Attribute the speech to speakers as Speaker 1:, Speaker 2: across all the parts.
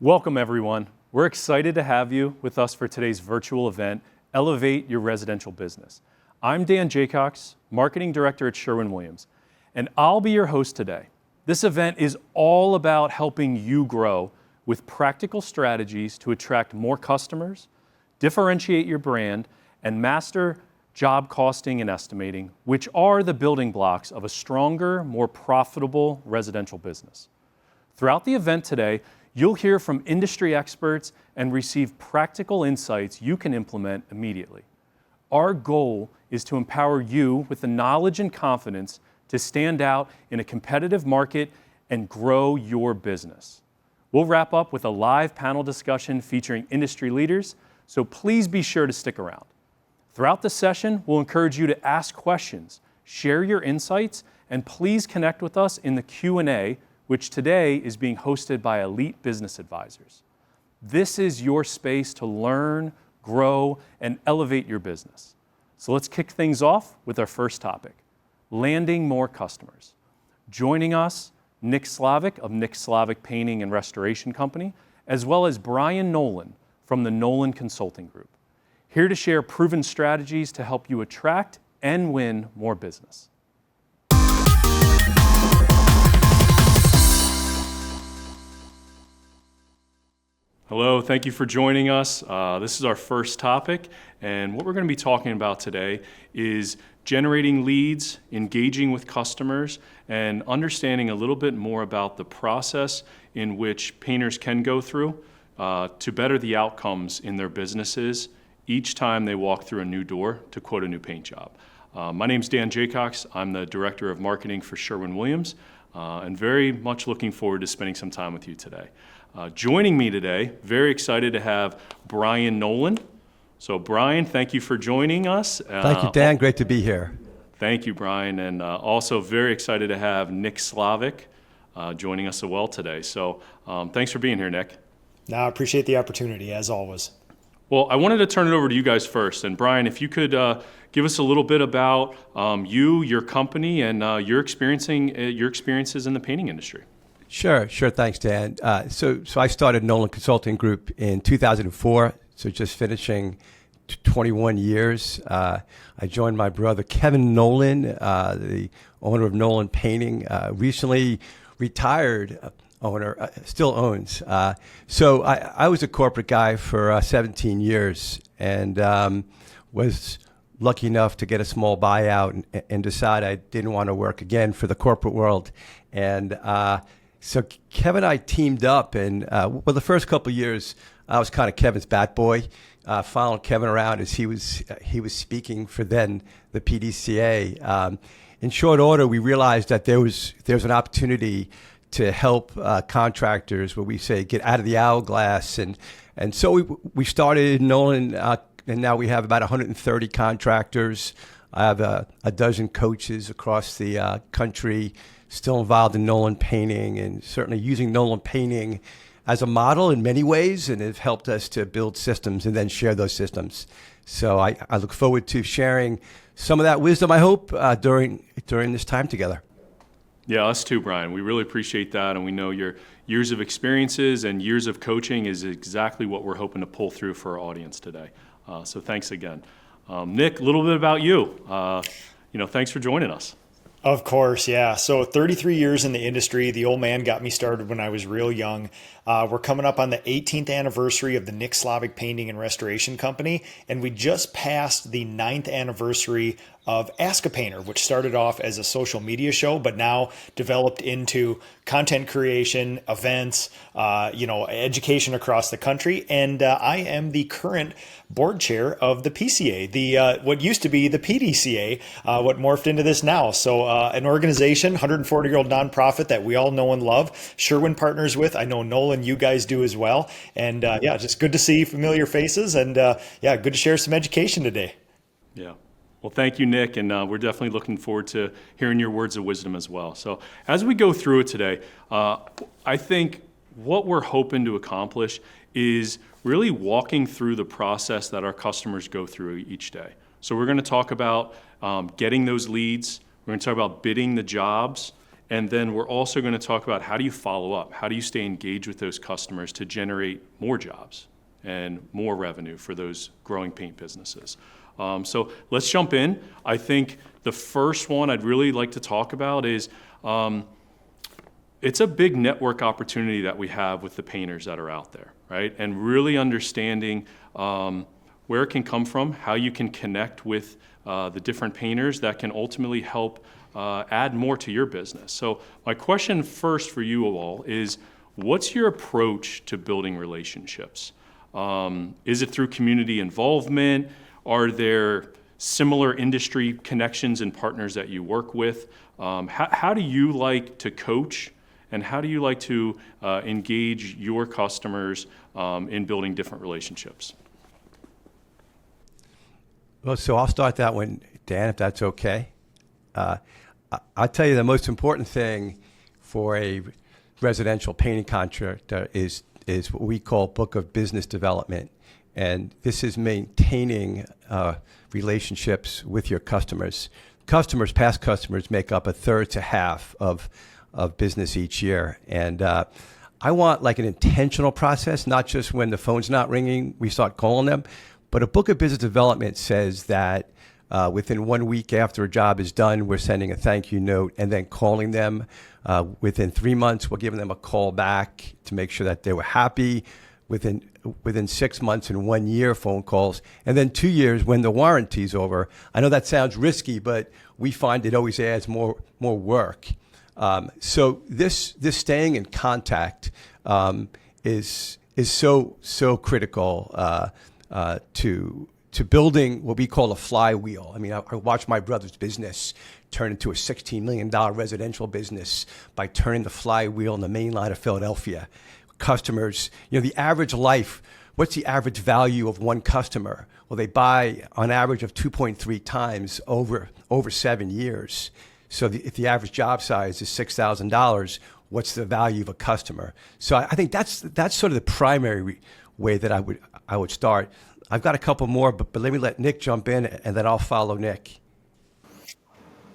Speaker 1: Welcome everyone. We're excited to have you with us for today's virtual event, Elevate Your Residential Business. I'm Dan Jaycox, Marketing Director at Sherwin-Williams, and I'll be your host today. This event is all about helping you grow with practical strategies to attract more customers, differentiate your brand, and master job costing and estimating, which are the building blocks of a stronger, more profitable residential business. Throughout the event today, you'll hear from industry experts and receive practical insights you can implement immediately. Our goal is to empower you with the knowledge and confidence to stand out in a competitive market and grow your business. We'll wrap up with a live panel discussion featuring industry leaders, so please be sure to stick around. Throughout the session, we'll encourage you to ask questions, share your insights, and please connect with us in the Q&A, which today is being hosted by elite business advisors. This is your space to learn, grow, and elevate your business. So let's kick things off with our first topic, landing more customers. Joining us, Nick Slavik of Slavik Painting and Restoration Company, as well as Brian Nolan from the Nolan Consulting Group. Here to share proven strategies to help you attract and win more business. Hello, thank you for joining us. This is our first topic, and what we're going to be talking about today is generating leads, engaging with customers, and understanding a little bit more about the process in which painters can go through to better the outcomes in their businesses each time they walk through a new door to quote a new paint job. My name's Dan Jaycox. I'm the Director of Marketing for Sherwin-Williams, and very much looking forward to spending some time with you today. Joining me today, very excited to have Brian Nolan. So Brian, thank you for joining us.
Speaker 2: Thank you, Dan. Great to be here.
Speaker 1: Thank you, Brian. And also very excited to have Nick Slavik joining us as well today. So thanks for being here, Nick.
Speaker 3: No, I appreciate the opportunity, as always.
Speaker 1: Well, I wanted to turn it over to you guys first. And Brian, if you could give us a little bit about you, your company, and your experiences in the painting industry.
Speaker 2: Sure. Thanks, Dan. So I started Nolan Consulting Group in 2004, so just finishing 21 years. I joined my brother Kevin Nolan, the owner of Nolan Painting, recently retired owner, still owns. So I was a corporate guy for 17 years and was lucky enough to get a small buyout and decide I didn't want to work again for the corporate world. And so Kevin and I teamed up, and the first couple of years, I was kind of Kevin's bat boy, following Kevin around as he was speaking for then the PDCA. In short order, we realized that there was an opportunity to help contractors, where we say get out of the hourglass, and so we started Nolan, and now we have about 130 contractors. I have a dozen coaches across the country, still involved in Nolan Painting, and certainly using Nolan Painting as a model in many ways, and have helped us to build systems and then share those systems. So I look forward to sharing some of that wisdom, I hope, during this time together.
Speaker 1: Yeah, us too, Brian. We really appreciate that, and we know your years of experiences and years of coaching is exactly what we're hoping to pull through for our audience today. So thanks again. Nick, a little bit about you. Thanks for joining us.
Speaker 3: Of course, yeah. So 33 years in the industry. The old man got me started when I was real young. We're coming up on the 18th anniversary of the Nick Slavik Painting and Restoration Company, and we just passed the 9th anniversary of Ask a Painter, which started off as a social media show, but now developed into content creation, events, education across the country. And I am the current board chair of the PCA, what used to be the PDCA, what morphed into this now. So an organization, 140-year-old nonprofit that we all know and love. Sherwin partners with. I know Nolan, you guys do as well. And just good to see familiar faces, and good to share some education today.
Speaker 1: Yeah. Well, thank you, Nick, and we're definitely looking forward to hearing your words of wisdom as well. So as we go through it today, I think what we're hoping to accomplish is really walking through the process that our customers go through each day. So we're going to talk about getting those leads. We're going to talk about bidding the jobs And then we're also going to talk about how do you follow up? How do you stay engaged with those customers to generate more jobs and more revenue for those growing paint businesses? So let's jump in. I think the first one I'd really like to talk about is it's a big network opportunity that we have with the painters that are out there, right? And really understanding where it can come from, how you can connect with the different painters that can ultimately help add more to your business. So my question first for you all is, what's your approach to building relationships? Is it through community involvement? Are there similar industry connections and partners that you work with? How do you like to coach, and how do you like to engage your customers in building different relationships?
Speaker 2: Well, so I'll start that one, Dan, if that's okay. I'll tell you the most important thing for a residential painting contractor is what we call book of business development. And this is maintaining relationships with your customers. Past customers make up a third to half of business each year. And I want like an intentional process, not just when the phone's not ringing, we start calling them. But a book of business development says that within 1 week after a job is done, we're sending a thank you note and then calling them. Within 3 months, we're giving them a call back to make sure that they were happy. Within 6 months and 1 year, phone calls. And then 2 years when the warranty's over. I know that sounds risky, but we find it always adds more work. So this staying in contact is so critical to building what we call a flywheel. I mean, I watched my brother's business turn into a $16 million residential business by turning the flywheel in the main line of Philadelphia. Customers, the average life, what's the average value of one customer? Well, they buy on average of 2.3 times over 7 years. So if the average job size is $6,000, what's the value of a customer? So I think that's sort of the primary way that I would start. I've got a couple more, but let me let Nick jump in, and then I'll follow Nick.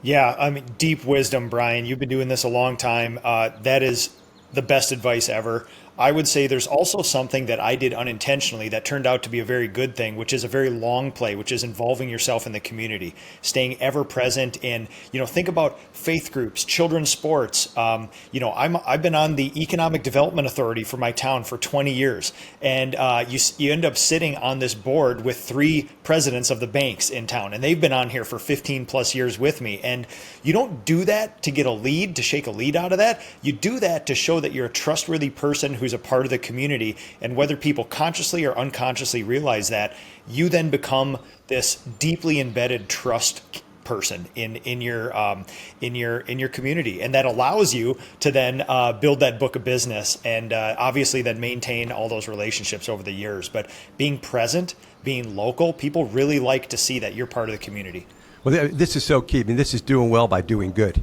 Speaker 3: Yeah, I mean, deep wisdom, Brian. You've been doing this a long time. That is the best advice ever. I would say there's also something that I did unintentionally that turned out to be a very good thing, which is a very long play, which is involving yourself in the community, staying ever present in, think about faith groups, children's sports. I've been on the Economic Development Authority for my town for 20 years. And you end up sitting on this board with 3 presidents of the banks in town. And they've been on here for 15 plus years with me. And you don't do that to get a lead, to shake a lead out of that. You do that to show that you're a trustworthy person who's a part of the community, and whether people consciously or unconsciously realize that, you then become this deeply embedded trust person in your community, and that allows you to then build that book of business and obviously then maintain all those relationships over the years. But being present, being local, people really like to see that you're part of the community.
Speaker 2: Well, this is so key. I mean, this is doing well by doing good.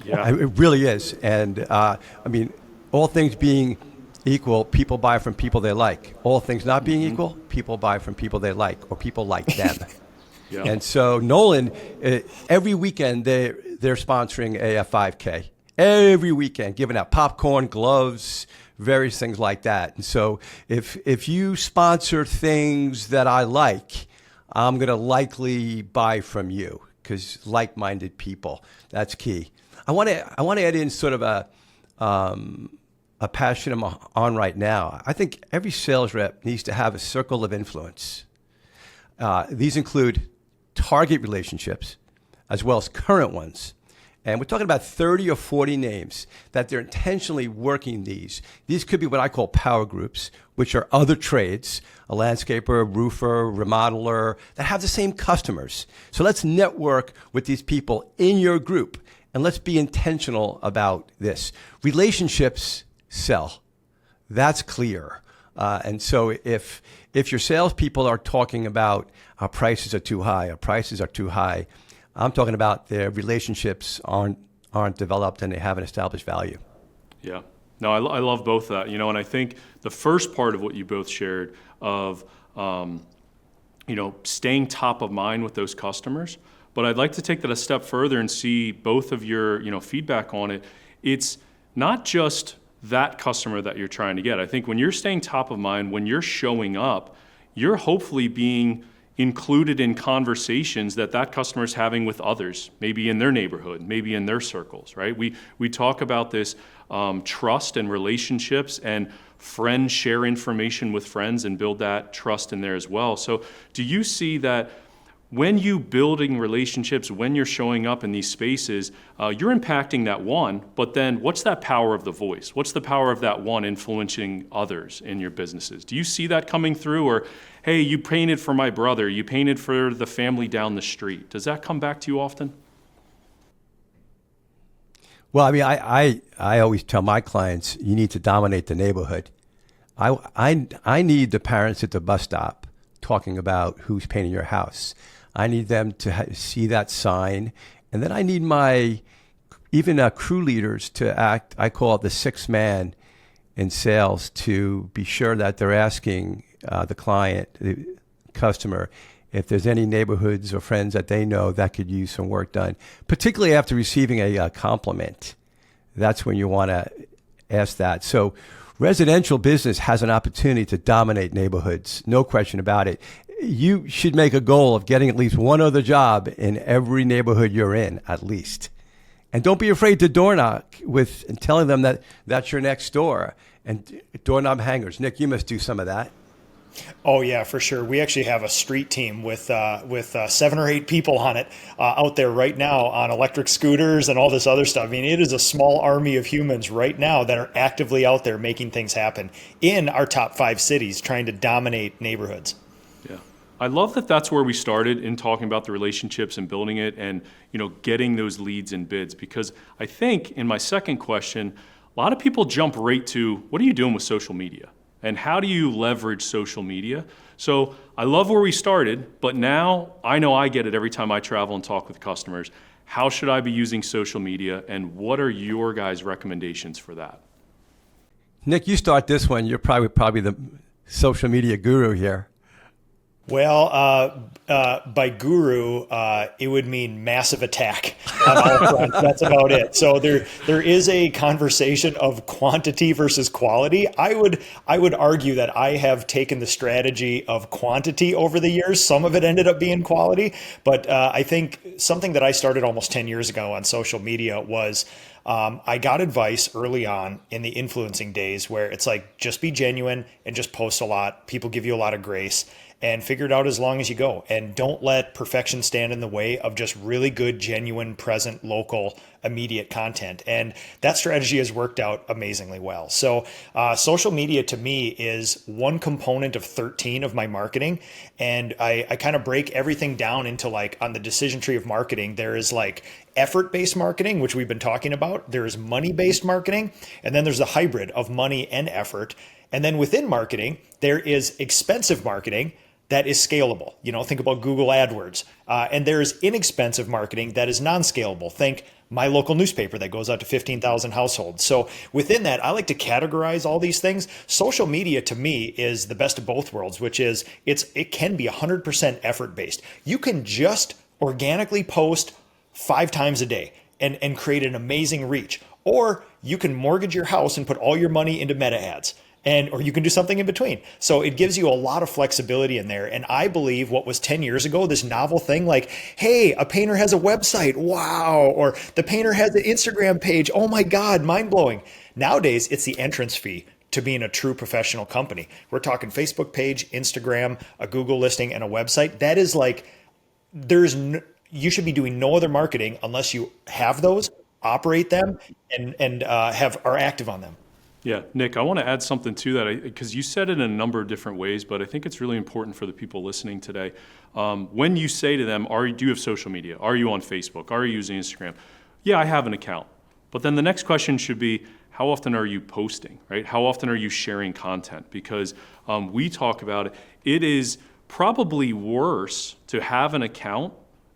Speaker 1: Yeah,
Speaker 2: It really is. And all things being equal, people buy from people they like. All things not being equal, people buy from people they like, or people like them.
Speaker 1: yeah.
Speaker 2: And so Nolan, every weekend they're sponsoring a 5K. Every weekend, giving out popcorn, gloves, various things like that. And so if you sponsor things that I like, I'm going to likely buy from you, because like-minded people, that's key. I want to add in sort of a passion I'm on right now. I think every sales rep needs to have a circle of influence. These include target relationships as well as current ones. And we're talking about 30 or 40 names that they're intentionally working these. These could be what I call power groups, which are other trades, a landscaper, a roofer, remodeler, that have the same customers. So let's network with these people in your group, and let's be intentional about this. Relationships sell. That's clear. And so if your salespeople are talking about our prices are too high, I'm talking about their relationships aren't developed and they haven't established value.
Speaker 1: Yeah. No, I love both that, and I think the first part of what you both shared of, staying top of mind with those customers, But I'd like to take that a step further and see both of your, feedback on it. It's not just that customer that you're trying to get. I think when you're staying top of mind, when you're showing up, you're hopefully being included in conversations that customer is having with others, maybe in their neighborhood, maybe in their circles, right? We talk about this trust and relationships, and friends share information with friends and build that trust in there as well. So do you see that when you building relationships, when you're showing up in these spaces, you're impacting that one, but then what's that power of the voice? What's the power of that one influencing others in your businesses? Do you see that coming through? Or, hey, you painted for my brother, you painted for the family down the street. Does that come back to you often?
Speaker 2: Well, I mean, I always tell my clients, you need to dominate the neighborhood. I need the parents at the bus stop talking about who's painting your house. I need them to see that sign. And then I need even crew leaders to act, I call it the sixth man in sales, to be sure that they're asking the client, the customer, if there's any neighborhoods or friends that they know that could use some work done, particularly after receiving a compliment. That's when you want to ask that. So residential business has an opportunity to dominate neighborhoods, no question about it. You should make a goal of getting at least one other job in every neighborhood you're in, at least. And don't be afraid to door knock and telling them that that's your next door. And doorknob hangers. Nick, you must do some of that.
Speaker 3: Oh yeah, for sure. We actually have a street team with 7 or 8 people on it out there right now on electric scooters and all this other stuff. I mean, it is a small army of humans right now that are actively out there making things happen in our top 5 cities, trying to dominate neighborhoods.
Speaker 1: Yeah, I love that that's where we started in talking about the relationships and building it, and getting those leads and bids. Because I think in my second question, a lot of people jump right to, what are you doing with social media? And how do you leverage social media? So I love where we started, but now I know I get it every time I travel and talk with customers. How should I be using social media, and what are your guys' recommendations for that?
Speaker 2: Nick, you start this one. You're probably the social media guru here.
Speaker 3: Well, by guru, it would mean massive attack on all fronts. That's about it. So there is a conversation of quantity versus quality. I would argue that I have taken the strategy of quantity over the years. Some of it ended up being quality, but I think something that I started almost 10 years ago on social media was I got advice early on in the influencing days where it's like, just be genuine and just post a lot. People give you a lot of grace, and figure it out as long as you go. And don't let perfection stand in the way of just really good, genuine, present, local, immediate content. And that strategy has worked out amazingly well. So social media to me is one component of 13 of my marketing. And I kind of break everything down into, like, on the decision tree of marketing, there is like effort-based marketing, which we've been talking about. There is money-based marketing. And then there's a hybrid of money and effort. And then within marketing, there is expensive marketing that is scalable. Think about Google AdWords. And there's inexpensive marketing that is non-scalable. Think my local newspaper that goes out to 15,000 households. So within that, I like to categorize all these things. Social media to me is the best of both worlds, which is it can be 100% effort-based. You can just organically post 5 times a day and create an amazing reach. Or you can mortgage your house and put all your money into meta ads. Or you can do something in between. So it gives you a lot of flexibility in there. And I believe what was 10 years ago, this novel thing like, hey, a painter has a website. Wow. Or the painter has an Instagram page. Oh my God, mind blowing. Nowadays, it's the entrance fee to being a true professional company. We're talking Facebook page, Instagram, a Google listing, and a website. That is like, you should be doing no other marketing unless you have those, operate them, and are active on them.
Speaker 1: Yeah, Nick, I want to add something to that, because you said it in a number of different ways, but I think it's really important for the people listening today. When you say to them, do you have social media? Are you on Facebook? Are you using Instagram? Yeah, I have an account. But then the next question should be, how often are you posting, right? How often are you sharing content? Because we talk about it. It is probably worse to have an account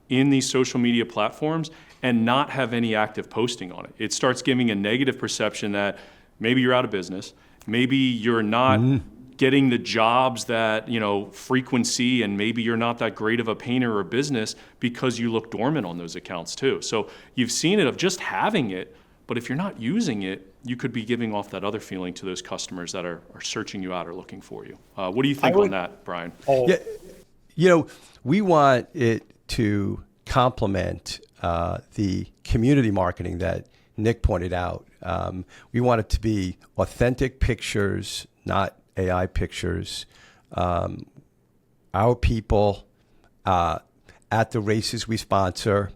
Speaker 1: in these social media platforms and not have any active posting on it. It starts giving a negative perception that maybe you're out of business. Maybe you're not getting the jobs that, frequency, and maybe you're not that great of a painter or business because you look dormant on those accounts too. So you've seen it of just having it, but if you're not using it, you could be giving off that other feeling to those customers that are searching you out or looking for you. What do you think on that, Brian?
Speaker 2: Yeah, we want it to complement the community marketing that Nick pointed out. We want it to be authentic pictures, not AI pictures. Our people at the races we sponsor,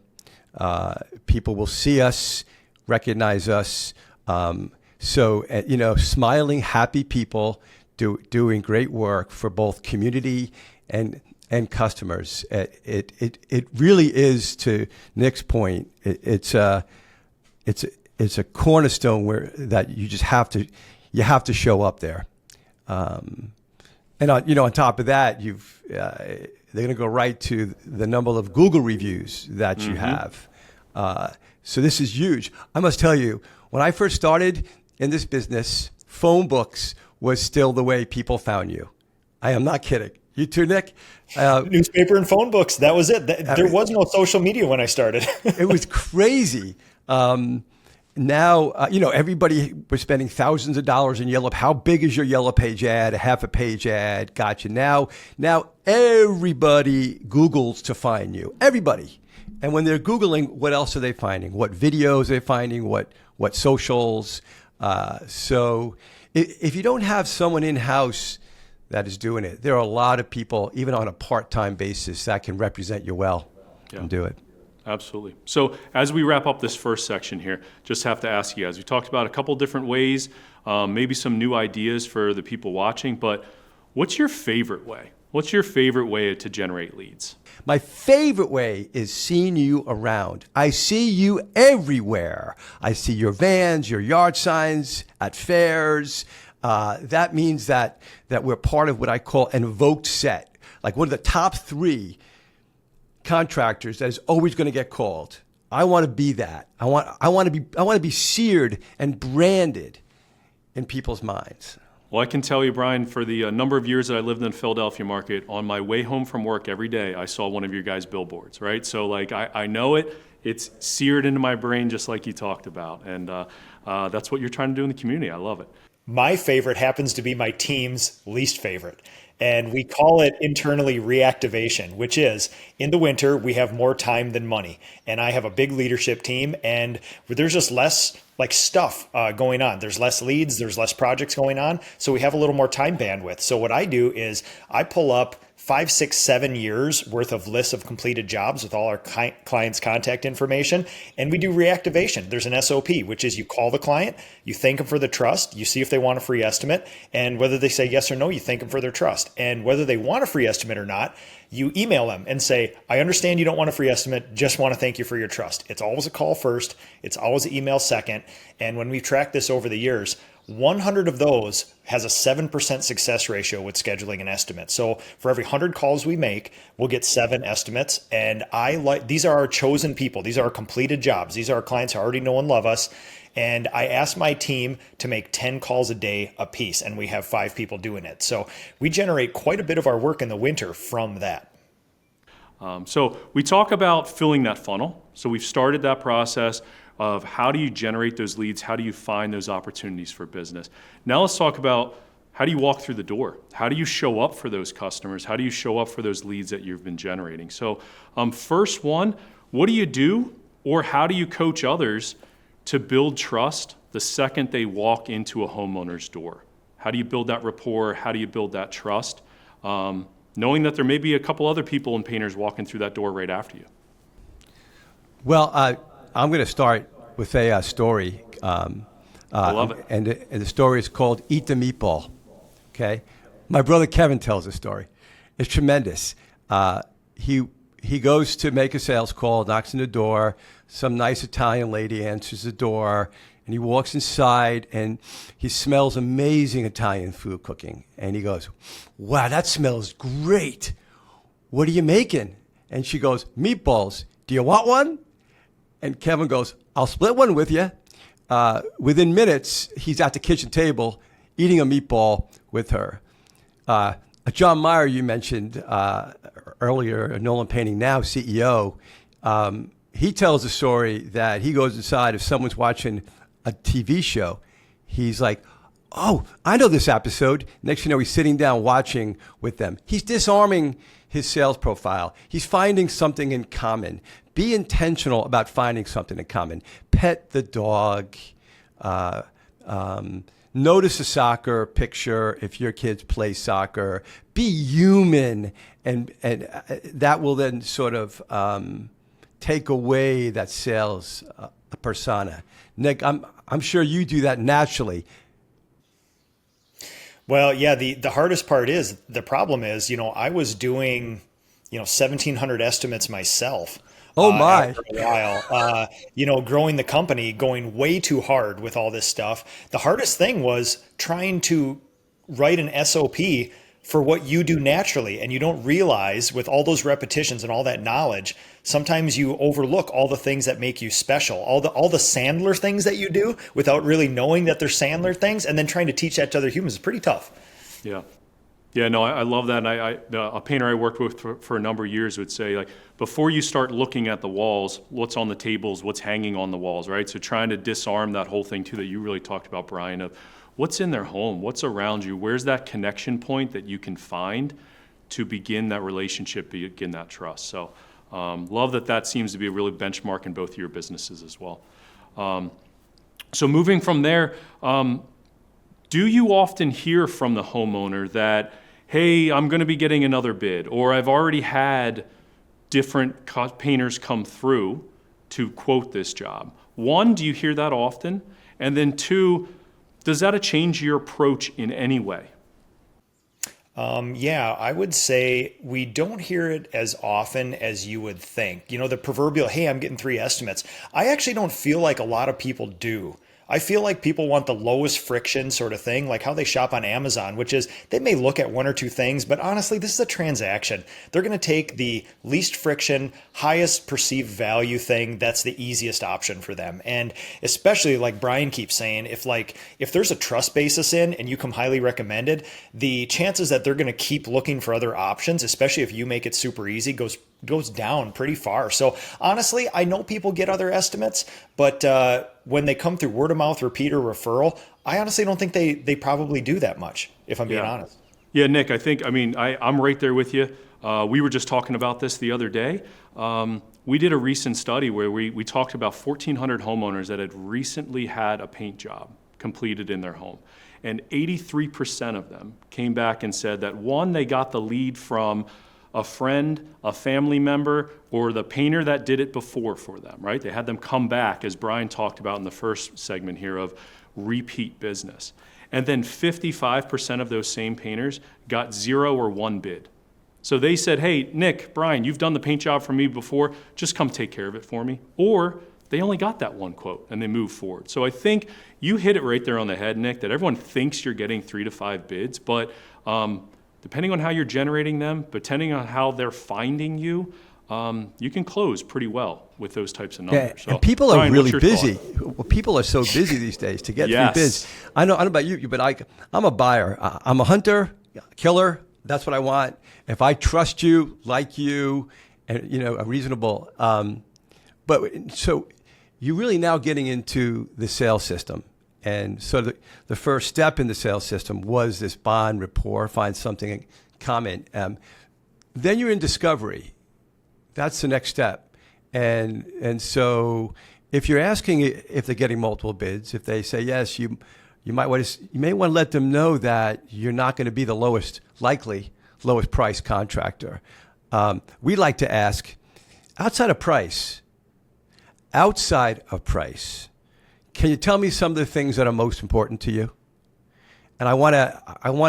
Speaker 2: people will see us, recognize us. Smiling, happy people doing great work for both community and customers. It really is, to Nick's point, it's a cornerstone that you just have to show up there. And on top of that, they're going to go right to the number of Google reviews that you have. So this is huge. I must tell you, when I first started in this business, phone books was still the way people found you. I am not kidding. You too, Nick?
Speaker 3: Newspaper and phone books. That was it. There was no social media when I started.
Speaker 2: It was crazy. Now, everybody was spending thousands of dollars in Yellow. How big is your Yellow Page ad? A half a page ad. Gotcha. Now everybody Googles to find you. Everybody. And when they're Googling, what else are they finding? What videos are they finding? What socials? So if you don't have someone in-house that is doing it, there are a lot of people, even on a part-time basis, that can represent you well and do it.
Speaker 1: Absolutely. So as we wrap up this first section here, just have to ask you guys, we talked about a couple different ways, maybe some new ideas for the people watching, but what's your favorite way? What's your favorite way to generate leads?
Speaker 2: My favorite way is seeing you around. I see you everywhere. I see your vans, your yard signs at fairs. That means that we're part of what I call an evoked set, like one of the top 3 contractors that is always going to get called. I want to be that. I want to be seared and branded in people's minds.
Speaker 1: Well, I can tell you, Brian, for the number of years that I lived in the Philadelphia market, on my way home from work every day, I saw one of your guys' billboards, right? So I know it. It's seared into my brain just like you talked about. And that's what you're trying to do in the community. I love it.
Speaker 3: My favorite happens to be my team's least favorite. And we call it internally reactivation, which is in the winter, we have more time than money. And I have a big leadership team, and there's just less stuff going on. There's less leads, there's less projects going on. So we have a little more time bandwidth. So what I do is I pull up 5, 6, 7 years worth of lists of completed jobs with all our clients' contact information, and we do reactivation. There's an SOP, which is you call the client, you thank them for the trust, you see if they want a free estimate, and whether they say yes or no, you thank them for their trust. And whether they want a free estimate or not, you email them and say, I understand you don't want a free estimate, just want to thank you for your trust. It's always a call first, it's always an email second, and when we've tracked this over the years, 100 of those has a 7% success ratio with scheduling an estimate. So for every 100 calls we make, we'll get 7 estimates. And these are our chosen people. These are our completed jobs. These are our clients who already know and love us. And I ask my team to make 10 calls a day a piece, and we have 5 people doing it. So we generate quite a bit of our work in the winter from that.
Speaker 1: So we talk about filling that funnel. So we've started that process of how do you generate those leads? How do you find those opportunities for business? Now let's talk about how do you walk through the door? How do you show up for those customers? How do you show up for those leads that you've been generating? So first one, what do you do, or how do you coach others to build trust the second they walk into a homeowner's door? How do you build that rapport? How do you build that trust? Knowing that there may be a couple other people and painters walking through that door right after you.
Speaker 2: Well, I'm going to start with a story.
Speaker 1: I love it.
Speaker 2: And the story is called Eat the Meatball. Okay? My brother Kevin tells the story. It's tremendous. He goes to make a sales call, knocks on the door. Some nice Italian lady answers the door, and he walks inside, and he smells amazing Italian food cooking. And he goes, wow, that smells great. What are you making? And she goes, meatballs. Do you want one? And Kevin goes, I'll split one with you. Within minutes, he's at the kitchen table eating a meatball with her. John Meyer, you mentioned earlier, Nolan Painting Now CEO, he tells a story that he goes inside if someone's watching a TV show. He's like, oh, I know this episode. Next thing you know, he's sitting down watching with them. He's disarming his sales profile. He's finding something in common. Be intentional about finding something in common. Pet the dog. Notice a soccer picture if your kids play soccer. Be human, and that will then sort of take away that sales persona. Nick, I'm sure you do that naturally.
Speaker 3: Well, yeah, the hardest part is, the problem is, I was doing, 1,700 estimates myself.
Speaker 2: Oh my!
Speaker 3: After a while, growing the company, going way too hard with all this stuff. The hardest thing was trying to write an SOP for what you do naturally, and you don't realize with all those repetitions and all that knowledge, sometimes you overlook all the things that make you special, all the Sandler things that you do without really knowing that they're Sandler things, and then trying to teach that to other humans is pretty tough.
Speaker 1: Yeah. Yeah, no, I love that. And a painter I worked with for a number of years would say, like, before you start looking at the walls, what's on the tables, what's hanging on the walls, right? So trying to disarm that whole thing too that you really talked about, Brian, of what's in their home, what's around you, where's that connection point that you can find to begin that relationship, begin that trust. So love that seems to be a really benchmark in both of your businesses as well. So moving from there, do you often hear from the homeowner that, hey, I'm going to be getting another bid, or I've already had different painters come through to quote this job? One, do you hear that often? And then two, does that change your approach in any way?
Speaker 3: Yeah, I would say we don't hear it as often as you would think. The proverbial, hey, I'm getting 3 estimates. I actually don't feel like a lot of people do. I feel like people want the lowest friction sort of thing, like how they shop on Amazon, which is they may look at 1 or 2 things, but honestly, this is a transaction. They're going to take the least friction, highest perceived value thing that's the easiest option for them. And especially like Brian keeps saying, if there's a trust basis in and you come highly recommended, the chances that they're going to keep looking for other options, especially if you make it super easy, goes down pretty far. So honestly, I know people get other estimates, but when they come through word of mouth, repeat, or referral, I honestly don't think they probably do that much, if I'm being honest.
Speaker 1: Yeah, Nick, I'm right there with you. We were just talking about this the other day. We did a recent study where we talked about 1,400 homeowners that had recently had a paint job completed in their home. And 83% of them came back and said that, one, they got the lead from a friend, a family member, or the painter that did it before for them, right? They had them come back, as Brian talked about in the first segment here, of repeat business. And then 55% of those same painters got 0 or 1 bid. So they said, hey, Nick, Brian, you've done the paint job for me before, just come take care of it for me. Or they only got that 1 quote and they moved forward. So I think you hit it right there on the head, Nick, that everyone thinks you're getting 3 to 5 bids, but depending on how you're generating them, depending on how they're finding you, you can close pretty well with those types of numbers.
Speaker 2: Yeah,
Speaker 1: so,
Speaker 2: and people are
Speaker 1: Brian,
Speaker 2: really busy.
Speaker 1: Thought?
Speaker 2: Well, people are so busy these days to get
Speaker 1: Yes.
Speaker 2: 3 bids. I don't know about you, but I'm a buyer. I'm a hunter, killer. That's what I want. If I trust you, like you, and a reasonable. So you're really now getting into the sales system. And so the first step in the sales system was this bond rapport, find something in common. Then you're in discovery. That's the next step. And so if you're asking if they're getting multiple bids, if they say yes, you may want to let them know that you're not going to be the lowest price contractor. We like to ask, outside of price, can you tell me some of the things that are most important to you? And I want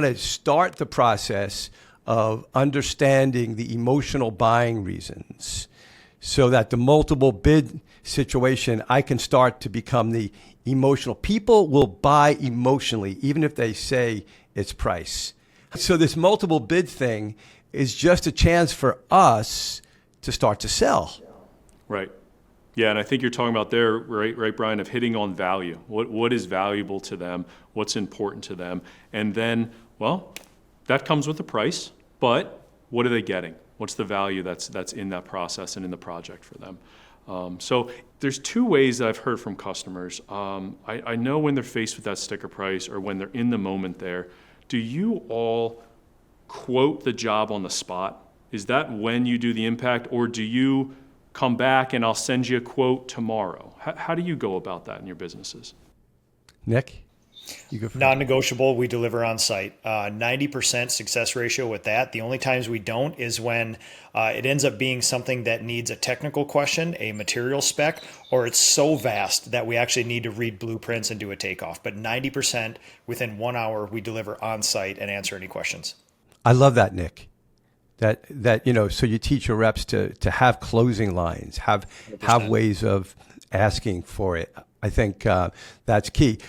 Speaker 2: to start the process of understanding the emotional buying reasons so that the multiple bid situation, I can start to become the emotional. People will buy emotionally, even if they say it's price. So this multiple bid thing is just a chance for us to start to sell.
Speaker 1: Right. Yeah, and I think you're talking about there, right, Brian, of hitting on value. What is valuable to them? What's important to them? And then, well, that comes with a price, but what are they getting? What's the value that's in that process and in the project for them? So there's two ways that I've heard from customers. I know when they're faced with that sticker price or when they're in the moment there, do you all quote the job on the spot? Is that when you do the impact, or do you come back and I'll send you a quote tomorrow? How do you go about that in your businesses?
Speaker 2: Nick? You go first.
Speaker 3: Non-negotiable, we deliver on site. 90% success ratio with that. The only times we don't is when it ends up being something that needs a technical question, a material spec, or it's so vast that we actually need to read blueprints and do a takeoff. But 90% within 1 hour, we deliver on site and answer any questions.
Speaker 2: I love that, Nick. That so you teach your reps to have closing lines, have
Speaker 3: 100%.
Speaker 2: ways of asking for it. I think that's key.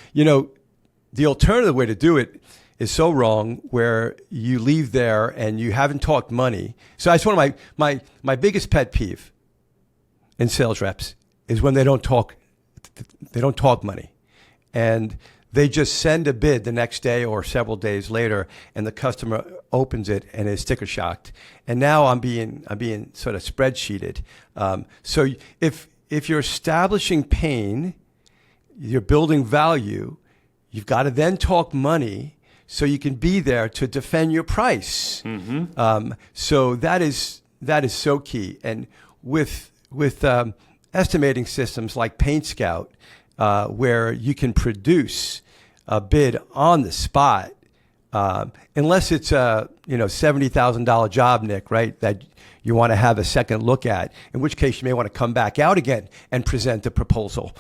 Speaker 2: The alternative way to do it is so wrong, where you leave there and you haven't talked money. So that's one of my biggest pet peeve in sales reps is when they don't talk money, and they just send a bid the next day or several days later, and the customer opens it and is sticker shocked. And now I'm being sort of spreadsheeted. So if you're establishing pain, you're building value, you've got to then talk money so you can be there to defend your price. Mm-hmm. So that is so key. And with estimating systems like Paint Scout, where you can produce a bid on the spot, unless it's a $70,000 job, Nick, right? That you want to have a second look at, in which case you may want to come back out again and present the proposal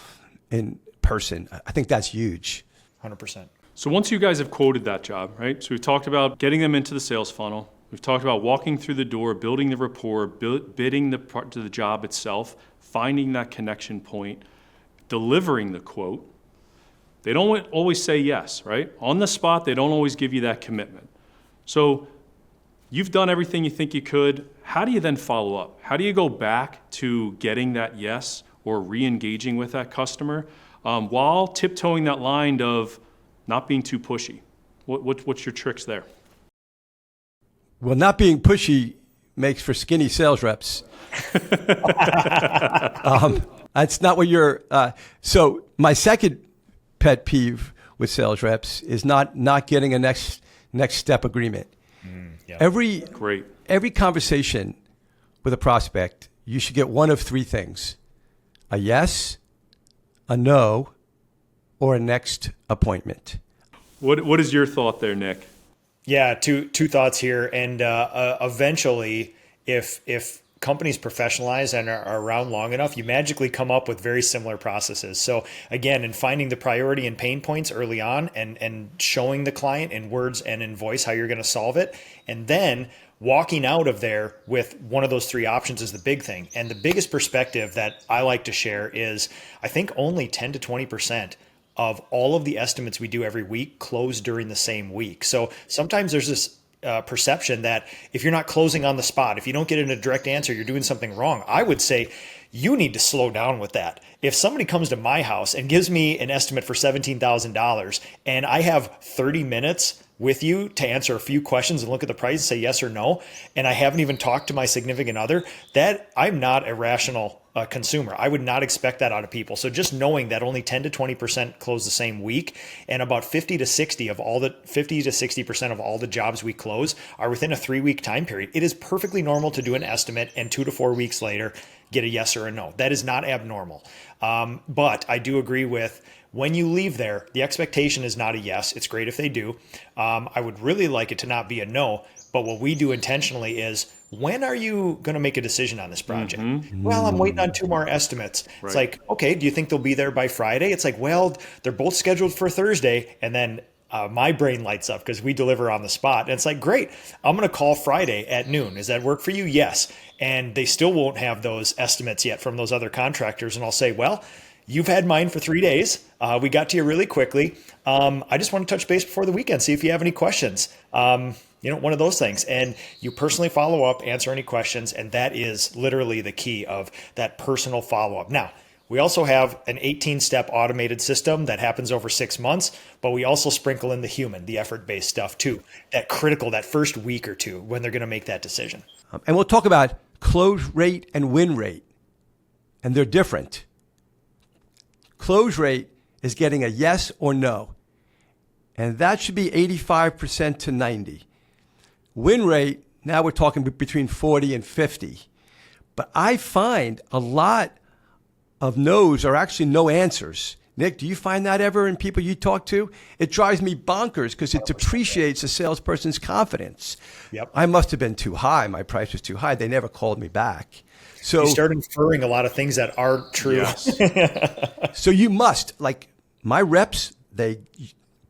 Speaker 2: in person. I think that's huge.
Speaker 3: 100%.
Speaker 1: So once you guys have quoted that job, right? So we've talked about getting them into the sales funnel. We've talked about walking through the door, building the rapport, bidding the part to the job itself, finding that connection point, delivering the quote. They don't always say yes, right? On the spot, they don't always give you that commitment. So you've done everything you think you could. How do you then follow up? How do you go back to getting that yes or re-engaging with that customer while tiptoeing that line of not being too pushy? What's your tricks there?
Speaker 2: Well, not being pushy makes for skinny sales reps. That's not what you're. So my second pet peeve with sales reps is not getting a next step agreement.
Speaker 3: Yeah.
Speaker 2: Every conversation with a prospect, you should get one of three things: a yes, a no, or a next appointment.
Speaker 1: What is your thought there, Nick?
Speaker 3: Yeah, two thoughts here. And eventually, if companies professionalize and are around long enough, you magically come up with very similar processes. So again, in finding the priority and pain points early on and showing the client in words and in voice how you're going to solve it, and then walking out of there with one of those three options is the big thing. And the biggest perspective that I like to share is I think only 10 to 20% of all of the estimates we do every week close during the same week. So sometimes there's this perception that if you're not closing on the spot, if you don't get in a direct answer, you're doing something wrong. I would say you need to slow down with that. If somebody comes to my house and gives me an estimate for $17,000 and I have 30 minutes with you to answer a few questions and look at the price and say yes or no, and I haven't even talked to my significant other, that I'm not a rational consumer. I would not expect that out of people. So just knowing that only 10 to 20% close the same week, and about 50 to 60% of all the jobs we close are within a 3-week time period. It is perfectly normal to do an estimate and 2 to 4 weeks later get a yes or a no. That is not abnormal. But I do agree with, when you leave there, the expectation is not a yes. It's great if they do. I would really like it to not be a no. But what we do intentionally is, when are you going to make a decision on this project? Mm-hmm. Well, I'm waiting on 2 more estimates. Right. It's like, okay, do you think they'll be there by Friday? It's like, well, they're both scheduled for Thursday. And then my brain lights up because we deliver on the spot. And it's like, great, I'm going to call Friday at noon. Does that work for you? Yes. And they still won't have those estimates yet from those other contractors. And I'll say, well, you've had mine for 3 days. We got to you really quickly. I just want to touch base before the weekend, see if you have any questions. One of those things. And you personally follow up, answer any questions. And that is literally the key of that personal follow-up. Now, We also have an 18-step automated system that happens over 6 months, but we also sprinkle in the human, the effort-based stuff too. That critical, that first week or two when they're going to make that decision.
Speaker 2: And we'll talk about close rate and win rate, and they're different. Close rate is getting a yes or no, and that should be 85% to 90. Win rate, now we're talking between 40 and 50. But I find a lot of no's are actually no answers. Nick, do you find that ever in people you talk to? It drives me bonkers because it depreciates a salesperson's confidence.
Speaker 3: Yep.
Speaker 2: I must have been too high. My price was too high. They never called me back. So
Speaker 3: you start inferring a lot of things that aren't true.
Speaker 1: Yes.
Speaker 2: So you must, like my reps,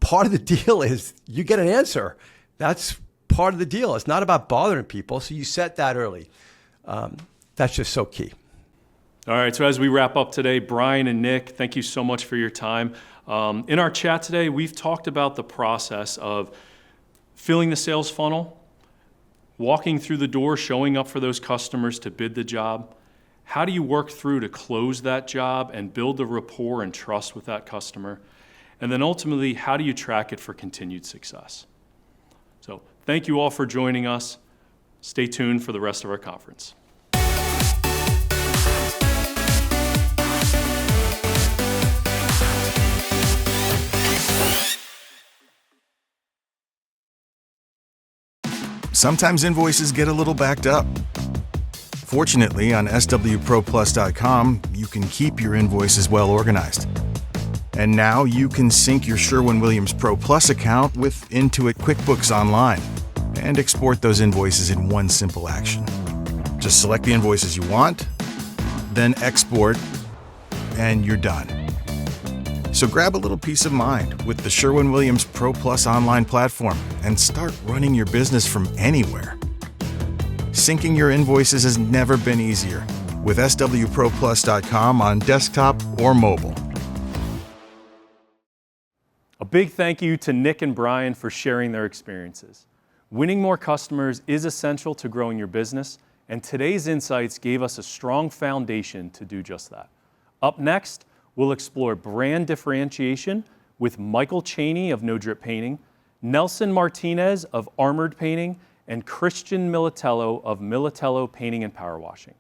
Speaker 2: part of the deal is you get an answer. That's part of the deal. It's not about bothering people. So you set that early. That's just so key.
Speaker 1: All right, so as we wrap up today, Brian and Nick, thank you so much for your time. In our chat today, we've talked about the process of filling the sales funnel, walking through the door, showing up for those customers to bid the job. How do you work through to close that job and build the rapport and trust with that customer? And then ultimately, how do you track it for continued success? So thank you all for joining us. Stay tuned for the rest of our conference.
Speaker 4: Sometimes invoices get a little backed up. Fortunately, on swproplus.com, you can keep your invoices well organized. And now you can sync your Sherwin-Williams Pro Plus account with Intuit QuickBooks Online and export those invoices in one simple action. Just select the invoices you want, then export, and you're done. So grab a little peace of mind with the Sherwin-Williams Pro Plus online platform and start running your business from anywhere. Syncing your invoices has never been easier with swproplus.com on desktop or mobile.
Speaker 1: A big thank you to Nick and Brian for sharing their experiences. Winning more customers is essential to growing your business, and today's insights gave us a strong foundation to do just that. Up next, we'll explore brand differentiation with Michael Cheney of No Drip Painting, Nelson Martinez of Armored Painting, and Christian Militello of Militello Painting and Power Washing.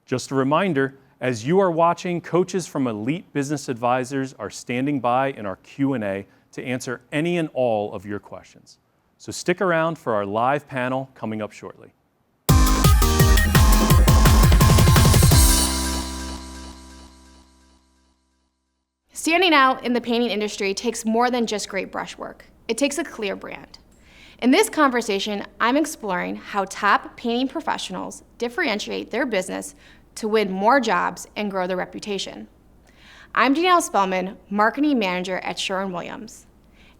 Speaker 1: Just a reminder, as you are watching, coaches from Elite Business Advisors are standing by in our Q&A to answer any and all of your questions. So stick around for our live panel coming up shortly.
Speaker 5: Standing out in the painting industry takes more than just great brushwork. It takes a clear brand. In this conversation, I'm exploring how top painting professionals differentiate their business to win more jobs and grow their reputation. I'm Janelle Spellman, Marketing Manager at Sherwin-Williams,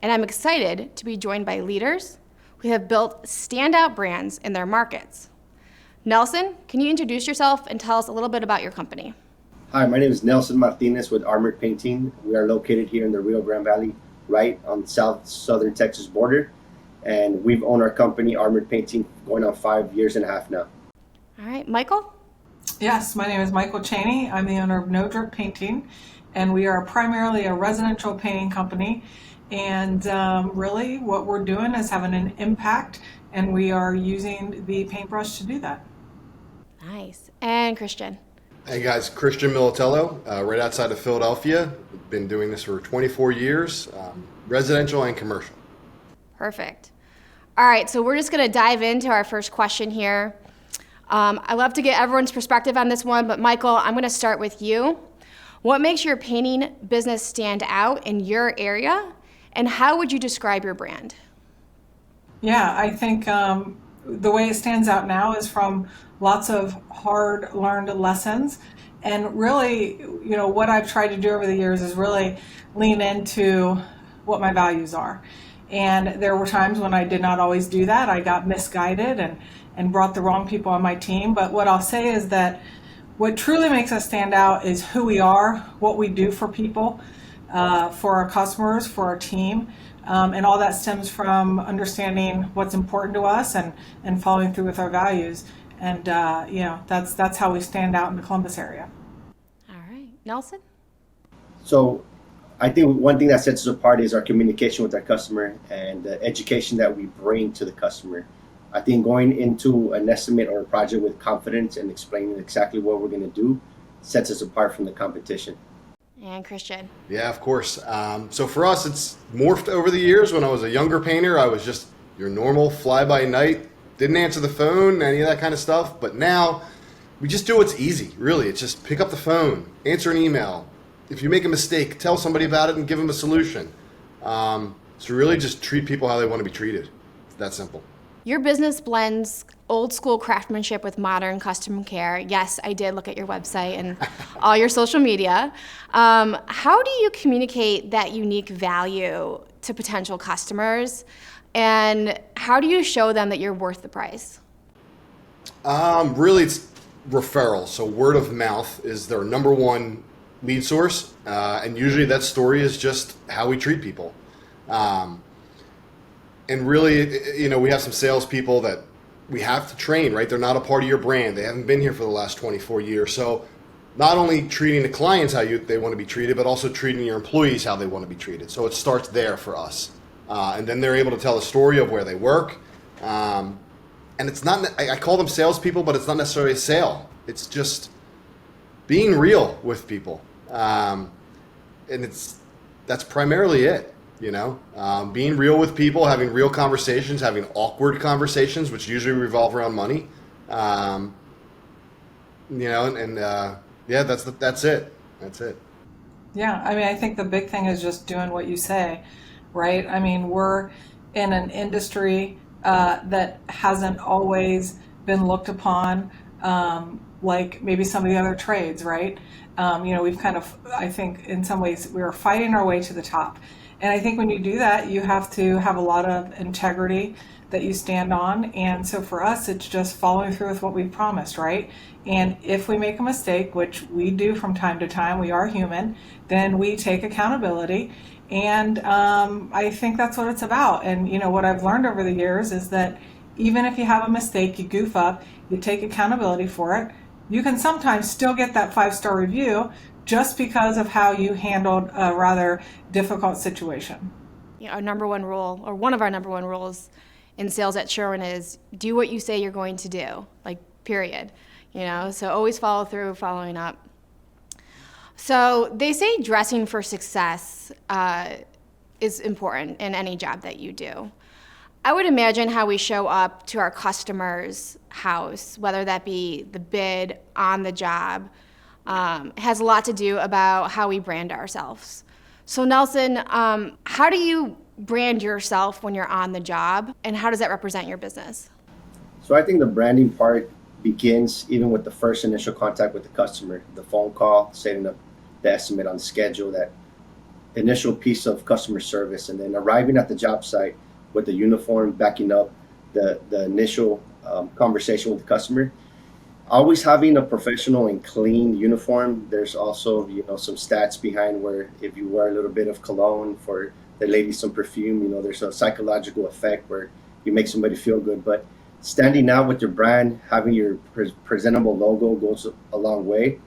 Speaker 5: and I'm excited to be joined by leaders who have built standout brands in their markets. Nelson, can you introduce yourself and tell us a little bit about your company?
Speaker 6: Hi, my name is Nelson Martinez with Armored Painting. We are located here in the Rio Grande Valley, right on the southern Texas border. And we've owned our company, Armored Painting, going on 5.5 years now.
Speaker 5: All right, Michael?
Speaker 7: Yes, my name is Michal Cheney. I'm the owner of No Drip Painting, and we are primarily a residential painting company. And really what we're doing is having an impact, and we are using the paintbrush to do that.
Speaker 5: Nice. And Christian?
Speaker 8: Hey guys, Christian Militello, right outside of Philadelphia. Been doing this for 24 years, residential and commercial.
Speaker 5: Perfect. All right, so we're just going to dive into our first question here. I love to get everyone's perspective on this one, but Michael, I'm going to start with you. What makes your painting business stand out in your area, and how would you describe your brand?
Speaker 7: Yeah, I think the way it stands out now is from lots of hard-learned lessons. And really, you know, what I've tried to do over the years is really lean into what my values are. And there were times when I did not always do that. I got misguided and brought the wrong people on my team. But what I'll say is that what truly makes us stand out is who we are, what we do for people, for our customers, for our team. And all that stems from understanding what's important to us and following through with our values. And you know, that's how we stand out in the Columbus area.
Speaker 5: All right. Nelson?
Speaker 6: So I think one thing that sets us apart is our communication with our customer and the education that we bring to the customer. I think going into an estimate or a project with confidence and explaining exactly what we're going to do sets us apart from the competition.
Speaker 5: And Christian?
Speaker 8: Yeah, of course. So for us, it's morphed over the years. When I was a younger painter, I was just your normal fly-by-night, didn't answer the phone, any of that kind of stuff. But now we just do what's easy, really. It's just pick up the phone, answer an email. If you make a mistake, tell somebody about it and give them a solution. So really just treat people how they want to be treated. It's that simple.
Speaker 5: Your business blends old school craftsmanship with modern customer care. Yes, I did look at your website and all your social media. How do you communicate that unique value to potential customers? And how do you show them that you're worth the price?
Speaker 8: Really, it's referrals. So word of mouth is their number one lead source. And usually that story is just how we treat people. And really, you know, we have some salespeople that we have to train, right? They're not a part of your brand. They haven't been here for the last 24 years. So not only treating the clients how they want to be treated, but also treating your employees how they want to be treated. So it starts there for us. And then they're able to tell a story of where they work. And it's not, I call them salespeople, but it's not necessarily a sale. It's just being real with people. And that's primarily it. You know, being real with people, having real conversations, having awkward conversations, which usually revolve around money. You know, yeah, that's it. That's it.
Speaker 7: Yeah, I mean, I think the big thing is just doing what you say, right? I mean, we're in an industry that hasn't always been looked upon like maybe some of the other trades, right? You know, we've kind of, I think in some ways, we are fighting our way to the top. And I think when you do that, you have to have a lot of integrity that you stand on. And so for us, it's just following through with what we've promised, right? And if we make a mistake, which we do from time to time, we are human, then we take accountability. And I think that's what it's about. And, you know, what I've learned over the years is that even if you have a mistake, you goof up, you take accountability for it, you can sometimes still get that 5-star review just because of how you handled a rather difficult situation.
Speaker 5: Yeah, our number one rule, or one of our number one rules in sales at Sherwin is do what you say you're going to do, like period. You know, so always follow through, following up. So they say dressing for success is important in any job that you do. I would imagine how we show up to our customer's house, whether that be the bid, on the job, has a lot to do about how we brand ourselves. So Nelson, how do you brand yourself when you're on the job, and how does that represent your business?
Speaker 6: So I think the branding part begins even with the first initial contact with the customer, the phone call, setting up the estimate on the schedule, that initial piece of customer service, and then arriving at the job site with the uniform backing up the initial conversation with the customer. Always having a professional and clean uniform. There's also, you know, some stats behind where if you wear a little bit of cologne, for the ladies some perfume, you know, there's a psychological effect where you make somebody feel good. But standing out with your brand, having your presentable logo goes a long way.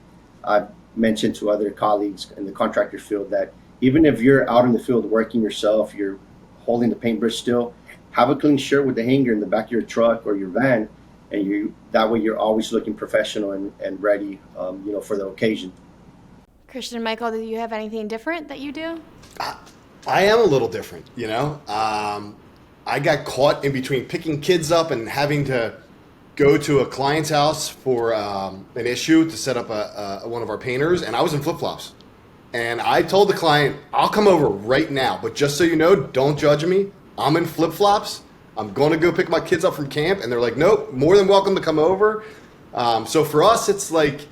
Speaker 6: I've mentioned to other colleagues in the contractor field that even if you're out in the field working yourself, you're holding the paintbrush still, have a clean shirt with the hanger in the back of your truck or your van, and that way you're always looking professional and ready, you know, for the occasion.
Speaker 5: Christian and Michael, do you have anything different that you do?
Speaker 8: I am a little different, you know. I got caught in between picking kids up and having to go to a client's house for an issue to set up one of our painters, and I was in flip-flops. And I told the client, I'll come over right now, but just so you know, don't judge me. I'm in flip-flops. I'm going to go pick my kids up from camp. And they're like, nope, more than welcome to come over. So for us, it's like,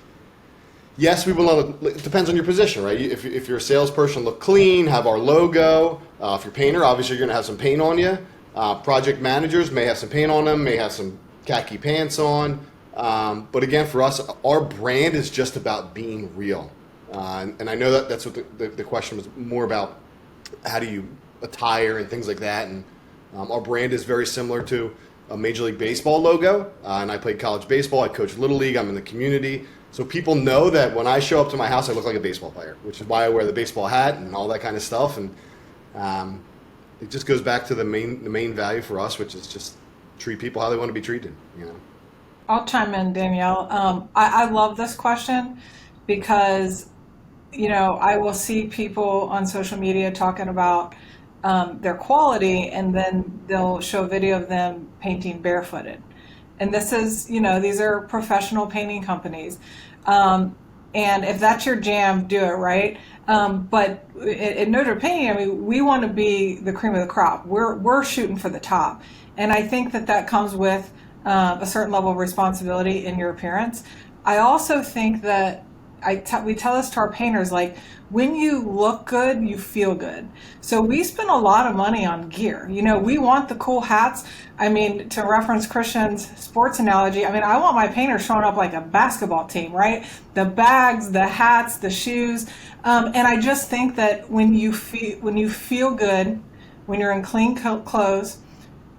Speaker 8: yes, we will. It depends on your position, right? If you're a salesperson, look clean, have our logo. If you're a painter, obviously you're going to have some paint on you. Project managers may have some paint on them, may have some khaki pants on. But again, for us, our brand is just about being real. And I know that's what the question was more about. How do you attire and things like that? And our brand is very similar to a Major League Baseball logo, and I played college baseball. I coach Little League. I'm in the community. So people know that when I show up to my house, I look like a baseball player, which is why I wear the baseball hat and all that kind of stuff. And it just goes back to the main value for us, which is just treat people how they want to be treated, you know.
Speaker 7: I'll chime in, Danielle. I love this question because, you know, I will see people on social media talking about their quality, and then they'll show a video of them painting barefooted. And this is, you know, these are professional painting companies. And if that's your jam, do it, right? But at Notre Painting, I mean, we want to be the cream of the crop. We're shooting for the top. And I think that comes with a certain level of responsibility in your appearance. I also think that we tell this to our painters, like, when you look good, you feel good. So we spend a lot of money on gear. You know, we want the cool hats. I mean, to reference Christian's sports analogy, I mean, I want my painters showing up like a basketball team, right? The bags, the hats, the shoes. And I just think that when you feel good, when you're in clean clothes,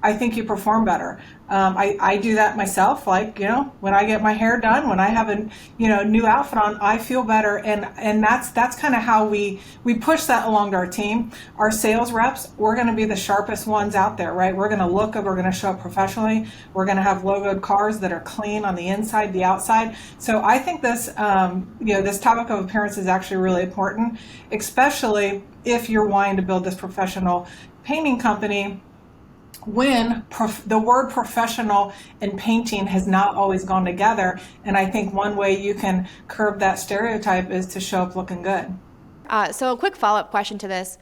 Speaker 7: I think you perform better. I do that myself. Like, you know, when I get my hair done, when I have a new outfit on, I feel better. And that's kind of how we push that along to our team. Our sales reps, we're going to be the sharpest ones out there, right? We're going to look good. We're going to show up professionally. We're going to have logoed cars that are clean on the inside, the outside. So I think this, this topic of appearance is actually really important, especially if you're wanting to build this professional painting company, when the word professional and painting has not always gone together. And I think one way you can curb that stereotype is to show up looking good.
Speaker 5: So a quick follow-up question to this.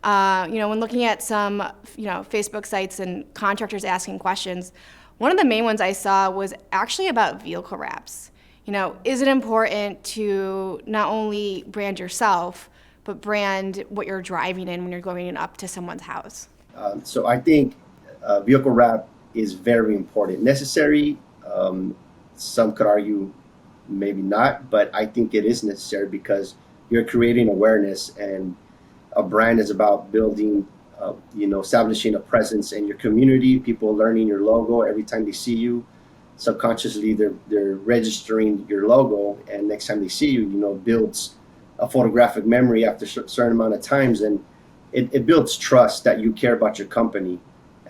Speaker 5: When looking at some, Facebook sites and contractors asking questions, one of the main ones I saw was actually about vehicle wraps. You know, is it important to not only brand yourself, but brand what you're driving in when you're going up to someone's house?
Speaker 6: So I think vehicle wrap is very important. Necessary, some could argue maybe not, but I think it is necessary because you're creating awareness, and a brand is about building, establishing a presence in your community, people learning your logo every time they see you. Subconsciously, they're registering your logo, and next time they see you, builds a photographic memory after a certain amount of times, and it builds trust that you care about your company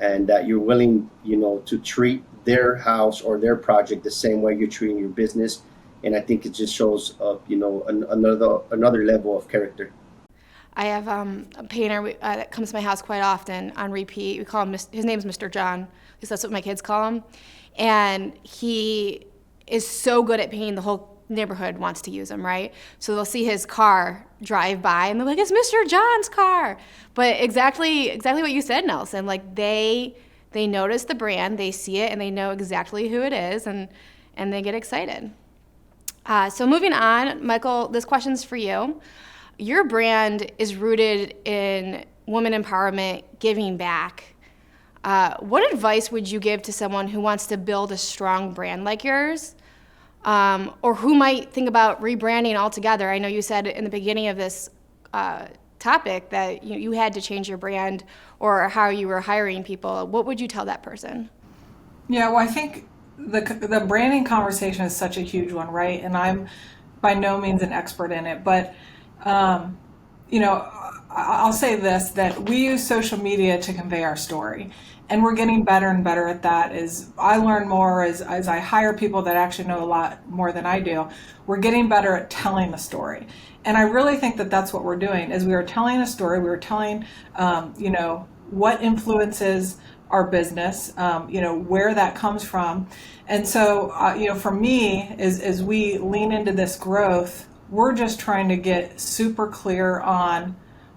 Speaker 6: and that you're willing, to treat their house or their project the same way you're treating your business. And I think it just shows, another level of character.
Speaker 5: I have a painter that comes to my house quite often on repeat. We call him, his name's Mr. John, because that's what my kids call him. And he is so good at painting, the whole neighborhood wants to use him, right? So they'll see his car drive by and they're like, it's Mr. John's car. But exactly what you said, Nelson. Like they notice the brand, they see it, and they know exactly who it is, and they get excited. So moving on, Michael, this question's for you. Your brand is rooted in women empowerment, giving back. What advice would you give to someone who wants to build a strong brand like yours? Or who might think about rebranding altogether? I know you said in the beginning of this topic that you had to change your brand or how you were hiring people. What would you tell that person? Yeah, well, I think the branding conversation is such a huge one, right? And I'm by no means an expert in it, but I'll say this, that we use social media to convey our story. And we're getting better and better at that. As I learn more, as I hire people that actually know a lot more than I do, we're getting better at telling the story. And I really think that that's what we're doing, is we are telling a story. We are telling, what influences our business, where that comes from. And so, for me, as we lean into this growth, we're just trying to get super clear on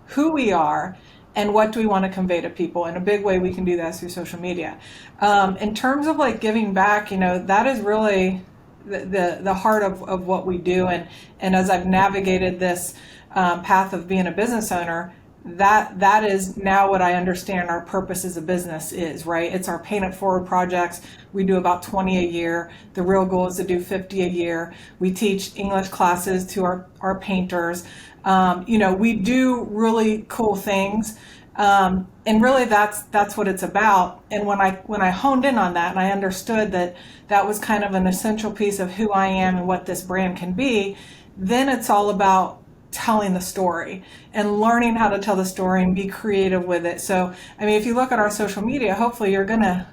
Speaker 5: who we are and what do we want to convey to people. In a big way, we can do that through social media. In terms of like giving back, that is really the heart of what we do. And as I've navigated this path of being a business owner, that is now what I understand our purpose as a business is, right? It's our Paint It Forward projects. We do about 20 a year. The real goal is to do 50 a year. We teach English classes to our painters. We do really cool things.
Speaker 7: And really that's what it's about. And when I honed in on that and I understood that that was kind of an essential piece of who I am and what this brand can be, then it's all about telling the story and learning how to tell the story and be creative with it. So, I mean, if you look at our social media, hopefully you're gonna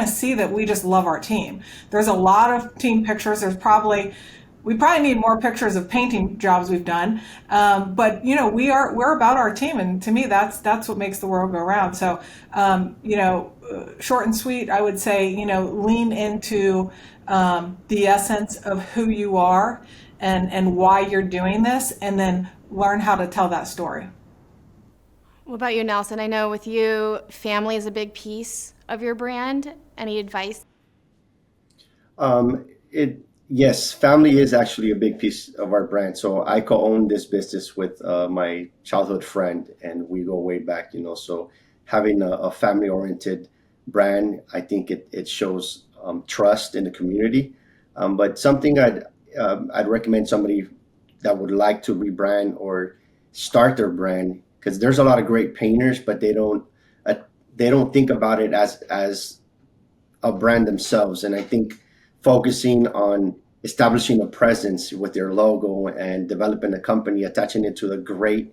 Speaker 7: see that we just love our team. There's a lot of team pictures. We probably need more pictures of painting jobs we've done. But we're about our team, and to me, that's what makes the world go round. So, short and sweet, I would say, lean into the essence of who you are and why you're doing this, and then learn how to tell that story.
Speaker 5: What about you, Nelson? I know with you, family is a big piece of your brand. Any advice?
Speaker 6: Yes, family is actually a big piece of our brand. So I co-own this business with my childhood friend, and we go way back. So having a family-oriented brand, I think it shows trust in the community. But something I'd recommend somebody that would like to rebrand or start their brand, because there's a lot of great painters, but they don't think about it as a brand themselves. And I think focusing on establishing a presence with their logo and developing a company, attaching it to the great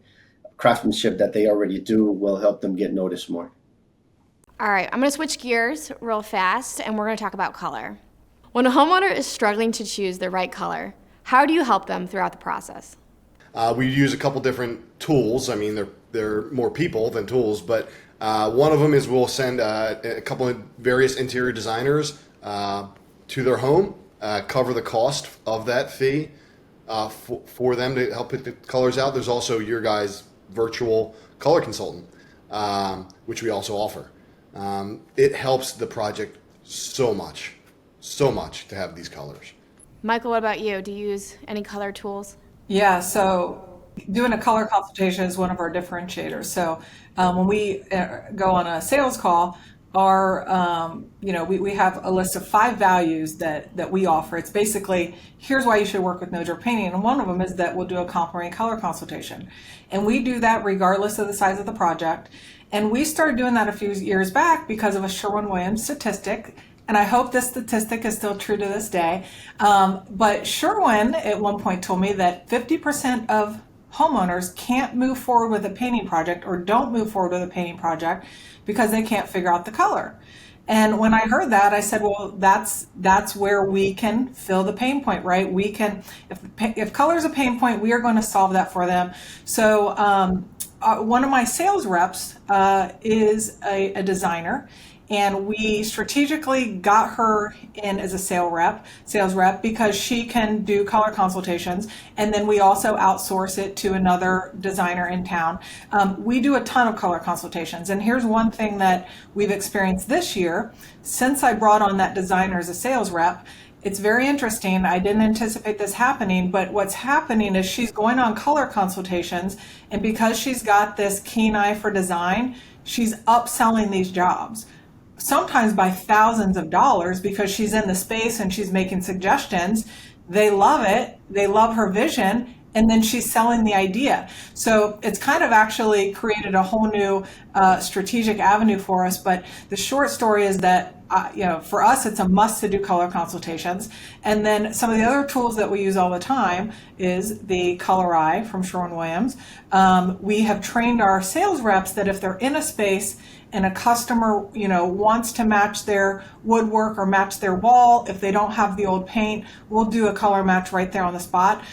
Speaker 6: craftsmanship that they already do, will help them get noticed more.
Speaker 5: All right, I'm going to switch gears real fast, and we're going to talk about color. When a homeowner is struggling to choose the right color, how do you help them throughout the process?
Speaker 8: We use a couple different tools. I mean, they're more people than tools, but one of them is we'll send a couple of various interior designers to their home, cover the cost of that fee for them to help pick the colors out. There's also your guys' virtual color consultant, which we also offer. It helps the project so much to have these colors.
Speaker 5: Michael, what about you? Do you use any color tools?
Speaker 7: Yeah, so doing a color consultation is one of our differentiators. So when we go on a sales call, we have a list of 5 values that we offer. It's basically, here's why you should work with No Joke Painting. And one of them is that we'll do a complimentary color consultation. And we do that regardless of the size of the project. And we started doing that a few years back because of a Sherwin-Williams statistic. And I hope this statistic is still true to this day. But Sherwin at one point told me that 50% of homeowners can't move forward with a painting project or don't move forward with a painting project because they can't figure out the color. And when I heard that, I said, well, that's where we can fill the pain point, right? We can, if color is a pain point, we are going to solve that for them. So one of my sales reps is a designer. And we strategically got her in as a sales rep, because she can do color consultations. And then we also outsource it to another designer in town. We do a ton of color consultations. And here's one thing that we've experienced this year. Since I brought on that designer as a sales rep, it's very interesting. I didn't anticipate this happening, but what's happening is she's going on color consultations. And because she's got this keen eye for design, she's upselling these jobs, sometimes by thousands of dollars, because she's in the space and she's making suggestions. They love it. They love her vision. And then she's selling the idea. So it's kind of actually created a whole new strategic avenue for us. But the short story is that, for us, it's a must to do color consultations. And then some of the other tools that we use all the time is the Color Eye from Sherwin-Williams. We have trained our sales reps that if they're in a space and a customer, wants to match their woodwork or match their wall, if they don't have the old paint, we'll do a color match right there on the spot.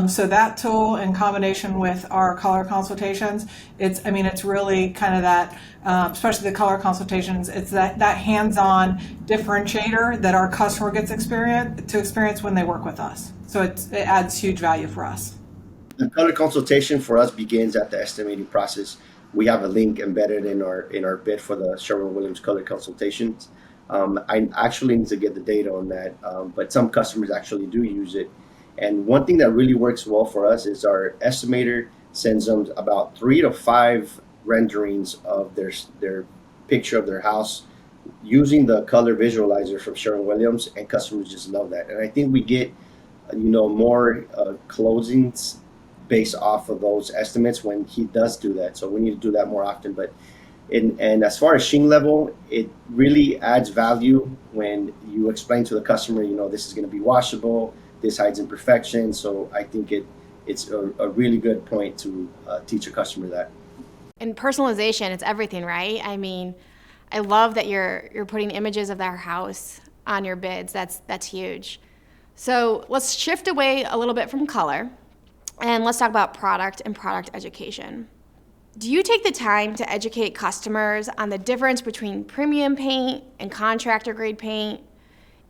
Speaker 7: So that tool, in combination with our color consultations, it's really kind of that, especially the color consultations, it's that hands-on differentiator that our customer gets to experience when they work with us. So it adds huge value for us.
Speaker 6: The color consultation for us begins at the estimating process. We have a link embedded in our bid for the Sherwin-Williams color consultations. I actually need to get the data on that, but some customers actually do use it. And one thing that really works well for us is our estimator sends them about 3 to 5 renderings of their picture of their house using the color visualizer from Sherwin-Williams, and customers just love that. And I think we get more closings based off of those estimates when he does do that. So we need to do that more often. But and as far as sheen level, it really adds value when you explain to the customer, this is going to be washable, this hides imperfections. So I think it's a really good point to teach a customer that.
Speaker 5: And personalization, it's everything, right? I mean, I love that you're putting images of their house on your bids. That's huge. So let's shift away a little bit from color, and let's talk about product and product education. Do you take the time to educate customers on the difference between premium paint and contractor grade paint?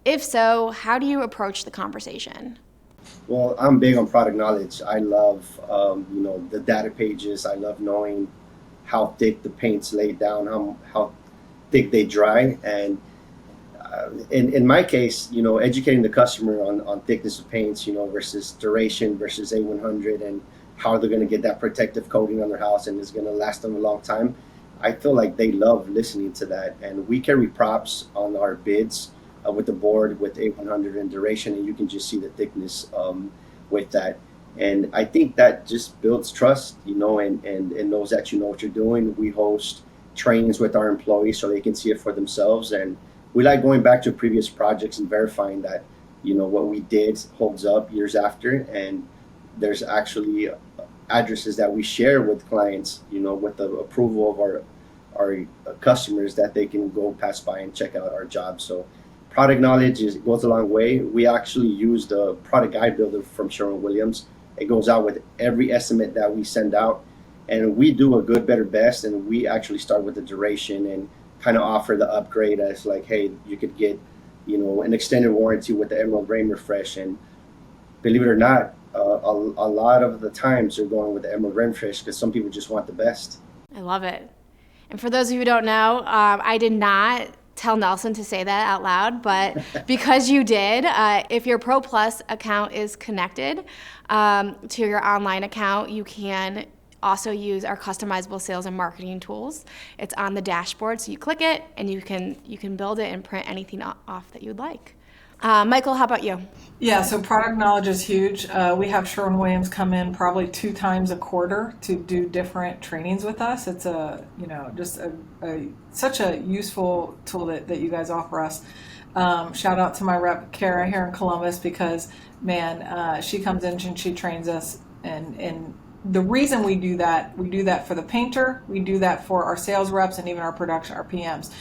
Speaker 5: If so, how do you approach the conversation?
Speaker 6: Well, I'm big on product knowledge. I love, the data pages. I love knowing how thick the paint's laid down, how thick they dry. And in my case, educating the customer on thickness of paints, versus duration versus A100 and how they're going to get that protective coating on their house and it's going to last them a long time. I feel like they love listening to that. And we carry props on our bids with the board with A100 and duration, and you can just see the thickness with that. And I think that just builds trust, and knows that you know what you're doing. We host trainings with our employees so they can see it for themselves. And we like going back to previous projects and verifying that, what we did holds up years after. And there's actually addresses that we share with clients, with the approval of our customers, that they can go pass by and check out our jobs. So product knowledge goes a long way. We actually use the product guide builder from Sherwin-Williams. It goes out with every estimate that we send out, and we do a good, better, best, and we actually start with the duration and kind of offer the upgrade as like, hey, you could get, an extended warranty with the Emerald Rain Refresh. And believe it or not, a lot of the times they're going with the Emerald Rain Refresh because some people just want the best.
Speaker 5: I love it. And for those of you who don't know, I did not tell Nelson to say that out loud, but because you did, if your Pro Plus account is connected to your online account, you can also use our customizable sales and marketing tools. It's on the dashboard, so you click it and you can build it and print anything off that you'd like. Michael, how about you?
Speaker 7: Yeah, so product knowledge is huge. We have Sherwin-Williams come in probably 2 times a quarter to do different trainings with us. It's such a useful tool that you guys offer us. Shout out to my rep, Kara, here in Columbus, because, man, she comes in and she trains us. And the reason we do that for the painter, we do that for our sales reps and even our production, our PMs.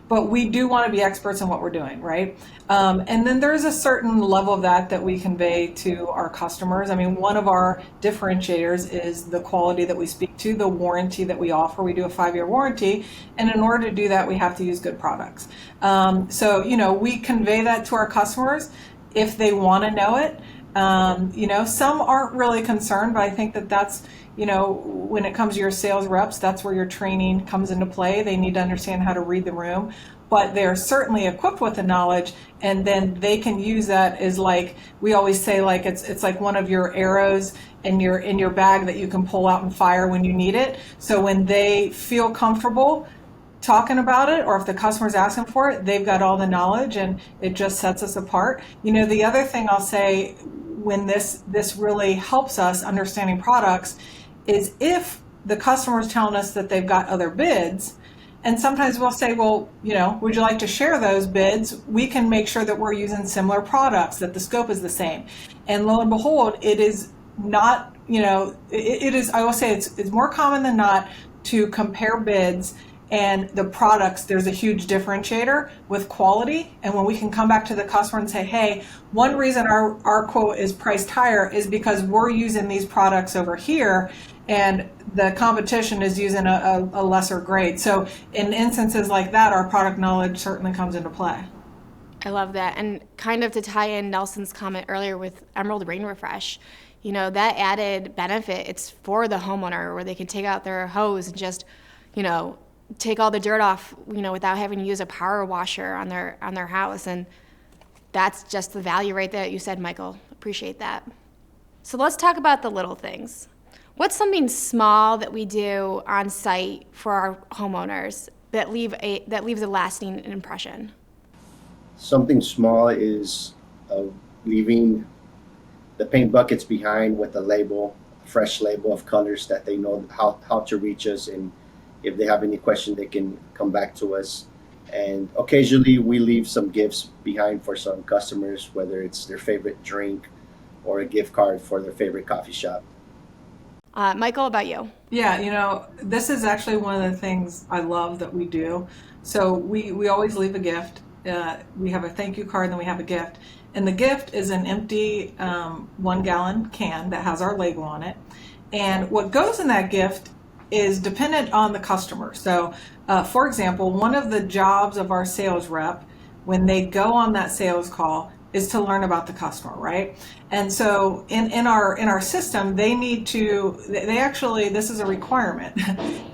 Speaker 7: But we do want to be experts in what we're doing, right? And then there's a certain level of that we convey to our customers. I mean, one of our differentiators is the quality that we speak to, the warranty that we offer. We do a 5-year warranty, and in order to do that, we have to use good products. So, we convey that to our customers if they want to know it. Some aren't really concerned, but I think that's, when it comes to your sales reps, that's where your training comes into play. They need to understand how to read the room, but they're certainly equipped with the knowledge, and then they can use that as, like we always say, like it's like one of your arrows in your bag that you can pull out and fire when you need it. So when they feel comfortable talking about it, or if the customer's asking for it, they've got all the knowledge, and it just sets us apart. The other thing I'll say, when this really helps us understanding products, is if the customer's telling us that they've got other bids, and sometimes we'll say, well, would you like to share those bids? We can make sure that we're using similar products, that the scope is the same. And lo and behold, it is not, it is, I will say it's more common than not to compare bids and the products. There's a huge differentiator with quality. And when we can come back to the customer and say, hey, one reason our quote is priced higher is because we're using these products over here, and the competition is using a lesser grade. So in instances like that, our product knowledge certainly comes into play.
Speaker 5: I love that. And kind of to tie in Nelson's comment earlier with Emerald Rain Refresh, that added benefit, it's for the homeowner where they can take out their hose and just, take all the dirt off, without having to use a power washer on their house. And that's just the value right there that you said, Michael. Appreciate that. So let's talk about the little things. What's something small that we do on site for our homeowners that leaves a lasting impression?
Speaker 6: Something small is leaving the paint buckets behind with a label fresh label of colors that they know how to reach us, and if they have any question, they can come back to us. And occasionally we leave some gifts behind for some customers, whether it's their favorite drink or a gift card for their favorite coffee shop.
Speaker 5: Michael, about you?
Speaker 7: Yeah, this is actually one of the things I love that we do. So we always leave a gift. We have a thank you card, and then we have a gift. And the gift is an empty 1-gallon can that has our label on it. And what goes in that gift is dependent on the customer. So, for example, one of the jobs of our sales rep when they go on that sales call is to learn about the customer, right? And so in our system, they actually, this is a requirement.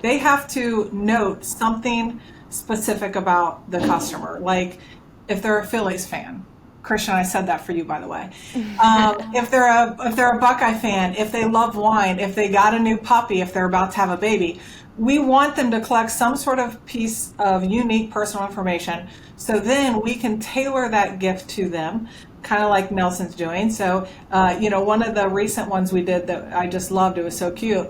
Speaker 7: They have to note something specific about the customer, like if they're a Phillies fan. Christian, I said that for you, by the way. If they're a Buckeye fan, if they love wine, if they got a new puppy, if they're about to have a baby, we want them to collect some sort of piece of unique personal information. So then we can tailor that gift to them, kind of like Nelson's doing. So, one of the recent ones we did that I just loved, it was so cute.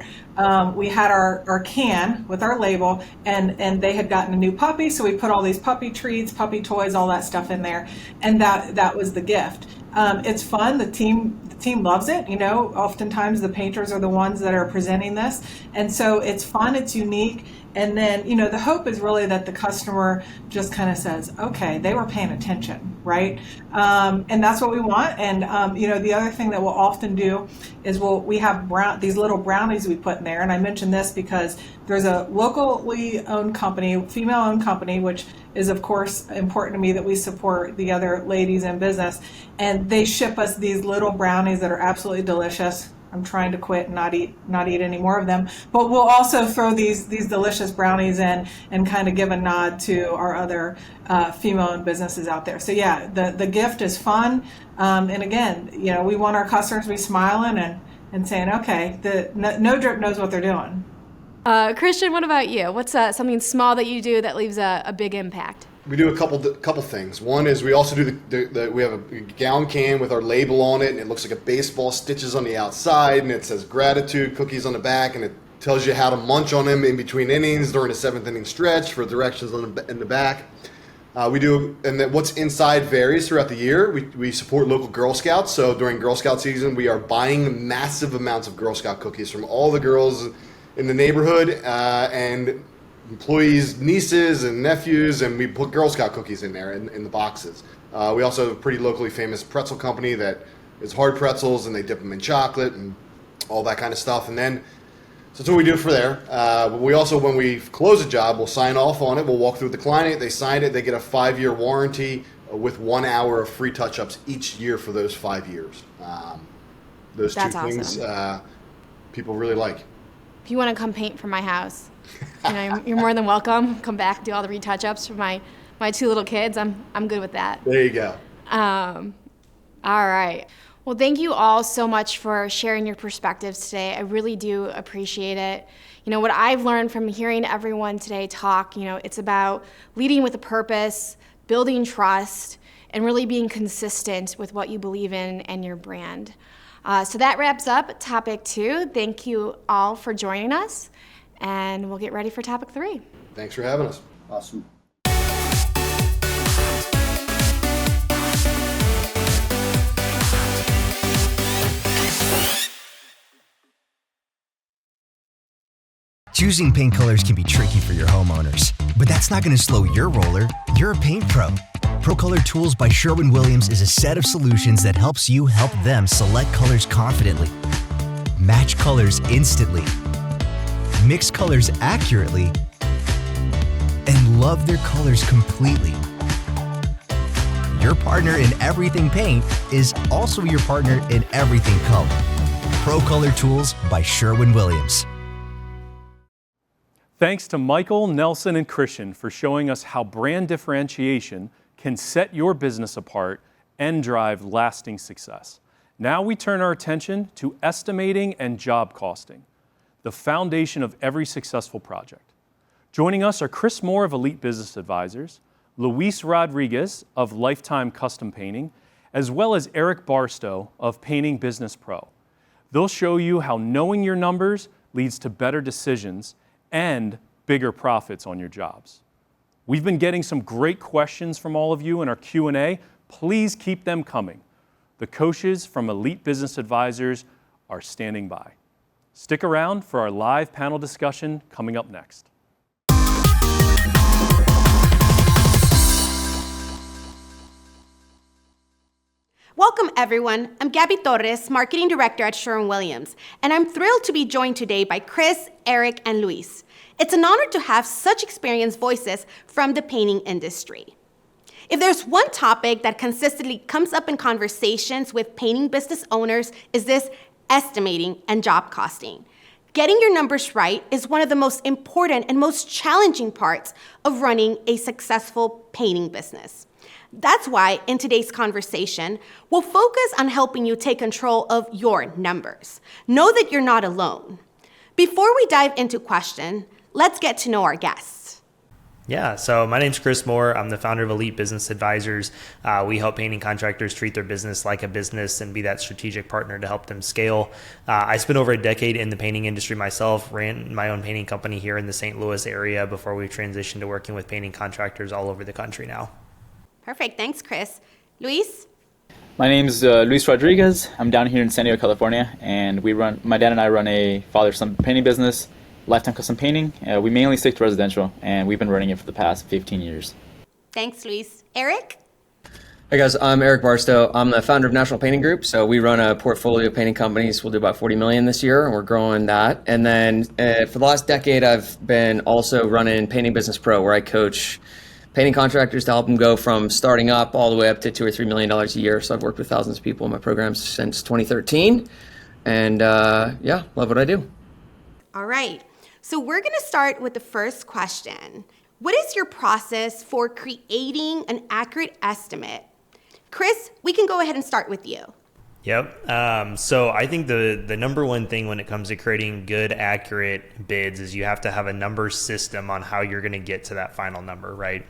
Speaker 7: We had our can with our label, and they had gotten a new puppy, so we put all these puppy treats, puppy toys, all that stuff in there, and that was the gift. It's fun. The team loves it. Oftentimes the painters are the ones that are presenting this, and so it's fun. It's unique. And then, the hope is really that the customer just kind of says, okay, they were paying attention, right? And that's what we want. And, the other thing that we'll often do is we have these little brownies we put in there. And I mention this because there's a locally owned company, female-owned company, which is, of course, important to me that we support the other ladies in business. And they ship us these little brownies that are absolutely delicious. I'm trying to quit and not eat any more of them. But we'll also throw these delicious brownies in and kind of give a nod to our other female-owned businesses out there. So yeah, the gift is fun. And again, we want our customers to be smiling and saying, okay, No Drip knows what they're doing.
Speaker 5: Christian, what about you? What's something small that you do that leaves a big impact?
Speaker 8: We do a couple things. One is we also do we have a gallon can with our label on it, and it looks like a baseball, stitches on the outside, and it says gratitude, cookies on the back, and it tells you how to munch on them in between innings during a 7th inning stretch for directions in the back. And then what's inside varies throughout the year. We support local Girl Scouts, so during Girl Scout season, we are buying massive amounts of Girl Scout cookies from all the girls in the neighborhood, and employees' nieces and nephews, and we put Girl Scout cookies in there in the boxes. We also have a pretty locally famous pretzel company that is hard pretzels, and they dip them in chocolate and all that kind of stuff. And then, so that's what we do for there. But we also, when we close a job, we'll sign off on it. We'll walk through with the client. They sign it. They get a 5-year warranty with 1 hour of free touch-ups each year for those 5 years. Those
Speaker 5: That's
Speaker 8: two things people really like.
Speaker 5: If you want to come paint for my house, you're more than welcome. Come back, do all the retouch-ups for my 2 little kids. I'm good with that.
Speaker 8: There you go.
Speaker 5: All right. Well, thank you all so much for sharing your perspectives today. I really do appreciate it. What I've learned from hearing everyone today talk, it's about leading with a purpose, building trust, and really being consistent with what you believe in and your brand. So that wraps up topic 2. Thank you all for joining us, and we'll get ready for topic 3.
Speaker 8: Thanks for having us.
Speaker 6: Awesome.
Speaker 9: Choosing paint colors can be tricky for your homeowners, but that's not going to slow your roller. You're a paint pro. Pro Color Tools by Sherwin-Williams is a set of solutions that helps you help them select colors confidently, match colors instantly, mix colors accurately, and love their colors completely. Your partner in everything paint is also your partner in everything color. Pro Color Tools by Sherwin-Williams.
Speaker 1: Thanks to Michael, Nelson, and Christian for showing us how brand differentiation can set your business apart and drive lasting success. Now we turn our attention to estimating and job costing, the foundation of every successful project. Joining us are Chris Moore of Elite Business Advisors, Luis Rodriguez of Lifetime Custom Painting, as well as Eric Barstow of Painting Business Pro. They'll show you how knowing your numbers leads to better decisions and bigger profits on your jobs. We've been getting some great questions from all of you in our Q&A. Please keep them coming. The coaches from Elite Business Advisors are standing by. Stick around for our live panel discussion coming up next.
Speaker 10: Welcome everyone, I'm Gabby Torres, Marketing Director at Sherwin-Williams, and I'm thrilled to be joined today by Chris, Eric, and Luis. It's an honor to have such experienced voices from the painting industry. If there's one topic that consistently comes up in conversations with painting business owners, is this estimating and job costing. Getting your numbers right is one of the most important and most challenging parts of running a successful painting business. That's why in today's conversation, we'll focus on helping you take control of your numbers. Know that you're not alone. Before we dive into question, let's get to know our guests.
Speaker 11: Yeah, so my name's Chris Moore. I'm the founder of Elite Business Advisors. We help painting contractors treat their business like a business and be that strategic partner to help them scale. I spent over a decade in the painting industry myself, ran my own painting company here in the St. Louis area before we transitioned to working with painting contractors all over the country now.
Speaker 10: Perfect, thanks Chris. Luis?
Speaker 12: My name's Luis Rodriguez. I'm down here in San Diego, California, and my dad and I run a father-son painting business, Lifetime Custom Painting. We mainly stick to residential, and we've been running it for the past 15 years.
Speaker 10: Thanks, Luis. Eric?
Speaker 13: Hey guys, I'm Eric Barstow. I'm the founder of National Painting Group. So we run a portfolio of painting companies. We'll do about 40 million this year, and we're growing that. And then for the last decade, I've been also running Painting Business Pro, where I coach painting contractors to help them go from starting up all the way up to $2 or $3 million a year. So I've worked with thousands of people in my programs since 2013. And yeah, love what I do.
Speaker 10: All right. So we're going to start with the first question. What is your process for creating an accurate estimate? Chris, we can go ahead and start with you.
Speaker 11: Yep. So I think the number one thing when it comes to creating good, accurate bids is you have to have a number system on how you're going to get to that final number, right?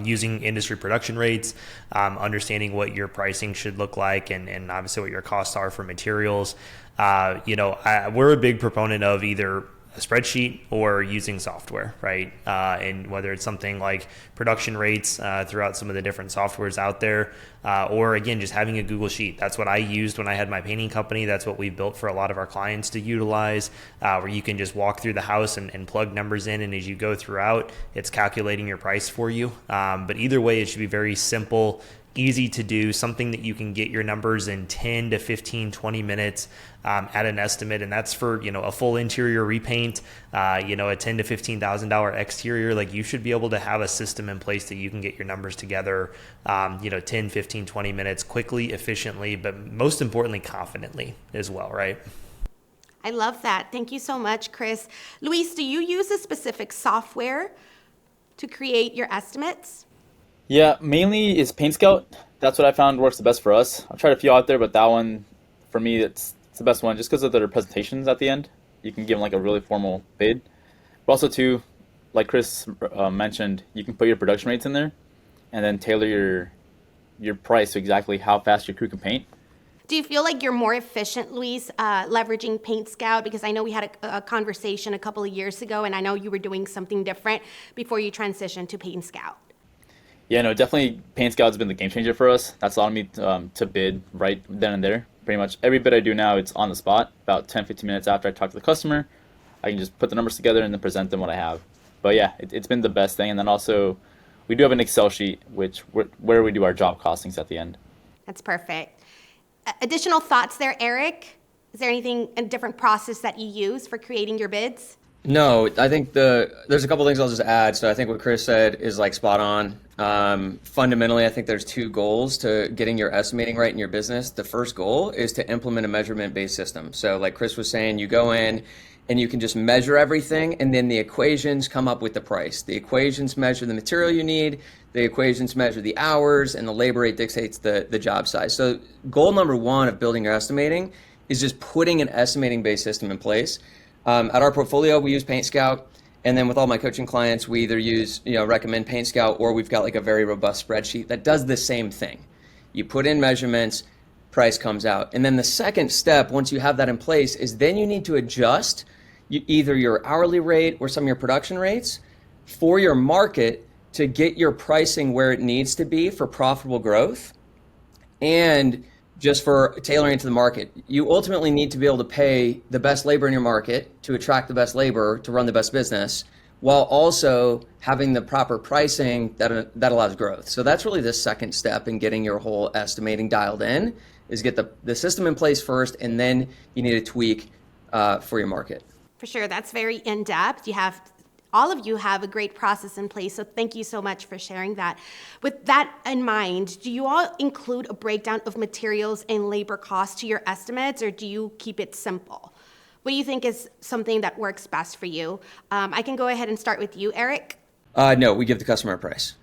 Speaker 11: Using industry production rates, understanding what your pricing should look like, and obviously what your costs are for materials. We're a big proponent of either a spreadsheet or using software, right? And whether it's something like production rates throughout some of the different softwares out there, or again, just having a Google Sheet. That's what I used when I had my painting company. That's what we built for a lot of our clients to utilize, where you can just walk through the house and plug numbers in, and as you go throughout, it's calculating your price for you. But either way, it should be very simple, easy to do, something that you can get your numbers in 10 to 15, 20 minutes at an estimate. And that's for, a full interior repaint, a $10,000 to $15,000 exterior. Like, you should be able to have a system in place that you can get your numbers together, 10, 15, 20 minutes quickly, efficiently, but most importantly, confidently as well, right?
Speaker 10: I love that. Thank you so much, Chris. Luis, do you use a specific software to create your estimates?
Speaker 12: Yeah, mainly is Paint Scout. That's what I found works the best for us. I've tried a few out there, but that one, for me, it's the best one just because of their presentations at the end. You can give them like a really formal bid. But also too, like Chris mentioned, you can put your production rates in there and then tailor your price to exactly how fast your crew can paint.
Speaker 10: Do you feel like you're more efficient, Luis, leveraging Paint Scout? Because I know we had a conversation a couple of years ago, and I know you were doing something different before you transitioned to Paint Scout.
Speaker 12: Yeah, no, definitely Paint Scout's been the game changer for us. That's allowed me to bid right then and there. Pretty much every bid I do now, it's on the spot. About 10, 15 minutes after I talk to the customer, I can just put the numbers together and then present them what I have. But yeah, it's been the best thing. And then also, we do have an Excel sheet where we do our job costings at the end.
Speaker 10: That's perfect. Additional thoughts there, Eric? Is there anything, a different process that you use for creating your bids?
Speaker 13: No, I think there's a couple things I'll just add. So I think what Chris said is like spot on. Fundamentally, I think there's two goals to getting your estimating right in your business. The first goal is to implement a measurement-based system. So like Chris was saying, you go in and you can just measure everything, and then the equations come up with the price. The equations measure the material you need, the equations measure the hours, and the labor rate dictates the job size. So goal number one of building your estimating is just putting an estimating-based system in place. At our portfolio, we use Paint Scout, and then with all my coaching clients, we either use, recommend Paint Scout, or we've got like a very robust spreadsheet that does the same thing. You put in measurements, price comes out. And then the second step, once you have that in place, is then you need to adjust either your hourly rate or some of your production rates for your market to get your pricing where it needs to be for profitable growth and just for tailoring to the market. You ultimately need to be able to pay the best labor in your market to attract the best labor to run the best business, while also having the proper pricing that allows growth. So that's really the second step in getting your whole estimating dialed in, is get the system in place first, and then you need to tweak for your market.
Speaker 10: For sure, that's very in-depth. All of you have a great process in place, so thank you so much for sharing that. With that in mind, do you all include a breakdown of materials and labor costs to your estimates, or do you keep it simple? What do you think is something that works best for you? I can go ahead and start with you, Eric.
Speaker 13: No, we give the customer a price.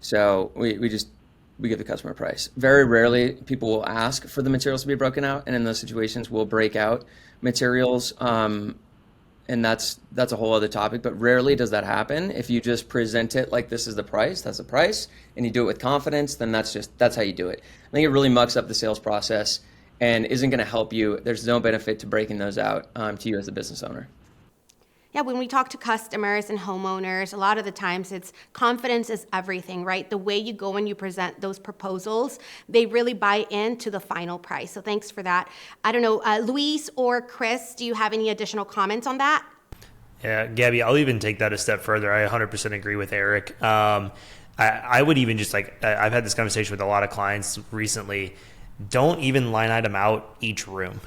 Speaker 13: So we give the customer a price. Very rarely people will ask for the materials to be broken out, and in those situations we'll break out materials. And that's a whole other topic, but rarely does that happen. If you just present it like this is the price, that's the price, and you do it with confidence, then that's how you do it. I think it really mucks up the sales process and isn't going to help you. There's no benefit to breaking those out to you as a business owner.
Speaker 10: Yeah, when we talk to customers and homeowners, a lot of the times it's confidence is everything, right? The way you go and you present those proposals, they really buy into the final price. So thanks for that. I don't know, Luis or Chris, do you have any additional comments on that?
Speaker 11: Yeah, Gabby, I'll even take that a step further. I 100% agree with Eric. I would even just I've had this conversation with a lot of clients recently. Don't even line item out each room.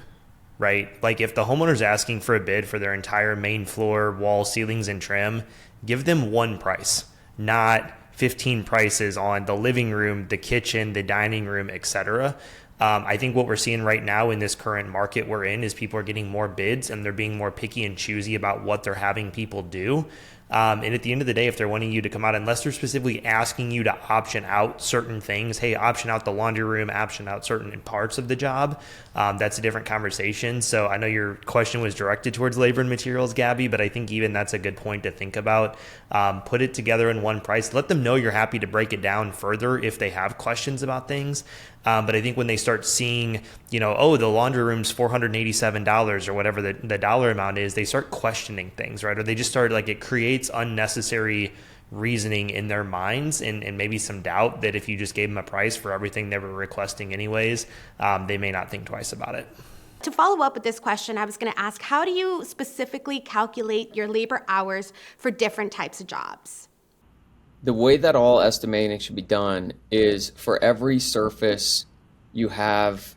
Speaker 11: Right? Like if the homeowner's asking for a bid for their entire main floor, wall, ceilings, and trim, give them one price, not 15 prices on the living room, the kitchen, the dining room, etc. I think what we're seeing right now in this current market we're in is people are getting more bids and they're being more picky and choosy about what they're having people do. And at the end of the day, if they're wanting you to come out, unless they're specifically asking you to option out certain things, hey, option out the laundry room, option out certain parts of the job, that's a different conversation. So I know your question was directed towards labor and materials, Gabby, but I think even that's a good point to think about. Put it together in one price. Let them know you're happy to break it down further if they have questions about things. But I think when they start seeing, the laundry room's $487 or whatever the dollar amount is, they start questioning things, right? Or they just start it creates unnecessary reasoning in their minds and maybe some doubt that if you just gave them a price for everything they were requesting anyways, they may not think twice about it.
Speaker 10: To follow up with this question, I was going to ask, how do you specifically calculate your labor hours for different types of jobs?
Speaker 13: The way that all estimating should be done is for every surface you have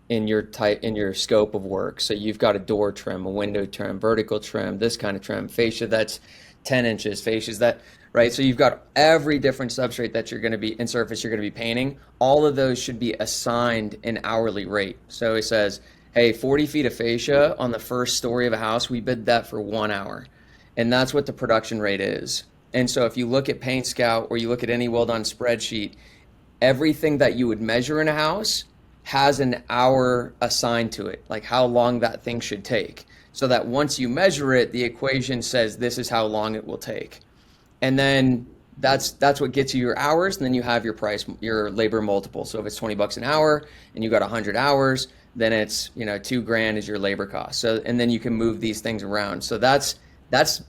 Speaker 13: in your scope of work. So you've got a door trim, a window trim, vertical trim, this kind of trim, fascia that's 10 inches, fascias that, right? So you've got every different substrate that you're going to be in surface you're going to be painting. All of those should be assigned an hourly rate. So it says, hey, 40 feet of fascia on the first story of a house, we bid that for 1 hour. And that's what the production rate is. And so if you look at Paint Scout or you look at any well-done spreadsheet, everything that you would measure in a house has an hour assigned to it, like how long that thing should take. So that once you measure it, the equation says this is how long it will take. And then that's what gets you your hours, and then you have your price, your labor multiple. So if it's $20 an hour and you got 100 hours, then it's, $2,000 is your labor cost. So, and then you can move these things around. So that's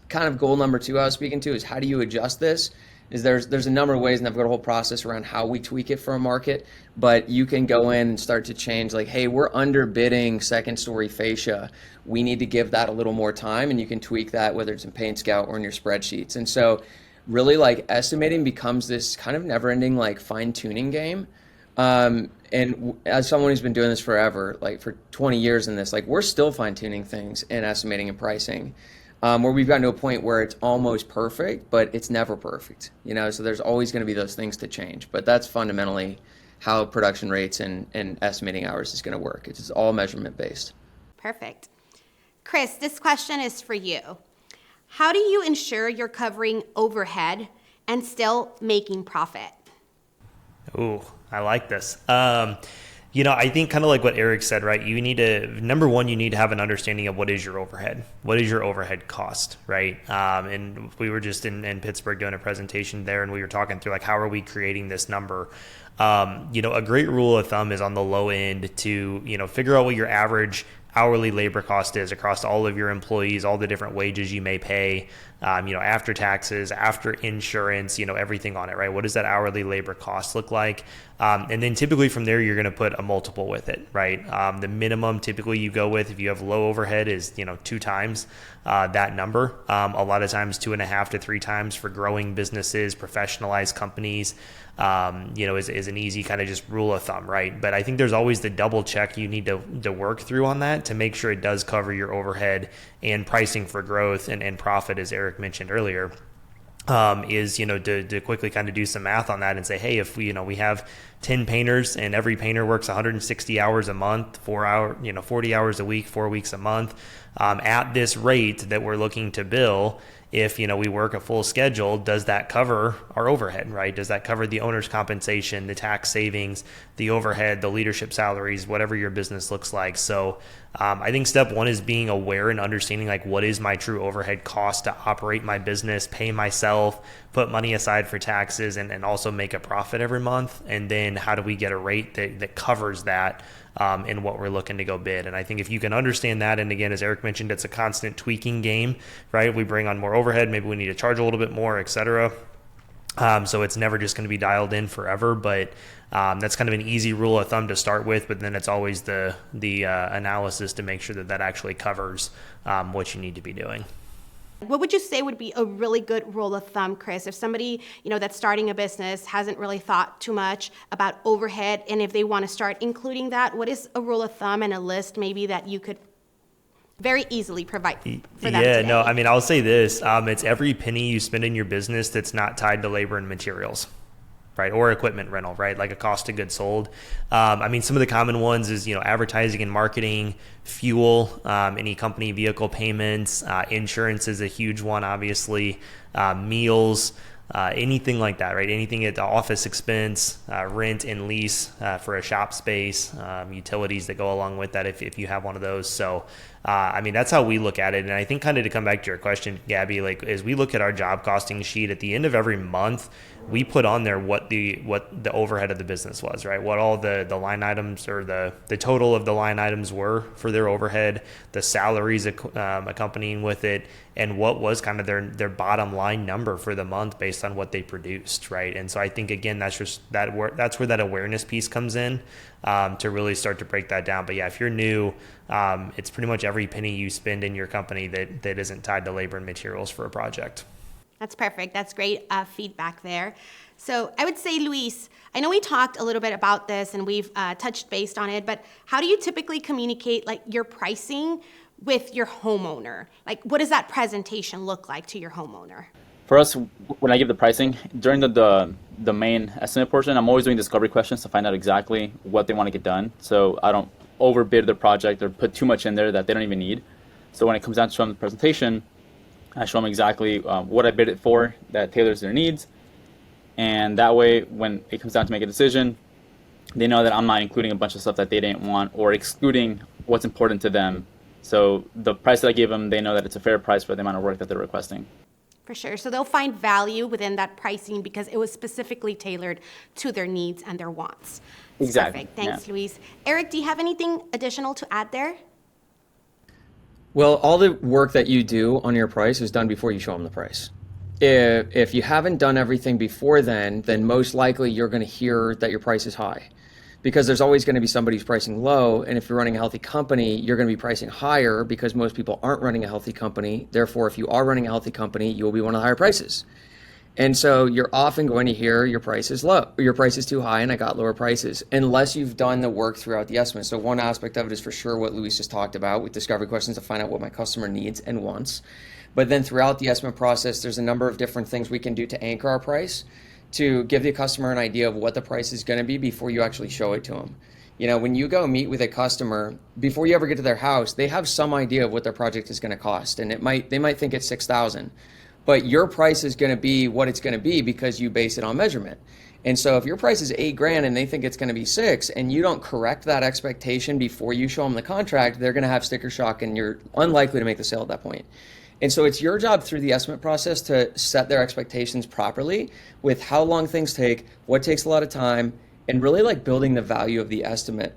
Speaker 13: kind of goal number 2 I was speaking to, is how do you adjust this? Is there's a number of ways, and I've got a whole process around how we tweak it for a market, but you can go in and start to change, like, hey, we're underbidding second story fascia. We need to give that a little more time, and you can tweak that, whether it's in Paint Scout or in your spreadsheets. And so really, estimating becomes this kind of never-ending, fine-tuning game. And as someone who's been doing this forever, for 20 years in this, we're still fine-tuning things in estimating and pricing. Where we've gotten to a point where it's almost perfect, but it's never perfect, so there's always going to be those things to change. But that's fundamentally how production rates and estimating hours is going to work. It's all measurement based.
Speaker 10: Perfect. Chris, this question is for you. How do you ensure you're covering overhead and still making profit?
Speaker 11: Ooh, I like this. I think kind of like what Eric said, right? Number one, you need to have an understanding of what is your overhead. What is your overhead cost, right? And we were just in Pittsburgh doing a presentation there, and we were talking through how are we creating this number? A great rule of thumb is on the low end to, figure out what your average hourly labor cost is across all of your employees, all the different wages you may pay, after taxes, after insurance, everything on it, right? What does that hourly labor cost look like? And then typically from there, you're going to put a multiple with it, right? The minimum typically you go with if you have low overhead is, 2 times that number. A lot of times 2.5 to 3 times for growing businesses, professionalized companies, is an easy kind of just rule of thumb, right? But I think there's always the double check you need to work through on that to make sure it does cover your overhead and pricing for growth and profit, as Eric mentioned earlier. Is to quickly kind of do some math on that and say, hey, if we have 10 painters and every painter works 160 hours a month, 40 hours a week, 4 weeks a month, at this rate that we're looking to bill, if we work a full schedule, does that cover our overhead, right? Does that cover the owner's compensation, the tax savings, the overhead, the leadership salaries, whatever your business looks like? So I think step one is being aware and understanding what is my true overhead cost to operate my business, pay myself, put money aside for taxes, and also make a profit every month. And then how do we get a rate that covers that in what we're looking to go bid? And I think if you can understand that, and again, as Eric mentioned, it's a constant tweaking game, right? If we bring on more overhead, maybe we need to charge a little bit more, et cetera. So it's never just going to be dialed in forever, but that's kind of an easy rule of thumb to start with. But then it's always the analysis to make sure that actually covers what you need to be doing.
Speaker 10: What would you say would be a really good rule of thumb, Chris, if somebody, that's starting a business hasn't really thought too much about overhead, and if they want to start including that, what is a rule of thumb and a list maybe that you could very easily provide for them today?
Speaker 11: I'll say this. It's every penny you spend in your business that's not tied to labor and materials, right? Or equipment rental, right? Like a cost of goods sold. Some of the common ones is, advertising and marketing, fuel, any company vehicle payments, insurance is a huge one, obviously, meals, anything like that, right? Anything at the office expense, rent and lease for a shop space, utilities that go along with that if you have one of those. So, that's how we look at it. And I think kind of to come back to your question, Gabby, as we look at our job costing sheet at the end of every month, we put on there what the overhead of the business was, right? What all the line items or the total of the line items were for their overhead, the salaries accompanying with it, and what was kind of their bottom line number for the month based on what they produced, right? And so I think, again, that's where that awareness piece comes in to really start to break that down. But yeah, if you're new, it's pretty much every penny you spend in your company that isn't tied to labor and materials for a project.
Speaker 10: That's perfect. That's great feedback there. So I would say, Luis, I know we talked a little bit about this and we've touched base on it, but how do you typically communicate your pricing with your homeowner? What does that presentation look like to your homeowner?
Speaker 12: For us, when I give the pricing, during the main estimate portion, I'm always doing discovery questions to find out exactly what they want to get done. So I don't overbid the project or put too much in there that they don't even need. So when it comes down to showing the presentation, I show them exactly what I bid it for that tailors their needs. And that way, when it comes down to make a decision, they know that I'm not including a bunch of stuff that they didn't want or excluding what's important to them. So the price that I give them, they know that it's a fair price for the amount of work that they're requesting.
Speaker 10: For sure. So they'll find value within that pricing because it was specifically tailored to their needs and their wants.
Speaker 12: Exactly.
Speaker 10: Perfect. Thanks, Luis. Eric, do you have anything additional to add there?
Speaker 13: Well, all the work that you do on your price is done before you show them the price. If you haven't done everything before then most likely you're going to hear that your price is high, because there's always going to be somebody who's pricing low. And if you're running a healthy company, you're going to be pricing higher because most people aren't running a healthy company. Therefore, if you are running a healthy company, you'll be one of the higher prices. And so you're often going to hear your price is low, your price is too high and I got lower prices, unless you've done the work throughout the estimate. So one aspect of it is for sure what Luis just talked about with discovery questions to find out what my customer needs and wants. But then throughout the estimate process, there's a number of different things we can do to anchor our price to give the customer an idea of what the price is going to be before you actually show it to them. When you go meet with a customer, before you ever get to their house, they have some idea of what their project is going to cost. And they might think it's $6,000. But your price is going to be what it's going to be because you base it on measurement. And so if your price is $8,000 and they think it's going to be $6,000 and you don't correct that expectation before you show them the contract, they're going to have sticker shock and you're unlikely to make the sale at that point. And so it's your job through the estimate process to set their expectations properly with how long things take, what takes a lot of time, and really like building the value of the estimate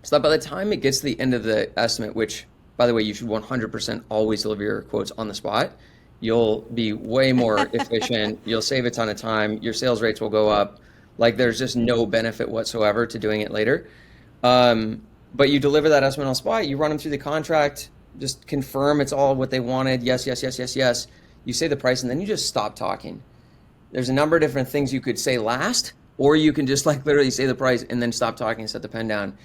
Speaker 13: so that by the time it gets to the end of the estimate, which by the way, you should 100% always deliver your quotes on the spot. You'll be way more efficient. You'll save a ton of time. Your sales rates will go up. Like there's just no benefit whatsoever to doing it later. But you deliver that estimate on the spot, you run them through the contract, just confirm it's all what they wanted. Yes, yes, yes, yes, yes. You say the price and then you just stop talking. There's a number of different things you could say last, or you can just like literally say the price and then stop talking and set the pen down.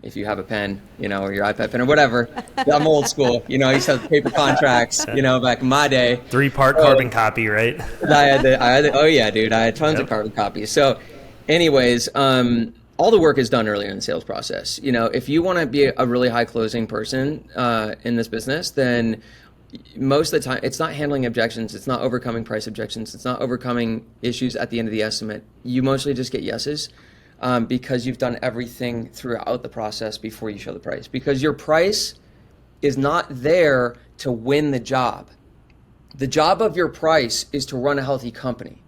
Speaker 13: If you have a pen, or your iPad pen or whatever. I'm old school, I used to have paper contracts, back in my day.
Speaker 11: 3-part carbon copy, right?
Speaker 13: I had oh yeah, dude, I had tons of carbon copies. So anyways, all the work is done earlier in the sales process. If you want to be a really high closing person in this business, then most of the time it's not handling objections, it's not overcoming price objections, it's not overcoming issues at the end of the estimate. You mostly just get yeses. Because you've done everything throughout the process before you show the price. Because your price is not there to win the job. The job of your price is to run a healthy company.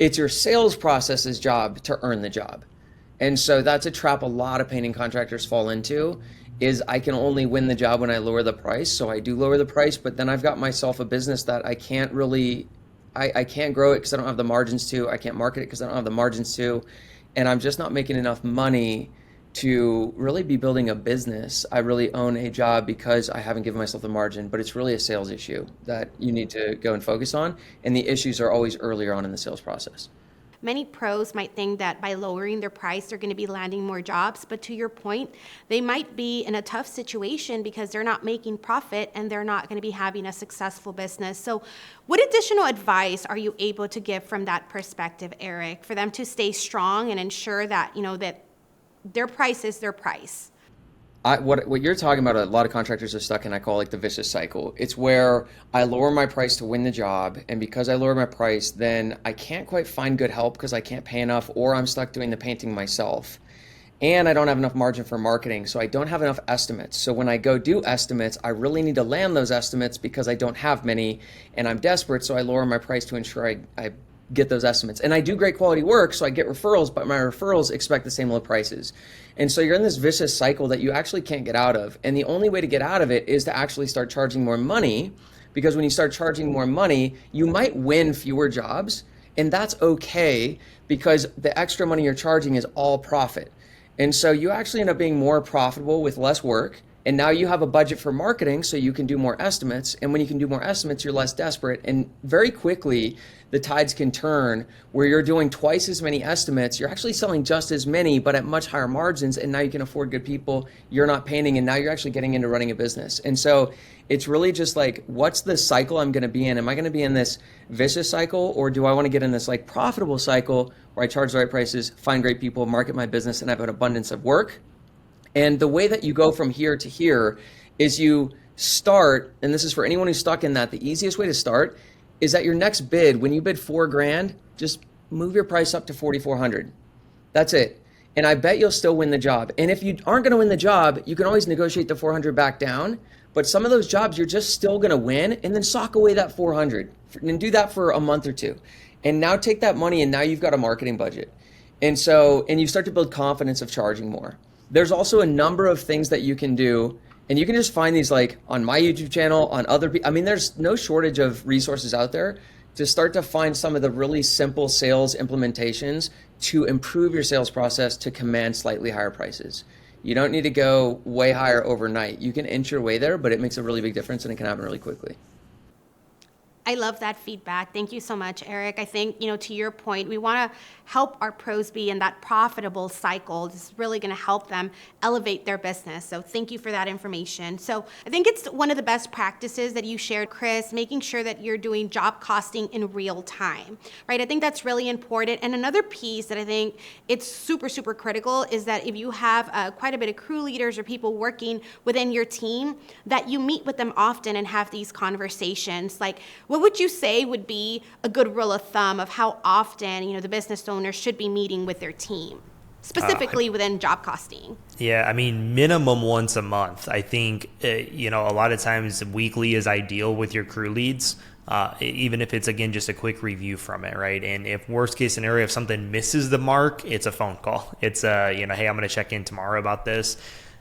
Speaker 13: It's your sales process's job to earn the job. And so that's a trap a lot of painting contractors fall into, is I can only win the job when I lower the price. So I do lower the price, but then I've got myself a business that I can't really, I can't grow it because I don't have the margins to, I can't market it because I don't have the margins to. And I'm just not making enough money to really be building a business. I really own a job because I haven't given myself the margin, but it's really a sales issue that you need to go and focus on. And the issues are always earlier on in the sales process.
Speaker 10: Many pros might think that by lowering their price, they're going to be landing more jobs. But to your point, they might be in a tough situation because they're not making profit and they're not going to be having a successful business. So what additional advice are you able to give from that perspective, Eric, for them to stay strong and ensure that, that their price is their price?
Speaker 13: What you're talking about, a lot of contractors are stuck in, I call like the vicious cycle. It's where I lower my price to win the job, and because I lower my price, then I can't quite find good help because I can't pay enough, or I'm stuck doing the painting myself. And I don't have enough margin for marketing, so I don't have enough estimates. So when I go do estimates, I really need to land those estimates because I don't have many, and I'm desperate, so I lower my price to ensure I get those estimates. And I do great quality work, so I get referrals, but my referrals expect the same low prices. And so you're in this vicious cycle that you actually can't get out of. And the only way to get out of it is to actually start charging more money, because when you start charging more money, you might win fewer jobs, and that's okay because the extra money you're charging is all profit. And so you actually end up being more profitable with less work. And now you have a budget for marketing, so you can do more estimates. And when you can do more estimates, you're less desperate. And very quickly, the tides can turn where you're doing twice as many estimates. You're actually selling just as many, but at much higher margins. And now you can afford good people. You're not painting, and now you're actually getting into running a business. And so it's really just like, what's the cycle I'm going to be in? Am I going to be in this vicious cycle, or do I want to get in this like profitable cycle where I charge the right prices, find great people, market my business, and have an abundance of work? And the way that you go from here to here is you start, and this is for anyone who's stuck in that, the easiest way to start is that your next bid, when you bid $4,000, just move your price up to $4,400. That's it. And I bet you'll still win the job. And if you aren't going to win the job, you can always negotiate the $400 back down. But some of those jobs you're just still going to win, and then sock away that $400 and do that for a month or two. And now take that money, and now you've got a marketing budget. And you start to build confidence of charging more. There's also a number of things that you can do, and you can just find these like on my YouTube channel, on other people. I mean, there's no shortage of resources out there to start to find some of the really simple sales implementations to improve your sales process to command slightly higher prices. You don't need to go way higher overnight. You can inch your way there, but it makes a really big difference, and it can happen really quickly.
Speaker 10: I love that feedback. Thank you so much, Eric. I think, to your point, we want to help our pros be in that profitable cycle. This is really going to help them elevate their business. So thank you for that information. So I think it's one of the best practices that you shared, Chris, making sure that you're doing job costing in real time, right? I think that's really important. And another piece that I think it's super, super critical is that if you have quite a bit of crew leaders or people working within your team, that you meet with them often and have these conversations. Like, what would you say would be a good rule of thumb of how often, the business owner should be meeting with their team, specifically within job costing?
Speaker 11: Yeah, I mean, minimum once a month. I think, a lot of times weekly is ideal with your crew leads. even if it's, again, just a quick review from it, right? And if worst case scenario, if something misses the mark, it's a phone call. It's hey, I'm going to check in tomorrow about this.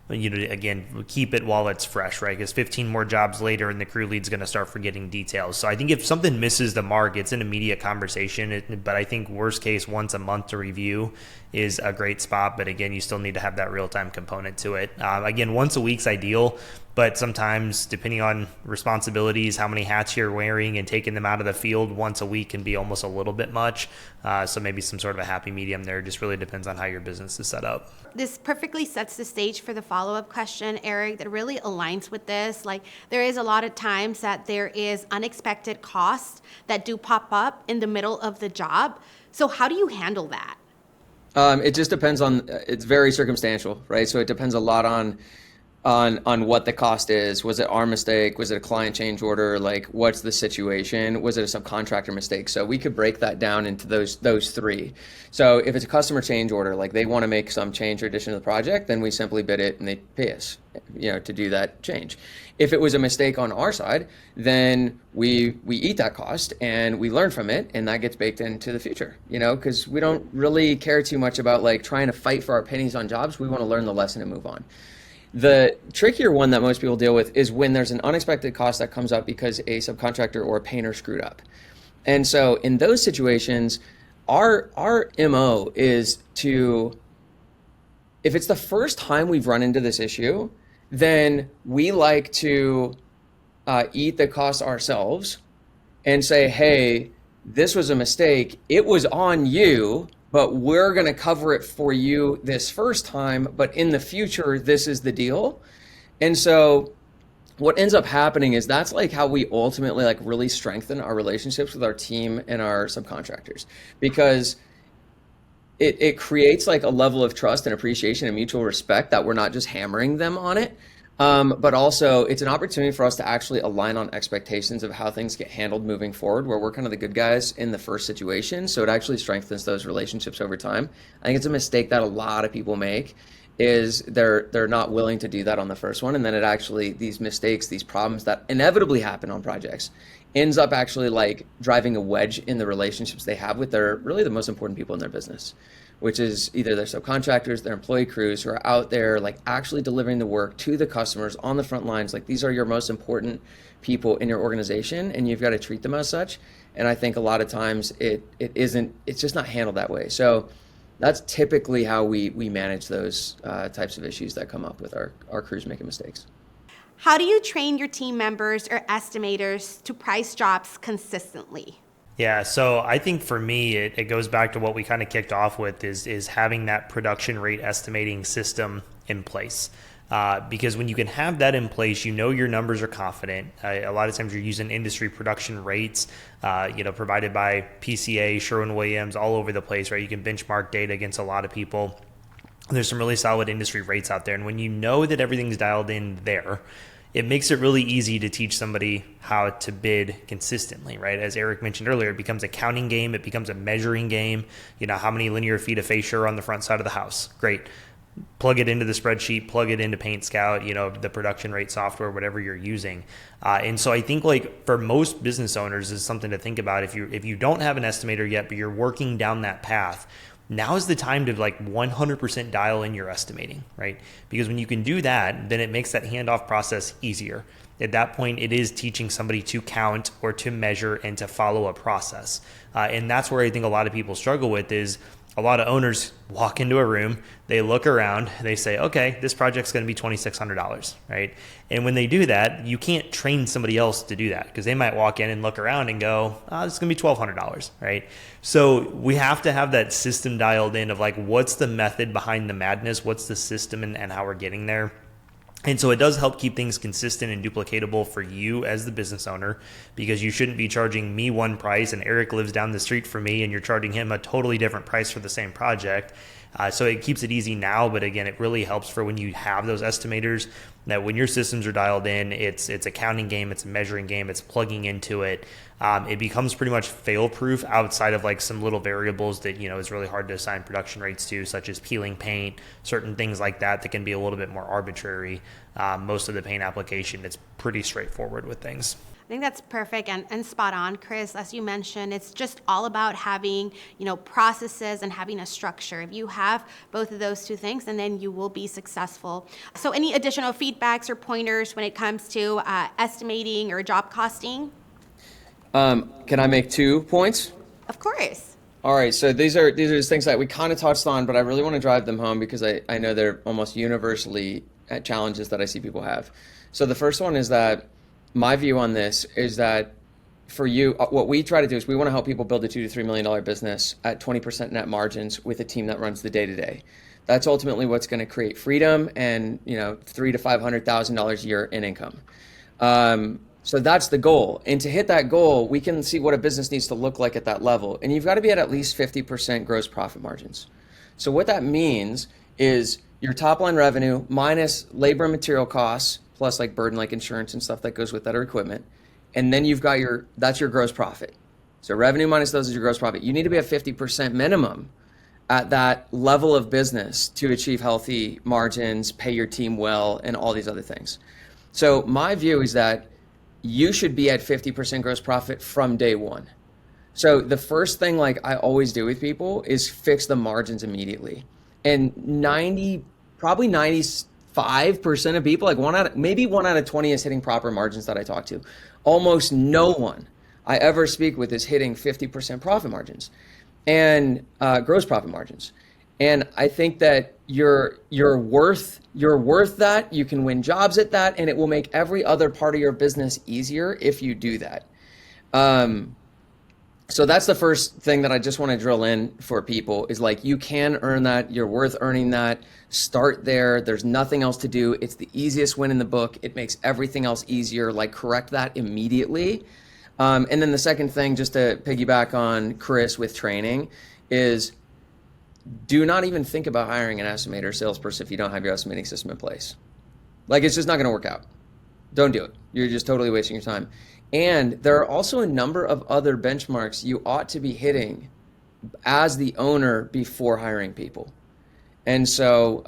Speaker 11: Again, keep it while it's fresh, right? Because 15 more jobs later and the crew lead's going to start forgetting details. So I think if something misses the mark, it's an immediate conversation. But I think worst case, once a month to review is a great spot. But again, you still need to have that real-time component to it. Again, once a week's ideal. But sometimes, depending on responsibilities, how many hats you're wearing and taking them out of the field once a week can be almost a little bit much. So maybe some sort of a happy medium there. It just really depends on how your business is set up.
Speaker 10: This perfectly sets the stage for the follow-up question, Eric, that really aligns with this. Like, there is a lot of times that there is unexpected costs that do pop up in the middle of the job. So how do you handle that?
Speaker 13: It just depends on, it's very circumstantial, right? So it depends a lot on what the cost is. Was it our mistake? Was it a client change order? Like, what's the situation? Was it a subcontractor mistake? So we could break that down into those three. So if it's a customer change order, like they want to make some change or addition to the project, then we simply bid it and they pay us, to do that change. If it was a mistake on our side, then we eat that cost and we learn from it, and that gets baked into the future, because we don't really care too much about like trying to fight for our pennies on jobs. We want to learn the lesson and move on. The trickier one that most people deal with is when there's an unexpected cost that comes up because a subcontractor or a painter screwed up. And so in those situations, our MO is to, if it's the first time we've run into this issue, then we like to eat the cost ourselves and say, hey, this was a mistake. It was on you, but we're going to cover it for you this first time, but in the future, this is the deal. And so what ends up happening is that's like how we ultimately like really strengthen our relationships with our team and our subcontractors, because it creates like a level of trust and appreciation and mutual respect that we're not just hammering them on it. But also it's an opportunity for us to actually align on expectations of how things get handled moving forward, where we're kind of the good guys in the first situation. So it actually strengthens those relationships over time. I think it's a mistake that a lot of people make, is they're not willing to do that on the first one. And then it actually, these mistakes, these problems that inevitably happen on projects ends up actually like driving a wedge in the relationships they have with really the most important people in their business, which is either their subcontractors, their employee crews who are out there like actually delivering the work to the customers on the front lines. Like, these are your most important people in your organization, and you've got to treat them as such. And I think a lot of times it's just not handled that way. So that's typically how we manage those types of issues that come up with our crews making mistakes.
Speaker 10: How do you train your team members or estimators to price jobs consistently?
Speaker 11: Yeah, so I think for me, it goes back to what we kind of kicked off with is having that production rate estimating system in place. Because when you can have that in place, your numbers are confident. A lot of times you're using industry production rates, provided by PCA, Sherwin-Williams, all over the place, right? You can benchmark data against a lot of people. There's some really solid industry rates out there. And when you know that everything's dialed in there, it makes it really easy to teach somebody how to bid consistently, right? As Eric mentioned earlier, it becomes a counting game. It becomes a measuring game. How many linear feet of fascia on the front side of the house? Great. Plug it into the spreadsheet, plug it into Paint Scout, the production rate software, whatever you're using. And so I think like for most business owners is something to think about. If you don't have an estimator yet, but you're working down that path, now is the time to like 100% dial in your estimating, right? Because when you can do that, then it makes that handoff process easier. At that point, it is teaching somebody to count or to measure and to follow a process. And that's where I think a lot of people struggle with is a lot of owners walk into a room, they look around, they say, okay, this project's going to be $2,600, right? And when they do that, you can't train somebody else to do that because they might walk in and look around and go, oh, this is going to be $1,200, right? So we have to have that system dialed in of like, what's the method behind the madness? What's the system and how we're getting there? And so it does help keep things consistent and duplicatable for you as the business owner, because you shouldn't be charging me one price and Eric lives down the street from me and you're charging him a totally different price for the same project. So it keeps it easy now, but again, it really helps for when you have those estimators, that when your systems are dialed in, it's a counting game, it's a measuring game, it's plugging into it. It becomes pretty much fail-proof outside of like some little variables that, is really hard to assign production rates to, such as peeling paint, certain things like that can be a little bit more arbitrary. Most of the paint application, it's pretty straightforward with things.
Speaker 10: I think that's perfect and spot on, Chris. As you mentioned, it's just all about having, processes and having a structure. If you have both of those two things, and then you will be successful. So any additional feedbacks or pointers when it comes to estimating or job costing?
Speaker 13: Can I make 2 points?
Speaker 10: Of course.
Speaker 13: All right, so these are just things that we kind of touched on, but I really want to drive them home because I know they're almost universally challenges that I see people have. So the first one is that my view on this is that for you, what we try to do is we want to help people build a $2 to $3 million business at 20% net margins with a team that runs the day-to-day. That's ultimately what's going to create freedom and $300,000 to $500,000 a year in income. So that's the goal. And to hit that goal, we can see what a business needs to look like at that level. And you've got to be at least 50% gross profit margins. So what that means is your top line revenue minus labor and material costs, plus like burden like insurance and stuff that goes with that or equipment. And then you've got that's your gross profit. So revenue minus those is your gross profit. You need to be at 50% minimum at that level of business to achieve healthy margins, pay your team well, and all these other things. So my view is that you should be at 50% gross profit from day one. So the first thing like I always do with people is fix the margins immediately. And probably 95% of people, like maybe 1 out of 20 is hitting proper margins that I talk to. Almost no one I ever speak with is hitting 50% profit margins and gross profit margins. And I think that you're worth that. You can win jobs at that, and it will make every other part of your business easier if you do that. So that's the first thing that I just want to drill in for people is like, you can earn that. You're worth earning that. Start there. There's nothing else to do. It's the easiest win in the book. It makes everything else easier. Like, correct that immediately. And then the second thing, just to piggyback on Chris with training, is do not even think about hiring an estimator or salesperson if you don't have your estimating system in place. Like, it's just not going to work out. Don't do it. You're just totally wasting your time. And there are also a number of other benchmarks you ought to be hitting as the owner before hiring people. And so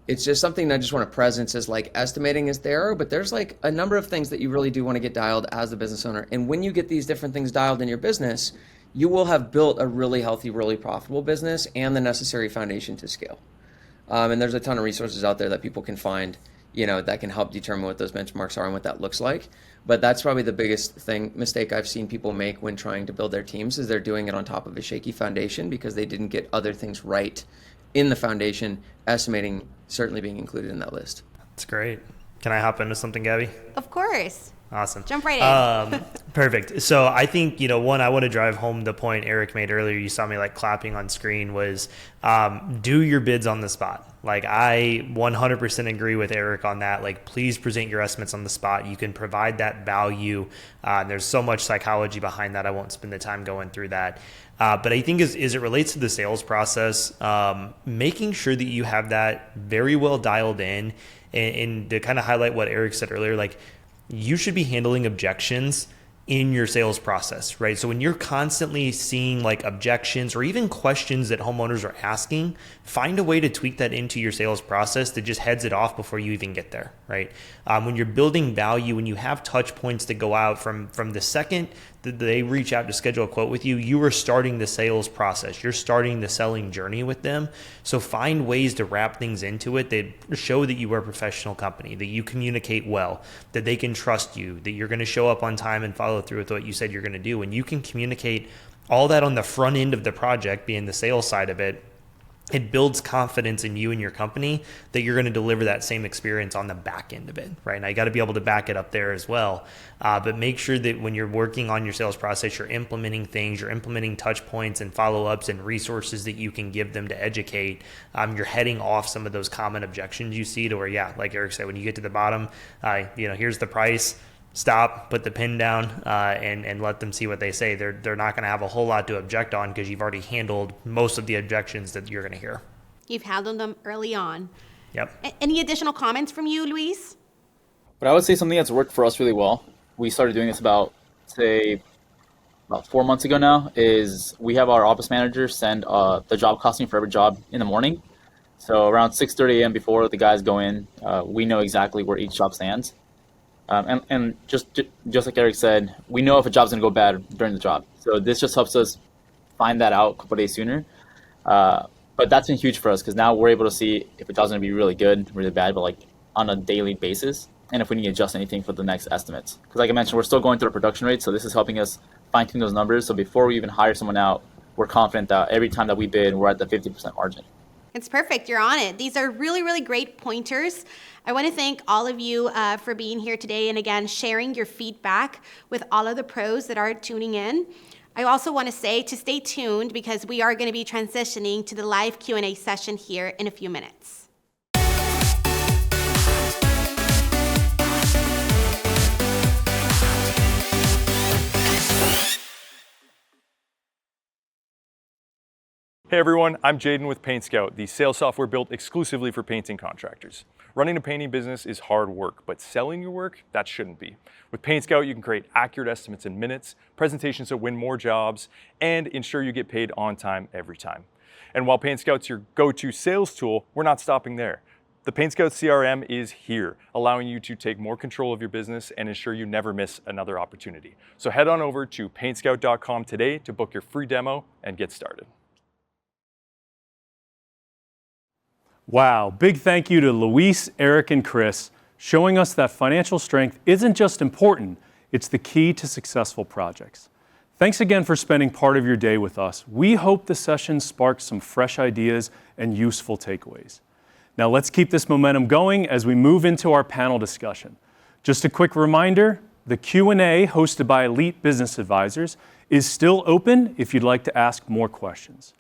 Speaker 13: it's just something that I just want to presence as like estimating is there, but there's like a number of things that you really do want to get dialed as the business owner. And when you get these different things dialed in your business, you will have built a really healthy, really profitable business and the necessary foundation to scale. And there's a ton of resources out there that people can find, that can help determine what those benchmarks are and what that looks like. But that's probably the biggest mistake I've seen people make when trying to build their teams is they're doing it on top of a shaky foundation because they didn't get other things right in the foundation, estimating certainly being included in that list.
Speaker 11: That's great. Can I hop into something, Gabby?
Speaker 10: Of course.
Speaker 11: Awesome.
Speaker 10: Jump right in.
Speaker 11: Perfect. So I think, one, I want to drive home the point Eric made earlier. You saw me like clapping on screen was do your bids on the spot. Like, I 100% agree with Eric on that. Like, please present your estimates on the spot. You can provide that value. There's so much psychology behind that. I won't spend the time going through that. But I think as it relates to the sales process, making sure that you have that very well dialed in and to kind of highlight what Eric said earlier, like, you should be handling objections in your sales process, right? So when you're constantly seeing like objections or even questions that homeowners are asking, find a way to tweak that into your sales process that just heads it off before you even get there, right? When you're building value, when you have touch points that go out from the second that they reach out to schedule a quote with you, you are starting the sales process. You're starting the selling journey with them. So find ways to wrap things into it that show that you are a professional company, that you communicate well, that they can trust you, that you're going to show up on time and follow through with what you said you're going to do. When you can communicate all that on the front end of the project, being the sales side of it, it builds confidence in you and your company that you're going to deliver that same experience on the back end of it, right? And I got to be able to back it up there as well. But make sure that when you're working on your sales process, you're implementing things, you're implementing touch points and follow-ups and resources that you can give them to educate. You're heading off some of those common objections you see to where, yeah, like Eric said, when you get to the bottom, here's the price. Stop, put the pin down, and let them see what they say. They're not going to have a whole lot to object on because you've already handled most of the objections that you're going to hear.
Speaker 10: You've handled them early on.
Speaker 11: Yep.
Speaker 10: Any additional comments from you, Luis?
Speaker 12: But I would say something that's worked for us really well. We started doing this about 4 months ago now, is we have our office manager send the job costing for every job in the morning. So around 6:30 a.m. before the guys go in, we know exactly where each job stands. And just like Eric said, we know if a job's going to go bad during the job. So this just helps us find that out a couple days sooner. But that's been huge for us because now we're able to see if a job's going to be really good, really bad, but like on a daily basis, and if we need to adjust anything for the next estimates. Because like I mentioned, we're still going through a production rate, so this is helping us fine tune those numbers. So before we even hire someone out, we're confident that every time that we bid, we're at the 50% margin.
Speaker 10: It's perfect. You're on it. These are really, really great pointers. I want to thank all of you for being here today and again, sharing your feedback with all of the pros that are tuning in. I also want to say to stay tuned because we are going to be transitioning to the live Q&A session here in a few minutes.
Speaker 14: Hey everyone, I'm Jaden with Paint Scout, the sales software built exclusively for painting contractors. Running a painting business is hard work, but selling your work, that shouldn't be. With Paint Scout, you can create accurate estimates in minutes, presentations that win more jobs, and ensure you get paid on time every time. And while Paint Scout's your go-to sales tool, we're not stopping there. The Paint Scout CRM is here, allowing you to take more control of your business and ensure you never miss another opportunity. So head on over to paintscout.com today to book your free demo and get started.
Speaker 1: Wow, big thank you to Luis, Eric, and Chris, showing us that financial strength isn't just important, it's the key to successful projects. Thanks again for spending part of your day with us. We hope the session sparks some fresh ideas and useful takeaways. Now let's keep this momentum going as we move into our panel discussion. Just a quick reminder, the Q&A hosted by Elite Business Advisors is still open if you'd like to ask more questions.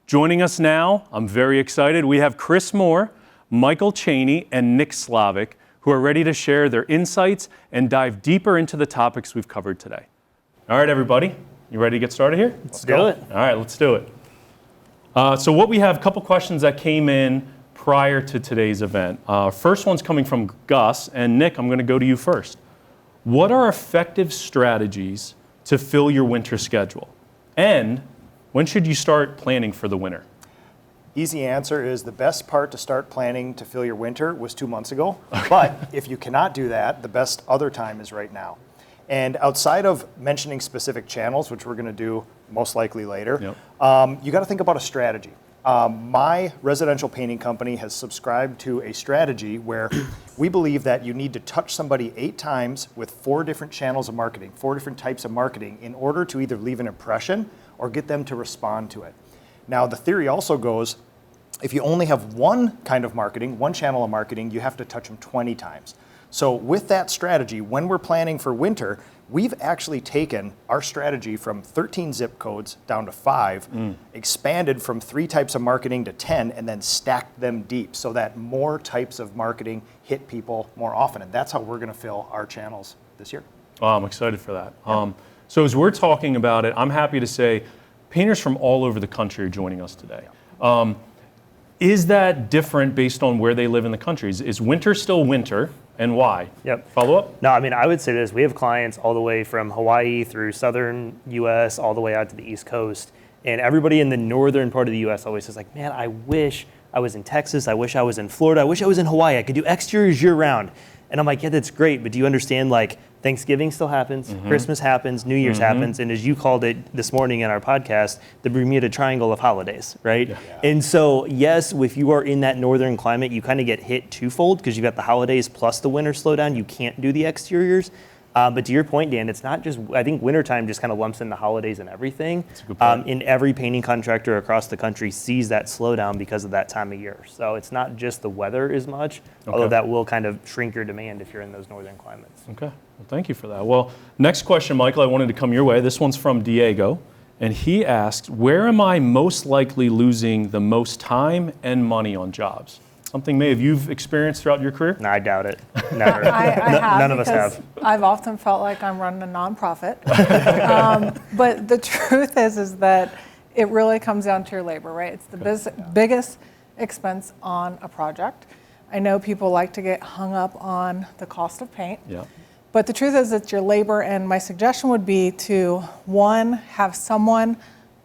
Speaker 1: Joining us now, I'm very excited, we have Chris Moore, Michael Cheney, and Nick Slavik, who are ready to share their insights and dive deeper into the topics we've covered today. All right, everybody, you ready to get started here?
Speaker 15: Let's do it.
Speaker 1: All right, let's do it. So what we have, a couple questions that came in prior to today's event. First one's coming from Gus, and Nick, I'm going to go to you first. What are effective strategies to fill your winter schedule? And when should you start planning for the winter?
Speaker 3: Easy answer is the best part to start planning to fill your winter was 2 months ago. But if you cannot do that, the best other time is right now. And outside of mentioning specific channels, which we're going to do most likely later, you got to think about a strategy. My residential painting company has subscribed to a strategy where we believe that you need to touch somebody 8 times with 4 different channels of marketing, 4 different types of marketing in order to either leave an impression or get them to respond to it. Now, the theory also goes, if you only have one kind of marketing, one channel of marketing, you have to touch them 20 times. So with that strategy, when we're planning for winter, we've actually taken our strategy from 13 zip codes down to 5, expanded from 3 types of marketing to 10, and then stacked them deep so that more types of marketing hit people more often. And that's how we're going to fill our channels this year.
Speaker 1: Oh, I'm excited for that. Yeah. So as we're talking about it, I'm happy to say painters from all over the country are joining us today. Is that different based on where they live in the country? Is winter still winter, and why?
Speaker 15: Yep.
Speaker 1: Follow up?
Speaker 15: No, I mean, I would say this. We have clients all the way from Hawaii through southern U.S., all the way out to the East Coast. And everybody in the northern part of the U.S. always says, like, man, I wish I was in Texas. I wish I was in Florida. I wish I was in Hawaii. I could do exteriors year-round. And I'm like, yeah, that's great. But do you understand, like, Thanksgiving still happens, Christmas happens, New Year's happens, and as you called it this morning in our podcast, the Bermuda Triangle of holidays, right? Yeah. And so, yes, if you are in that northern climate, you kind of get hit twofold because you've got the holidays plus the winter slowdown. You can't do the exteriors. But to your point, Dan, it's not just, I think wintertime just kind of lumps in the holidays and everything. That's a good point. And every painting contractor across the country sees that slowdown because of that time of year. So it's not just the weather as much, although that will kind of shrink your demand if you're in those northern climates.
Speaker 1: Okay, well, thank you for that. Well, next question, Michael, I wanted to come your way. This one's from Diego, and he asks, where am I most likely losing the most time and money on jobs? Something maybe you've experienced throughout your career?
Speaker 15: No, I doubt it. Never.
Speaker 7: I have,
Speaker 15: none of us have.
Speaker 7: I've often felt like I'm running a nonprofit. But the truth is that it really comes down to your labor, right? It's the biggest expense on a project. I know people like to get hung up on the cost of paint. Yeah. But the truth is it's your labor, and my suggestion would be to, one, have someone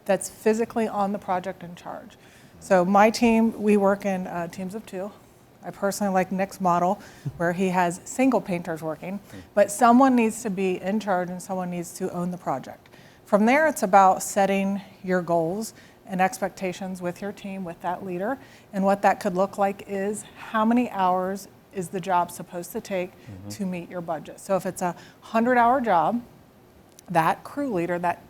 Speaker 7: that's physically on the project in charge. So my team, we work in teams of 2, I personally like Nick's model where he has single painters working, but someone needs to be in charge and someone needs to own the project. From there, it's about setting your goals and expectations with your team, with that leader. And what that could look like is how many hours is the job supposed to take to meet your budget. So if it's a 100-hour job, that crew leader, that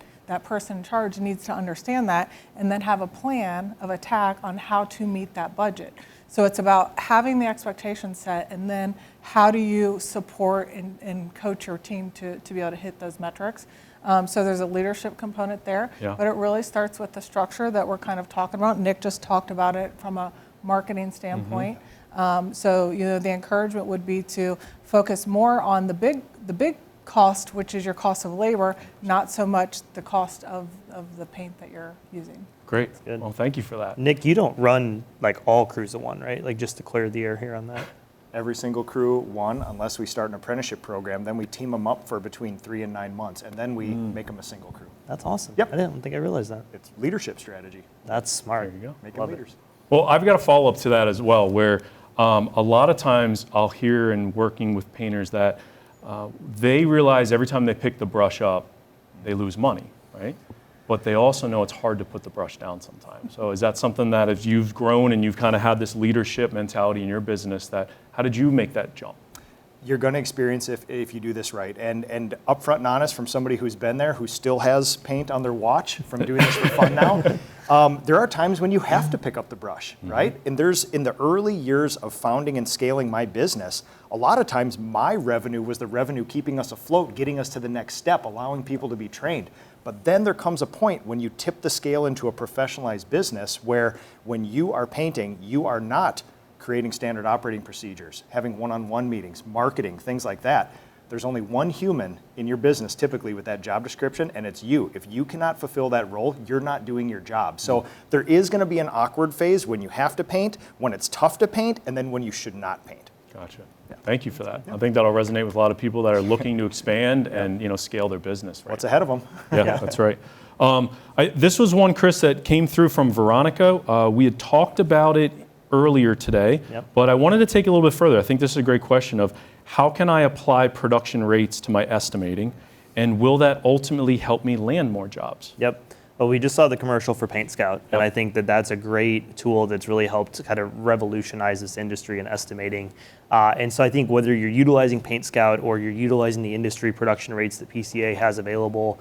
Speaker 7: person in charge needs to understand that and then have a plan of attack on how to meet that budget. So it's about having the expectations set and then how do you support and coach your team to be able to hit those metrics. So there's a leadership component there, but it really starts with the structure that we're kind of talking about. Nick just talked about it from a marketing standpoint. So the encouragement would be to focus more on the big cost, which is your cost of labor, not so much the cost of the paint that you're using.
Speaker 1: Great. Well, thank you for that.
Speaker 15: Nick, you don't run like all crews at one, right? Like just to clear the air here on that.
Speaker 3: Every single crew, one, unless we start an apprenticeship program, then we team them up for between 3 and 9 months, and then we make them a single crew.
Speaker 15: That's awesome.
Speaker 3: Yep.
Speaker 15: I didn't think I realized that.
Speaker 3: It's leadership strategy.
Speaker 15: That's smart.
Speaker 1: There you go.
Speaker 3: Make them leaders.
Speaker 1: Well, I've got a follow-up to that as well, where a lot of times I'll hear in working with painters that they realize every time they pick the brush up, they lose money, right? But they also know it's hard to put the brush down sometimes. So is that something that as you've grown and you've kind of had this leadership mentality in your business, that how did you make that jump?
Speaker 3: You're going to experience if you do this right. And upfront and honest from somebody who's been there, who still has paint on their watch from doing this for fun now, there are times when you have to pick up the brush, right? And there's, in the early years of founding and scaling my business, a lot of times my revenue was the revenue keeping us afloat, getting us to the next step, allowing people to be trained. But then there comes a point when you tip the scale into a professionalized business where when you are painting, you are not creating standard operating procedures, having one-on-one meetings, marketing, things like that. There's only one human in your business typically with that job description, and it's you. If you cannot fulfill that role, you're not doing your job. So there is going to be an awkward phase when you have to paint, when it's tough to paint, and then when you should not paint.
Speaker 1: Gotcha. Thank you for that. I think that'll resonate with a lot of people that are looking to expand and scale their business. Right?
Speaker 3: What's ahead of them?
Speaker 1: Yeah, that's right. This was one, Chris, that came through from Veronica. We had talked about it earlier today, but I wanted to take it a little bit further. I think this is a great question of how can I apply production rates to my estimating, and will that ultimately help me land more jobs?
Speaker 15: Yep. Well, we just saw the commercial for Paint Scout, and I think that that's a great tool that's really helped kind of revolutionize this industry in estimating. And so I think whether you're utilizing Paint Scout or you're utilizing the industry production rates that PCA has available,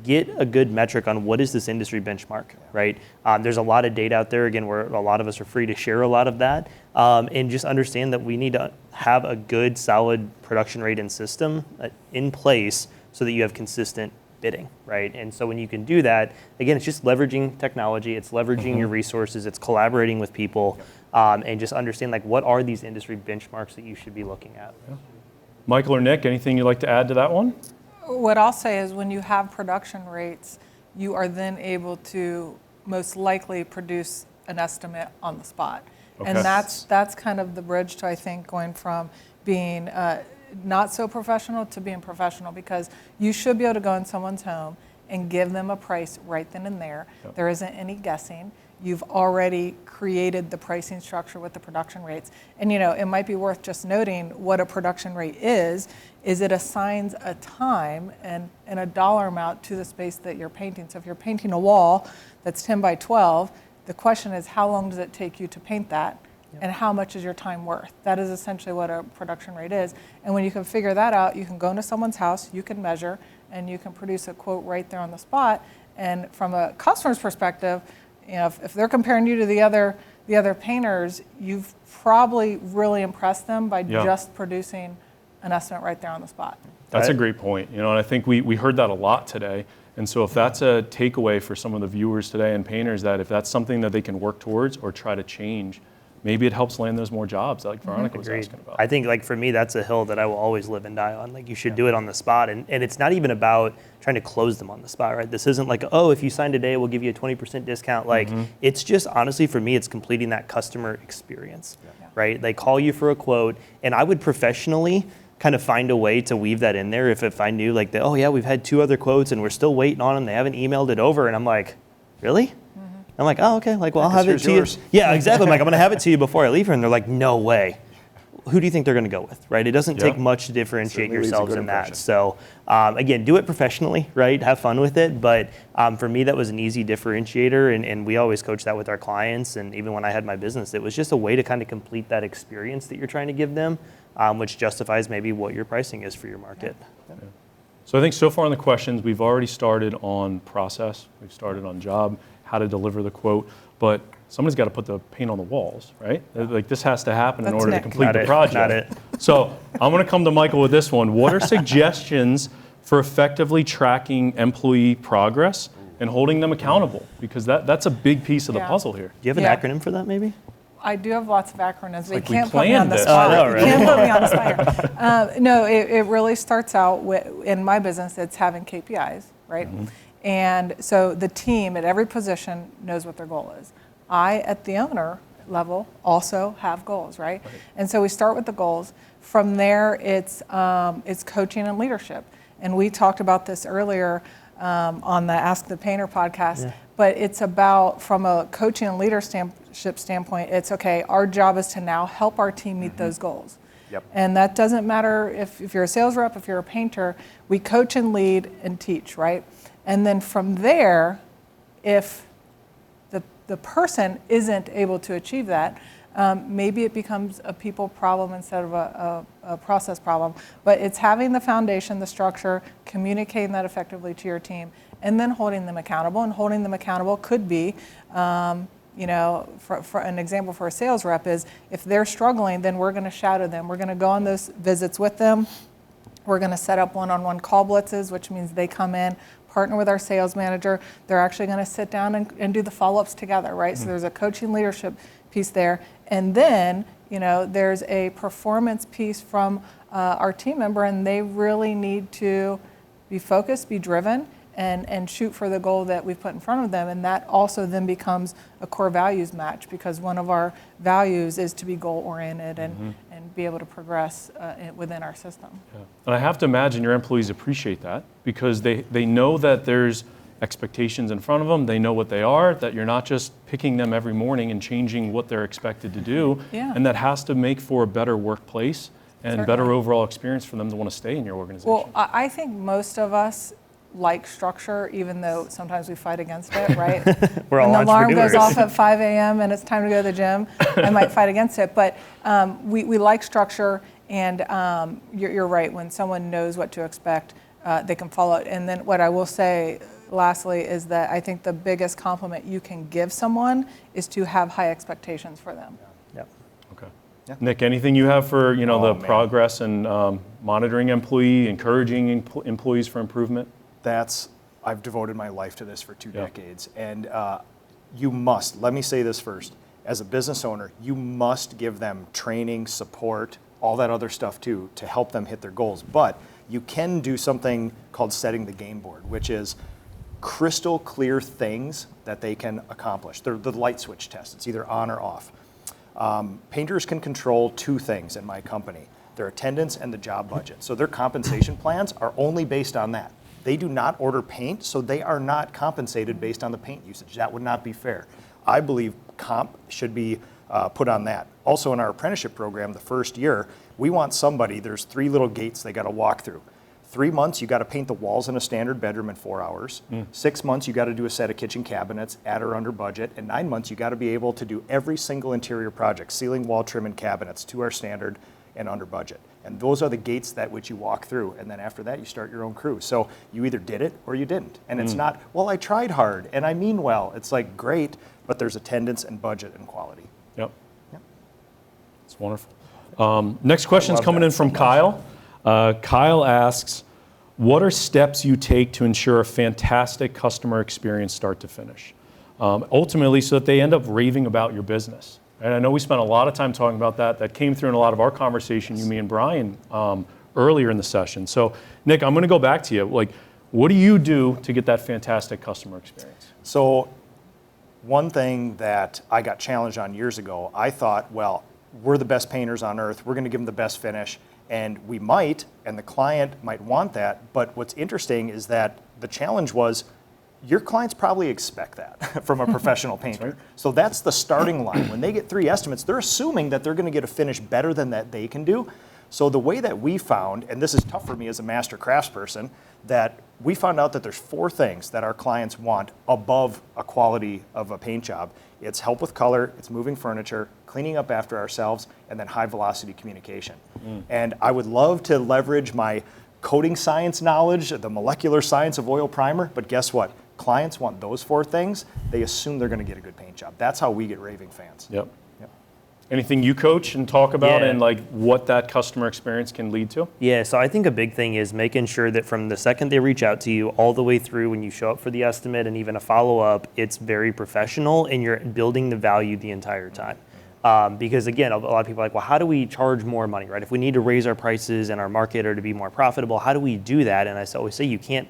Speaker 15: get a good metric on what is this industry benchmark, right? There's a lot of data out there, again, where a lot of us are free to share a lot of that, and just understand that we need to have a good, solid production rate and system in place so that you have consistent bidding, right? And so when you can do that, again, it's just leveraging technology, it's leveraging your resources, it's collaborating with people, and just understand like what are these industry benchmarks that you should be looking at.
Speaker 1: Michael or Nick, anything you'd like to add to that one?
Speaker 7: What I'll say is when you have production rates, you are then able to most likely produce an estimate on the spot. Okay. And that's kind of the bridge to, I think, going from being not so professional to being professional, because you should be able to go in someone's home and give them a price right then and there. Yep. There isn't any guessing. You've already created the pricing structure with the production rates. And it might be worth just noting what a production rate is it assigns a time and a dollar amount to the space that you're painting. So if you're painting a wall that's 10 by 12, the question is how long does it take you to paint that? And how much is your time worth? That is essentially what a production rate is. And when you can figure that out, you can go into someone's house, you can measure, and you can produce a quote right there on the spot. And from a customer's perspective, if they're comparing you to the other painters, you've probably really impressed them by just producing an estimate right there on the spot.
Speaker 1: That's a great point. And I think we heard that a lot today. And so if that's a takeaway for some of the viewers today and painters, that if that's something that they can work towards or try to change, maybe it helps land those more jobs like Veronica was asking about.
Speaker 15: I think for me, that's a hill that I will always live and die on. You should do it on the spot. And it's not even about trying to close them on the spot, right? This isn't like, if you sign today, we'll give you a 20% discount. It's just, honestly, for me, it's completing that customer experience, right? They call you for a quote, and I would professionally kind of find a way to weave that in there if I knew we've had 2 other quotes and we're still waiting on them, they haven't emailed it over, and I'm like, really? I'm like, oh, okay, like, well, I'll have it to
Speaker 3: yours.
Speaker 15: you. Yeah, exactly. I'm like, I'm gonna have it to you before I leave here. And they're like, no way. Who do you think they're going to go with, right? It doesn't take much to differentiate
Speaker 3: Certainly leaves a
Speaker 15: yourselves
Speaker 3: good
Speaker 15: in that.
Speaker 3: impression.
Speaker 15: So again, do it professionally, right? Have fun with it. But for me, that was an easy differentiator, and we always coach that with our clients. And even when I had my business, it was just a way to kind of complete that experience that you're trying to give them, which justifies maybe what your pricing is for your market.
Speaker 1: Yeah. So I think so far in the questions, we've already started on process, we've started on job, how to deliver the quote, but somebody's got to put the paint on the walls, right? Like this has to happen in order to complete the project.
Speaker 15: Not it.
Speaker 1: So I'm going to come to Michael with this one. What are suggestions for effectively tracking employee progress and holding them accountable? Because that's a big piece of the puzzle here.
Speaker 15: Do you have an acronym for that, maybe?
Speaker 16: I do have lots of acronyms, but
Speaker 1: Like
Speaker 16: you
Speaker 1: we
Speaker 16: can't put me on the
Speaker 1: planned
Speaker 16: spot.
Speaker 1: this.
Speaker 15: Oh, right.
Speaker 16: You can't put me on the spot here. No, it really starts out with, in my business, it's having KPIs, right? And so the team at every position knows what their goal is. I, at the owner level, also have goals, right? And so we start with the goals. From there, it's coaching and leadership. And we talked about this earlier on the Ask the Painter podcast. But it's about, from a coaching and leadership standpoint, it's okay, our job is to now help our team meet those goals. And that doesn't matter if you're a sales rep, if you're a painter, we coach and lead and teach, right? And then from there, if the person isn't able to achieve that, maybe it becomes a people problem instead of a process problem. But it's having the foundation, the structure, communicating that effectively to your team, and then holding them accountable. And holding them accountable could be, you know, for an example for a sales rep is if they're struggling, then we're going to shadow them. We're going to go on those visits with them. We're going to set up one-on-one call blitzes, which means they come in, partner with our sales manager. They're actually going to sit down and do the follow-ups together, right? So there's a coaching leadership piece there. And then, you know, there's a performance piece from our team member, and they really need to be focused, be driven, and shoot for the goal that we've put in front of them. And that also then becomes a core values match, because one of our values is to be goal-oriented and be able to progress within our system.
Speaker 1: And I have to imagine your employees appreciate that, because they know that there's expectations in front of them. They know what they are, that you're not just picking them every morning and changing what they're expected to do. And that has to make for a better workplace and better overall experience for them to want to stay in your organization.
Speaker 16: Well, I think most of us like structure, even though sometimes we fight against it, right?
Speaker 15: We're all
Speaker 16: when the alarm goes
Speaker 15: entrepreneurs.
Speaker 16: off at 5 a.m. and it's time to go to the gym, I might fight against it. But we like structure, and you're right. When someone knows what to expect, they can follow it. And then what I will say lastly is that I think the biggest compliment you can give someone is to have high expectations for them.
Speaker 1: Okay. Nick, anything you have for the progress and monitoring employee, encouraging employees for improvement?
Speaker 3: I've devoted my life to this for 2 decades, and you must, let me say this first, as a business owner, you must give them training, support, all that other stuff too, to help them hit their goals. But you can do something called setting the game board, which is crystal clear things that they can accomplish. They're the light switch test. It's either on or off. Painters can control 2 things in my company: their attendance and the job budget. So their compensation plans are only based on that. They do not order paint, so they are not compensated based on the paint usage. That would not be fair. I believe comp should be put on that. Also in our apprenticeship program, the first year, we want somebody, there's 3 little gates they gotta walk through. 3 months, you gotta paint the walls in a standard bedroom in 4 hours. 6 months, you gotta do a set of kitchen cabinets at or under budget. And 9 months, you gotta be able to do every single interior project, ceiling, wall trim, and cabinets to our standard and under budget. And those are the gates that which you walk through. And then after that, you start your own crew. So you either did it or you didn't. And it's not, well, I tried hard and I mean well. It's like, great, but there's attendance and budget and quality.
Speaker 1: Yep. It's wonderful. Next question is coming in from Kyle. Kyle asks, what are steps you take to ensure a fantastic customer experience start to finish? Ultimately, so that they end up raving about your business. And I know we spent a lot of time talking about that. That came through in a lot of our conversation, you, me, and Brian, earlier in the session. So, Nick, I'm going to go back to you. Like, what do you do to get that fantastic customer experience?
Speaker 3: So, one thing that I got challenged on years ago, I thought, well, we're the best painters on earth. We're going to give them the best finish. And we might, and the client might want that. But what's interesting is that the challenge was, your clients probably expect that from a professional painter. So that's the starting line. When they get 3 estimates, they're assuming that they're going to get a finish better than that they can do. So the way that we found, and this is tough for me as a master craftsperson, that we found out that there's 4 things that our clients want above a quality of a paint job. It's help with color, it's moving furniture, cleaning up after ourselves, and then high velocity communication. And I would love to leverage my coating science knowledge, the molecular science of oil primer, but guess what? Clients want those 4 things. They assume they're going to get a good paint job. That's how we get raving fans.
Speaker 1: Yep. Anything you coach and talk about and like what that customer experience can lead to?
Speaker 15: Yeah, so I think a big thing is making sure that from the second they reach out to you all the way through when you show up for the estimate and even a follow-up, it's very professional and you're building the value the entire time. Because again, a lot of people are like, well, how do we charge more money, right? If we need to raise our prices in our market or to be more profitable, how do we do that? And I always say you can't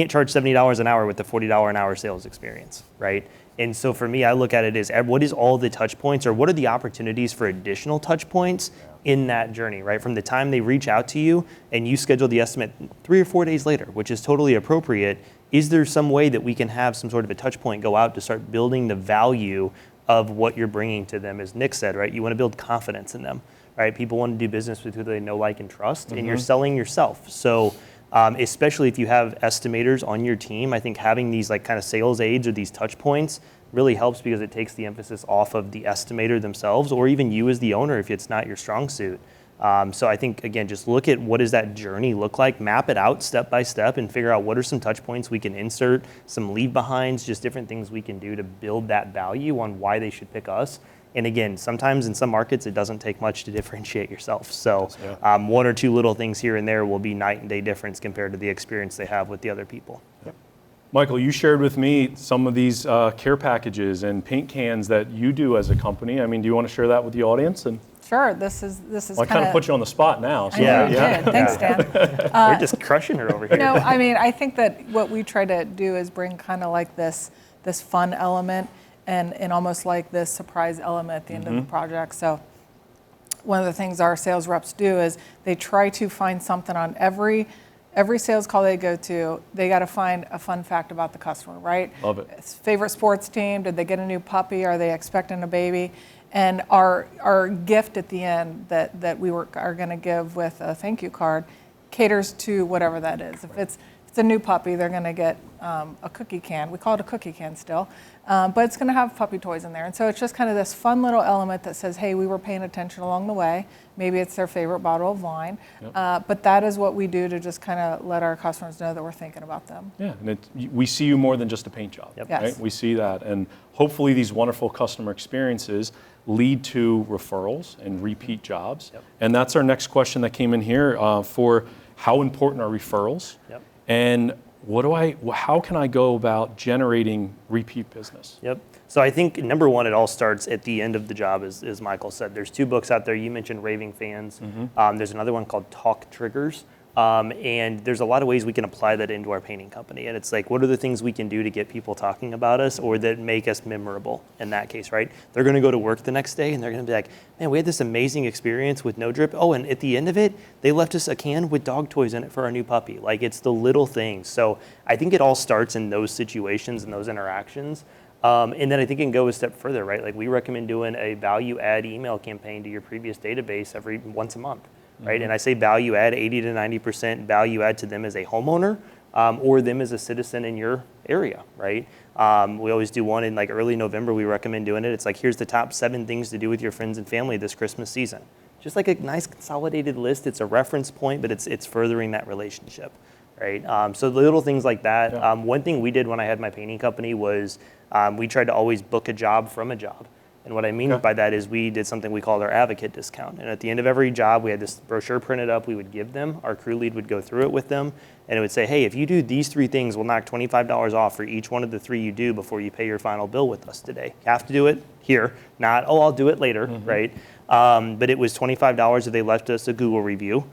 Speaker 15: charge $70 an hour with the $40 an hour sales experience, right? And so for me, I look at it as what is all the touch points or what are the opportunities for additional touch points in that journey, right? From the time they reach out to you and you schedule the estimate 3 or 4 days later, which is totally appropriate, is there some way that we can have some sort of a touch point go out to start building the value of what you're bringing to them? As Nick said, right? You want to build confidence in them, right? People want to do business with who they know, like, and trust, and you're selling yourself. So especially if you have estimators on your team, I think having these like kind of sales aids or these touch points really helps because it takes the emphasis off of the estimator themselves or even you as the owner if it's not your strong suit. So I think, again, just look at what does that journey look like, map it out step by step and figure out what are some touch points we can insert, some leave behinds, just different things we can do to build that value on why they should pick us. And again, sometimes in some markets, it doesn't take much to differentiate yourself. So 1 or 2 little things here and there will be night and day difference compared to the experience they have with the other people.
Speaker 1: Michael, you shared with me some of these care packages and paint cans that you do as a company. I mean, do you want to share that with the audience? And
Speaker 16: Sure, this is
Speaker 1: well, I kind of put you on the spot now. So.
Speaker 16: Yeah, you did. Thanks, Dan.
Speaker 15: We're just crushing her over here.
Speaker 16: No, I mean, I think that what we try to do is bring kind of like this fun element and almost like this surprise element at the end of the project. So one of the things our sales reps do is they try to find something on every sales call they go to. They got to find a fun fact about the customer, right?
Speaker 1: Love it.
Speaker 16: Favorite sports team? Did they get a new puppy? Are they expecting a baby? And our gift at the end that we are going to give with a thank you card caters to whatever that is. If it's a new puppy, they're going to get a cookie can. We call it a cookie can still, but it's going to have puppy toys in there. And so it's just kind of this fun little element that says, hey, we were paying attention along the way. Maybe it's their favorite bottle of wine, but that is what we do to just kind of let our customers know that we're thinking about them.
Speaker 1: Yeah, and we see you more than just a paint job, right? We see that, and hopefully these wonderful customer experiences lead to referrals and repeat jobs. And that's our next question that came in here for how important are referrals? And how can I go about generating repeat business?
Speaker 15: So I think number one, it all starts at the end of the job, as Michael said. There's 2 books out there. You mentioned Raving Fans. There's another one called Talk Triggers. And there's a lot of ways we can apply that into our painting company. And it's like, what are the things we can do to get people talking about us or that make us memorable in that case, right? They're going to go to work the next day and they're going to be like, man, we had this amazing experience with no drip. Oh, and at the end of it, they left us a can with dog toys in it for our new puppy. Like, it's the little things. So I think it all starts in those situations and those interactions. And then I think it can go a step further, right? Like, we recommend doing a value add email campaign to your previous database once a month. Right, and I say value add, 80 to 90% value add to them as a homeowner or them as a citizen in your area, right? We always do one in like early November. We recommend doing it. It's like, here's the top 7 things to do with your friends and family this Christmas season. Just like a nice consolidated list. It's a reference point, but it's furthering that relationship, right? So little things like that. One thing we did when I had my painting company was we tried to always book a job from a job. And what I mean by that is we did something we called our advocate discount. And at the end of every job, we had this brochure printed up we would give them. Our crew lead would go through it with them. And it would say, hey, if you do these 3 things, we'll knock $25 off for each one of the 3 you do before you pay your final bill with us today. You have to do it here, not, oh, I'll do it later, right? But it was $25 if they left us a Google review.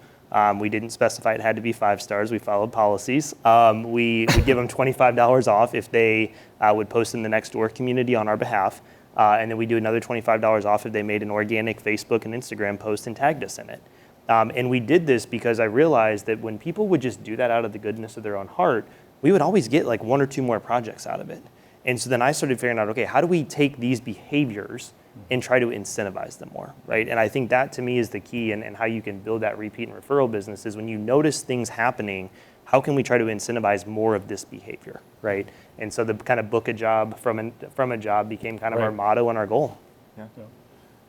Speaker 15: We didn't specify it had to be 5 stars. We followed policies. We give them $25 off if they would post in the Nextdoor community on our behalf. And then we do another $25 off if they made an organic Facebook and Instagram post and tagged us in it. And we did this because I realized that when people would just do that out of the goodness of their own heart, we would always get like 1 or 2 more projects out of it. And so then I started figuring out, okay, how do we take these behaviors and try to incentivize them more, right? And I think that to me is the key, and how you can build that repeat and referral business is when you notice things happening, how can we try to incentivize more of this behavior, right? And so the kind of book a job from a job became kind of our motto and our goal.
Speaker 1: Yeah.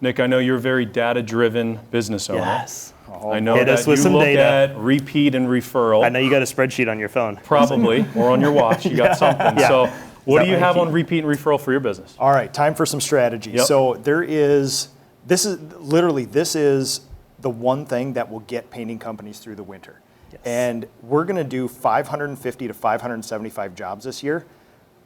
Speaker 1: Nick, I know you're a very data-driven business owner.
Speaker 15: Yes.
Speaker 1: I know that you look at repeat and referral.
Speaker 15: I know you got a spreadsheet on your phone.
Speaker 1: Probably, or on your watch, you got something.
Speaker 15: Yeah.
Speaker 1: So what do you have on repeat and referral for your business?
Speaker 3: All right, time for some strategy.
Speaker 1: Yep.
Speaker 3: So this is the one thing that will get painting companies through the winter. Yes. And we're going to do 550 to 575 jobs this year.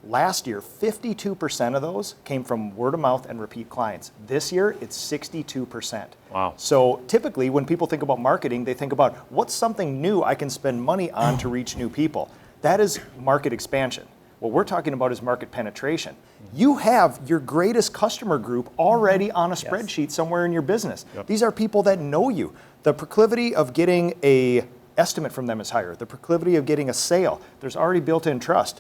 Speaker 3: Last year, 52% of those came from word of mouth and repeat clients. This year, it's 62%.
Speaker 1: Wow.
Speaker 3: So typically, when people think about marketing, they think about what's something new I can spend money on to reach new people. That is market expansion. What we're talking about is market penetration. You have your greatest customer group already on a spreadsheet somewhere in your business. Yep. These are people that know you. The proclivity of getting an estimate from them is higher. The proclivity of getting a sale, there's already built-in trust.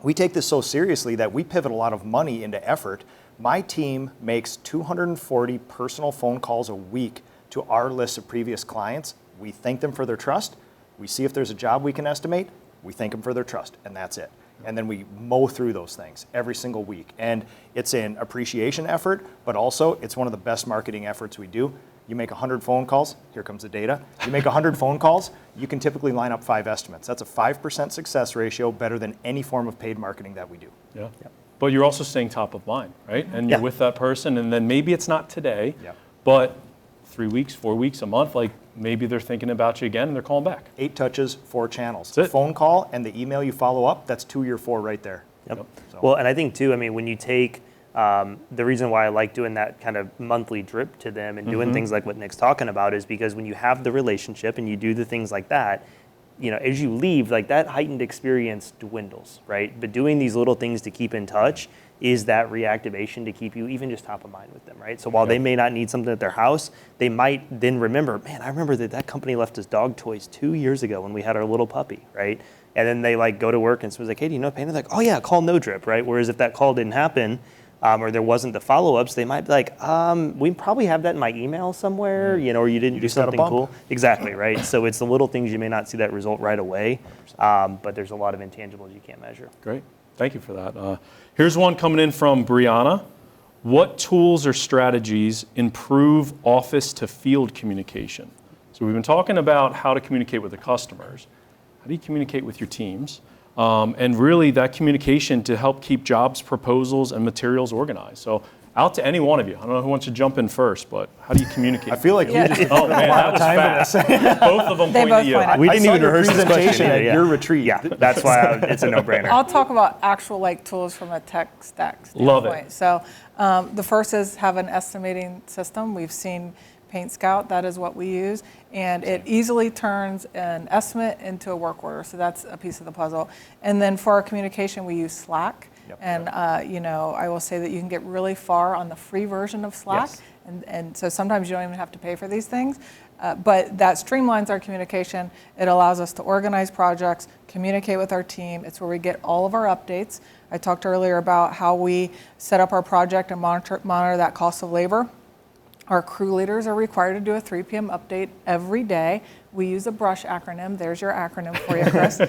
Speaker 3: We take this so seriously that we pivot a lot of money into effort. My team makes 240 personal phone calls a week to our list of previous clients. We thank them for their trust. We see if there's a job we can estimate. We thank them for their trust, and that's it. And then we mow through those things every single week. And it's an appreciation effort, but also it's one of the best marketing efforts we do. You make 100 phone calls, here comes the data. You make 100 phone calls, you can typically line up 5 estimates. That's a 5% success ratio, better than any form of paid marketing that we do.
Speaker 1: Yeah. But you're also staying top of mind, right? And you're with that person, and then maybe it's not today, but 3 weeks, 4 weeks, a month, like maybe they're thinking about you again and they're calling back.
Speaker 3: 8 touches, 4 channels.
Speaker 1: That's it.
Speaker 3: Phone call and the email you follow up, that's 2 or 4 right there.
Speaker 15: Yep. So. Well, and I think too, I mean, when you take, the reason why I like doing that kind of monthly drip to them and doing things like what Nick's talking about is because when you have the relationship and you do the things like that, you know, as you leave, like that heightened experience dwindles, right? But doing these little things to keep in touch is that reactivation to keep you even just top of mind with them, right? So while they may not need something at their house, they might then remember, man, I remember that company left us dog toys 2 years ago when we had our little puppy, right? And then they like go to work and someone's like, hey, do you know painting? Like, oh yeah, call no drip, right? Whereas if that call didn't happen, or there wasn't the follow-ups, they might be like, we probably have that in my email somewhere, you know, or you didn't do something cool. Exactly, right? So it's the little things you may not see that result right away, but there's a lot of intangibles you can't measure.
Speaker 1: Great, thank you for that. Here's one coming in from Brianna. What tools or strategies improve office to field communication? So we've been talking about how to communicate with the customers. How do you communicate with your teams? And really that communication to help keep jobs, proposals, and materials organized. So out to any one of you. I don't know who wants to jump in first, but how do you communicate?
Speaker 3: I feel like you just
Speaker 1: oh man, that was fast. Both of them point at you.
Speaker 15: We didn't even rehearse this
Speaker 3: presentation
Speaker 15: question
Speaker 3: at your retreat.
Speaker 15: Yeah, that's why it's a no-brainer.
Speaker 16: I'll talk about actual like tools from a tech stack standpoint.
Speaker 1: Love it.
Speaker 16: So the first is have an estimating system. We've seen Paint Scout, that is what we use, and it easily turns an estimate into a work order, so that's a piece of the puzzle. And then for our communication, we use Slack, and you know, I will say that you can get really far on the free version of Slack, and so sometimes you don't even have to pay for these things, but that streamlines our communication. It allows us to organize projects, communicate with our team. It's where we get all of our updates. I talked earlier about how we set up our project and monitor that cost of labor. Our crew leaders are required to do a 3 p.m. update every day. We use a BRUSH acronym. There's your acronym for you, Chris.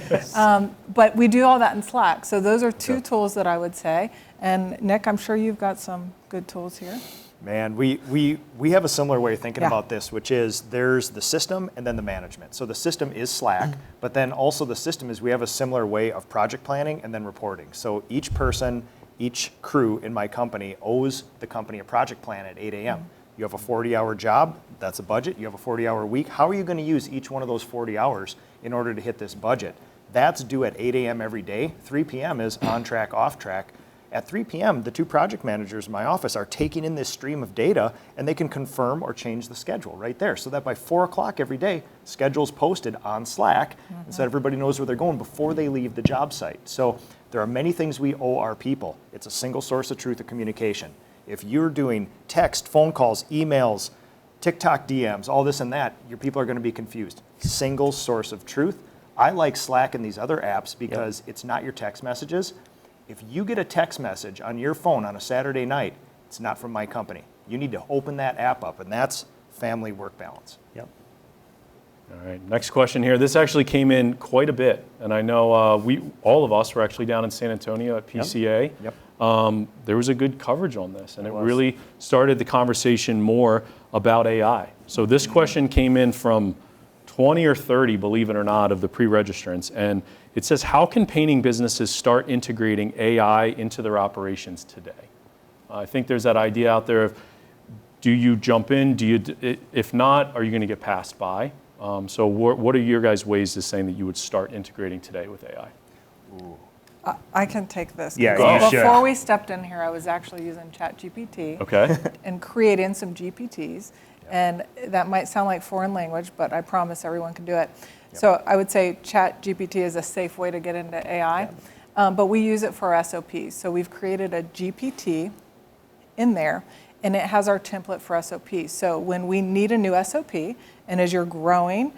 Speaker 16: But we do all that in Slack. So those are 2 tools that I would say. And Nick, I'm sure you've got some good tools here.
Speaker 3: Man, we have a similar way of thinking about this, which is there's the system and then the management. So the system is Slack, but then also the system is we have a similar way of project planning and then reporting. So each person, each crew in my company owes the company a project plan at 8 a.m. You have a 40-hour job, that's a budget. You have a 40-hour week. How are you going to use each one of those 40 hours in order to hit this budget? That's due at 8 a.m. every day. 3 p.m. is on track, off track. At 3 p.m., the 2 project managers in my office are taking in this stream of data, and they can confirm or change the schedule right there, so that by 4 o'clock every day, schedule's posted on Slack, and so everybody knows where they're going before they leave the job site. So there are many things we owe our people. It's a single source of truth of communication. If you're doing text, phone calls, emails, TikTok DMs, all this and that, your people are going to be confused. Single source of truth. I like Slack and these other apps because it's not your text messages. If you get a text message on your phone on a Saturday night, it's not from my company. You need to open that app up, and that's family work balance.
Speaker 15: Yep.
Speaker 1: All right, next question here. This actually came in quite a bit, and I know all of us were actually down in San Antonio at PCA.
Speaker 3: Yep.
Speaker 1: There was a good coverage on this, and it really started the conversation more about AI. So this question came in from 20 or 30, believe it or not, of the pre-registrants, and it says, how can painting businesses start integrating AI into their operations today? I think there's that idea out there of, do you jump in? If not, are you going to get passed by? So what are your guys' ways to saying that you would start integrating today with AI?
Speaker 3: Ooh.
Speaker 16: I can take this.
Speaker 15: Yeah, you should.
Speaker 16: Before we stepped in here, I was actually using ChatGPT and creating some GPTs. And that might sound like foreign language, but I promise everyone can do it. Yep. So I would say ChatGPT is a safe way to get into AI, but we use it for SOPs. So we've created a GPT in there, and it has our template for SOPs. So when we need a new SOP, and as you're growing,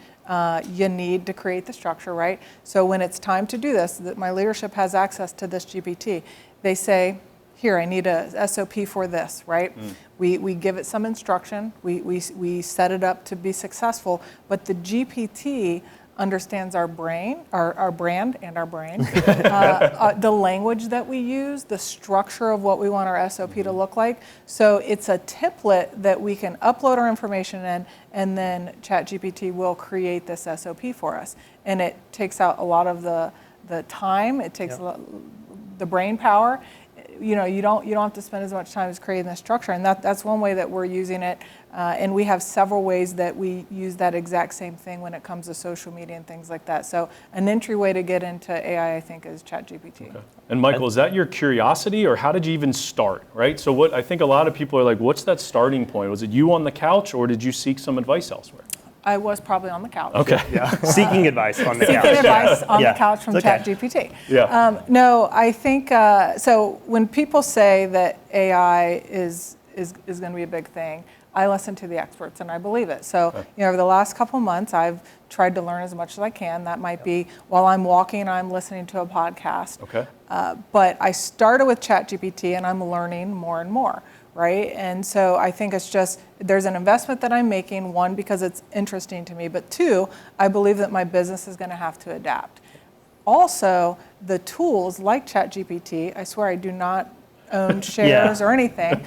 Speaker 16: you need to create the structure, right? So when it's time to do this, my leadership has access to this GPT. They say, here, I need a SOP for this, right? We give it some instruction. We set it up to be successful, but the GPT understands our brain, our brand and our brain, the language that we use, the structure of what we want our SOP to look like. So it's a template that we can upload our information in, and then ChatGPT will create this SOP for us. And it takes out a lot of the time. It takes the brain power. You don't have to spend as much time as creating the structure, and that's one way that we're using it. And we have several ways that we use that exact same thing when it comes to social media and things like that. So an entryway to get into AI, I think, is ChatGPT.
Speaker 1: Okay. And Michael, is that your curiosity, or how did you even start? Right. So what I think a lot of people are like, what's that starting point? Was it you on the couch, or did you seek some advice elsewhere?
Speaker 16: I was probably on the couch.
Speaker 1: Okay.
Speaker 15: Seeking advice on the couch.
Speaker 16: Seeking advice on the couch from ChatGPT.
Speaker 1: Yeah.
Speaker 16: No, I think, so when people say that AI is going to be a big thing, I listen to the experts and I believe it. So, over the last couple months, I've tried to learn as much as I can. That might be while I'm walking, I'm listening to a podcast.
Speaker 1: Okay.
Speaker 16: But I started with ChatGPT and I'm learning more and more. Right? And so I think it's just, there's an investment that I'm making, one, because it's interesting to me, but two, I believe that my business is going to have to adapt. Also, the tools like ChatGPT, I swear I do not own shares or anything,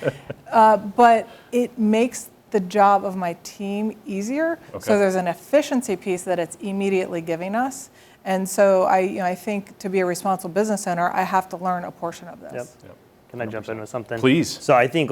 Speaker 16: but it makes the job of my team easier. Okay. So there's an efficiency piece that it's immediately giving us. And so I think to be a responsible business owner, I have to learn a portion of this.
Speaker 15: Yep. Can I jump in with something?
Speaker 1: Please.
Speaker 15: So I think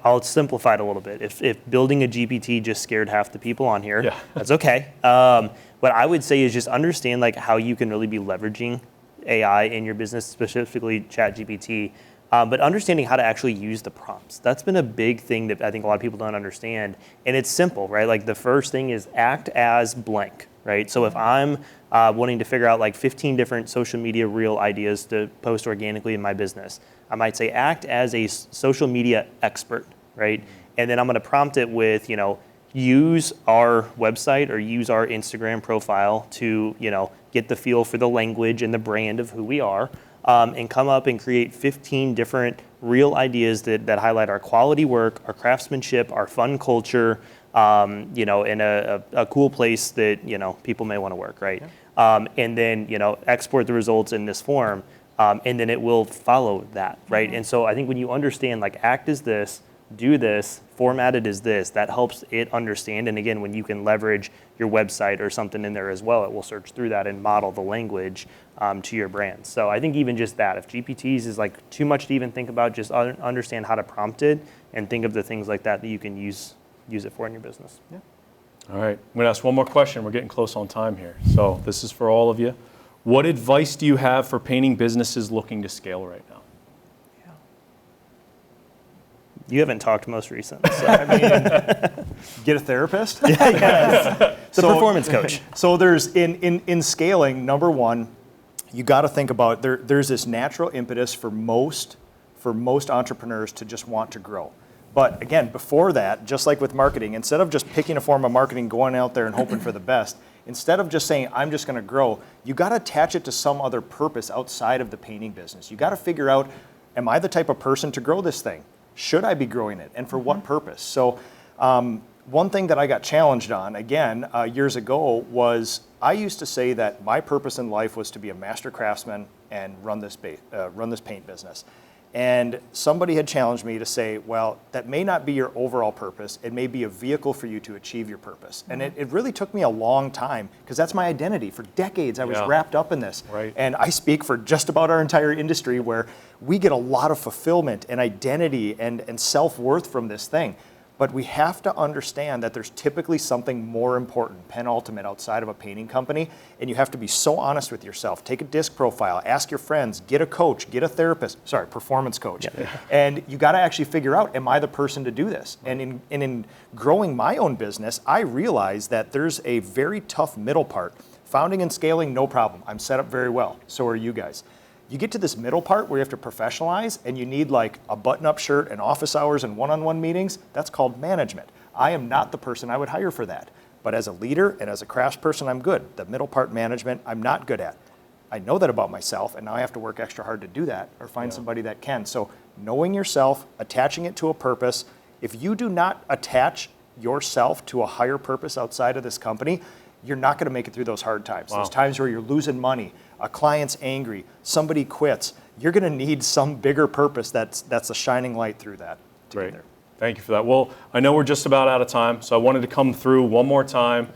Speaker 15: I'll simplify it a little bit. If building a GPT just scared half the people on here, that's okay. What I would say is just understand how you can really be leveraging AI in your business, specifically ChatGPT, but understanding how to actually use the prompts. That's been a big thing that I think a lot of people don't understand. And it's simple, right? The first thing is act as blank, right? So if I'm wanting to figure out 15 different social media reel ideas to post organically in my business, I might say act as a social media expert, right? And then I'm going to prompt it with, use our website or use our Instagram profile to, get the feel for the language and the brand of who we are, and come up and create 15 different real ideas that highlight our quality work, our craftsmanship, our fun culture, in a cool place that, people may want to work, right? Yeah. And then, export the results in this form. And then it will follow that, right? Mm-hmm. And so I think when you understand, act as this, do this, format it as this, that helps it understand. And again, when you can leverage your website or something in there as well, it will search through that and model the language to your brand. So I think even just that, if GPTs is too much to even think about, just understand how to prompt it and think of the things like that you can use it for in your business.
Speaker 1: Yeah. All right, I'm going to ask one more question. We're getting close on time here. So this is for all of you. What advice do you have for painting businesses looking to scale right now?
Speaker 15: You haven't talked most recent. So.
Speaker 3: Get a therapist?
Speaker 15: It's a performance coach.
Speaker 3: So there's, in scaling, number one, you got to think about, there's this natural impetus for most entrepreneurs to just want to grow. But again, before that, just like with marketing, instead of just picking a form of marketing, going out there and hoping for the best, Instead of just saying, I'm just going to grow, you got to attach it to some other purpose outside of the painting business. You got to figure out, am I the type of person to grow this thing? Should I be growing it? And for what purpose? So one thing that I got challenged on, again, years ago was I used to say that my purpose in life was to be a master craftsman and run this paint business. And somebody had challenged me to say, well, that may not be your overall purpose. It may be a vehicle for you to achieve your purpose. And it really took me a long time, because that's my identity. For decades, I was wrapped up in this.
Speaker 1: Right.
Speaker 3: And I speak for just about our entire industry, where we get a lot of fulfillment and identity and self-worth from this thing. But we have to understand that there's typically something more important, penultimate, outside of a painting company, and you have to be so honest with yourself. Take a disc profile, ask your friends, get a coach, get a therapist, performance coach. Yeah. And you got to actually figure out, am I the person to do this? And in growing my own business, I realized that there's a very tough middle part. Founding and scaling, no problem. I'm set up very well. So are you guys. You get to this middle part where you have to professionalize, and you need like a button-up shirt and office hours and one-on-one meetings. That's called management. I am not the person I would hire for that. But as a leader and as a craftsperson, I'm good. The middle part, management, I'm not good at. I know that about myself, and now I have to work extra hard to do that, or find somebody that can. So knowing yourself, attaching it to a purpose. If you do not attach yourself to a higher purpose outside of this company, you're not going to make it through those hard times. Those times where you're losing money, a client's angry, somebody quits. You're going to need some bigger purpose that's a shining light through that.
Speaker 1: Great. Thank you for that. Well, I know we're just about out of time, so I wanted to come through one more time.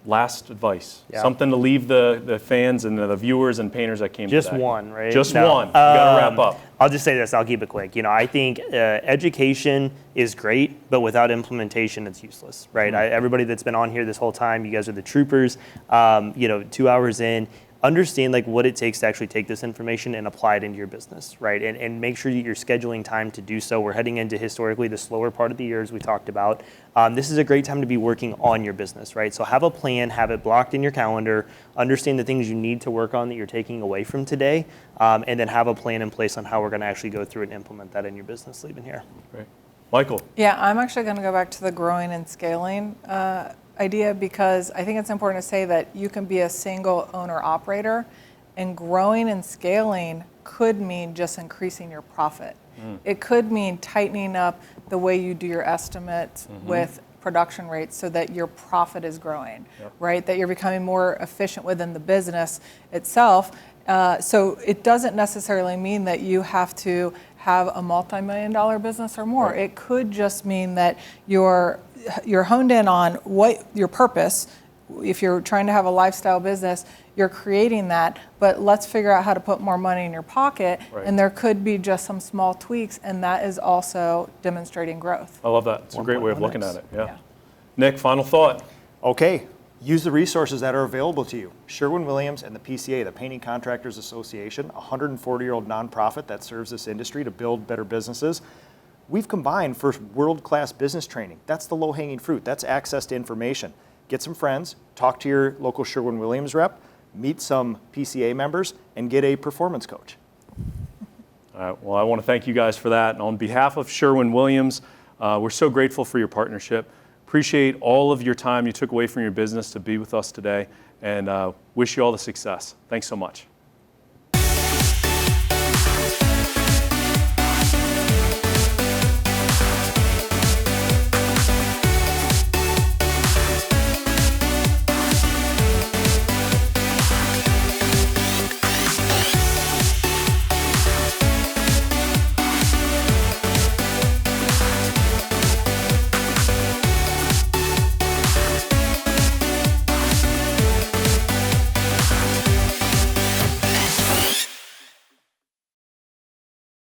Speaker 1: Last advice, something to leave the fans and the viewers and painters that came
Speaker 15: just
Speaker 1: today.
Speaker 15: One, right?
Speaker 1: Just one. You got to wrap up.
Speaker 15: I'll just say this. I'll keep it quick. I think education is great, but without implementation, it's useless, right? Everybody that's been on here this whole time, you guys are the troopers. 2 hours in, understand like what it takes to actually take this information and apply it into your business, right? And make sure that you're scheduling time to do so. We're heading into historically the slower part of the year, as we talked about. This is a great time to be working on your business, right? So have a plan, have it blocked in your calendar, understand the things you need to work on that you're taking away from today, and then have a plan in place on how we're going to actually go through and implement that in your business leaving here.
Speaker 1: Great. Michael.
Speaker 16: Yeah, I'm actually going to go back to the growing and scaling idea, because I think it's important to say that you can be a single owner operator, and growing and scaling could mean just increasing your profit. It could mean tightening up the way you do your estimates with production rates so that your profit is growing, right? That you're becoming more efficient within the business itself. So it doesn't necessarily mean that you have to have a multi-million-dollar business or more. It could just mean that you're honed in on what your purpose. If you're trying to have a lifestyle business, you're creating that, but let's figure out how to put more money in your pocket. And there could be just some small tweaks, and that is also demonstrating growth.
Speaker 1: I love that. It's a great way of looking at it. Yeah. Nick, final thought.
Speaker 3: Okay. Use the resources that are available to you. Sherwin-Williams and the PCA, the Painting Contractors Association, a 140-year-old nonprofit that serves this industry to build better businesses. We've combined for world-class business training. That's the low-hanging fruit. That's access to information. Get some friends, talk to your local Sherwin-Williams rep, meet some PCA members, and get a performance coach.
Speaker 1: All right, well, I want to thank you guys for that. And on behalf of Sherwin-Williams, we're so grateful for your partnership. Appreciate all of your time you took away from your business to be with us today, and wish you all the success. Thanks so much.